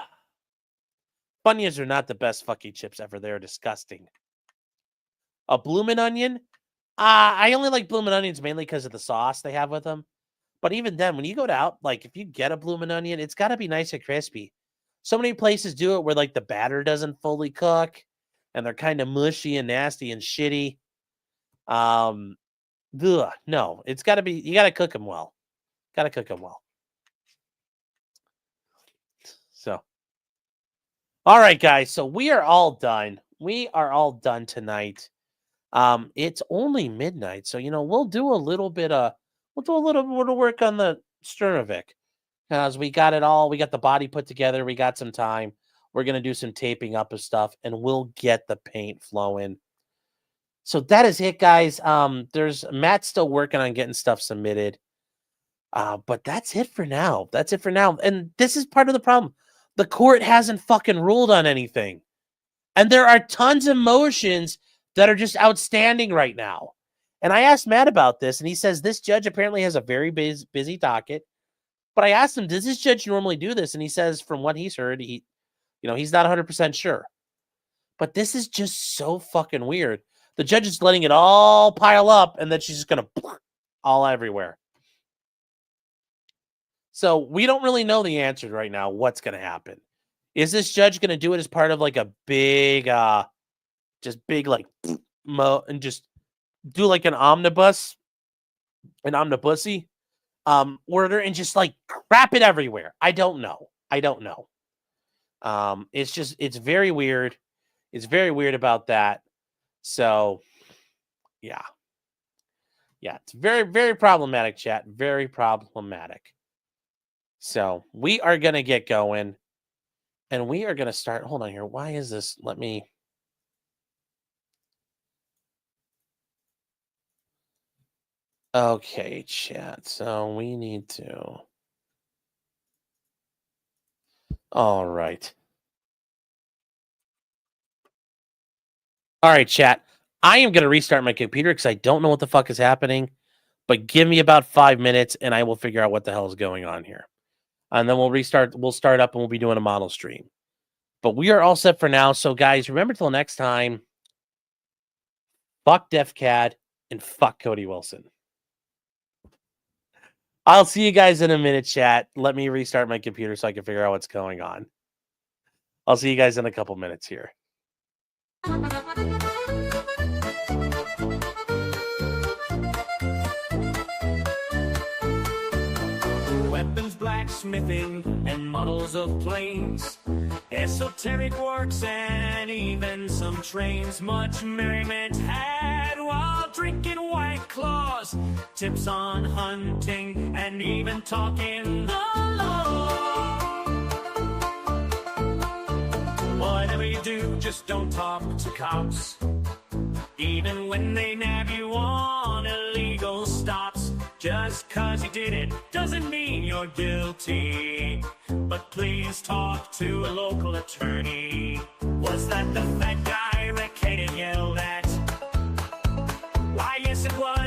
Speaker 1: are not the best fucking chips ever. They're disgusting. A bloomin' onion? I only like bloomin' onions mainly because of the sauce they have with them. But even then, when you go out, like if you get a bloomin' onion, it's got to be nice and crispy. So many places do it where like the batter doesn't fully cook and they're kind of mushy and nasty and shitty. No, it's got to be, you got to cook them well. Got to cook them well. So, all right, guys. So we are all done. We are all done tonight. It's only midnight, so we'll do a little bit of work on the Sternovic because we got it all. We got the body put together. We got some time. We're gonna do some taping up of stuff, and we'll get the paint flowing. So that is it, guys. There's Matt's still working on getting stuff submitted. But that's it for now. That's it for now. And this is part of the problem. The court hasn't fucking ruled on anything, and there are tons of motions that are just outstanding right now. And I asked Matt about this, and he says this judge apparently has a very busy docket. But I asked him, does this judge normally do this? And he says, from what he's heard, he's not 100% sure. But this is just so fucking weird. The judge is letting it all pile up, and then she's just going to all everywhere. So we don't really know the answer right now. What's going to happen? Is this judge going to do it as part of like a big, just big like and just do like an omnibusy order and just like crap it everywhere? I don't know. It's very weird. It's very weird about that. So yeah, it's very, very problematic, chat. Very problematic. So we are going to get going and we are going to start. Hold on here. Why is this? Let me. Okay, chat. So we need to. All right. All right, chat. I am going to restart my computer because I don't know what the fuck is happening. But give me about 5 minutes and I will figure out what the hell is going on here. And then we'll restart. We'll start up and we'll be doing a model stream. But we are all set for now. So, guys, remember till next time. Fuck DEFCAD and fuck Cody Wilson. I'll see you guys in a minute, chat. Let me restart my computer so I can figure out what's going on. I'll see you guys in a couple minutes here.
Speaker 3: Weapons, blacksmithing, and models of planes, esoteric works, and even some trains. Much merriment had while drinking White Claws, tips on hunting, and even talking the law. Whatever you do, just don't talk to cops, even when they nab you on illegal stops. Just 'cause you did it doesn't mean you're guilty, but please talk to a local attorney. Was that the fat guy Rick Hayden yelled at? Why, yes it was.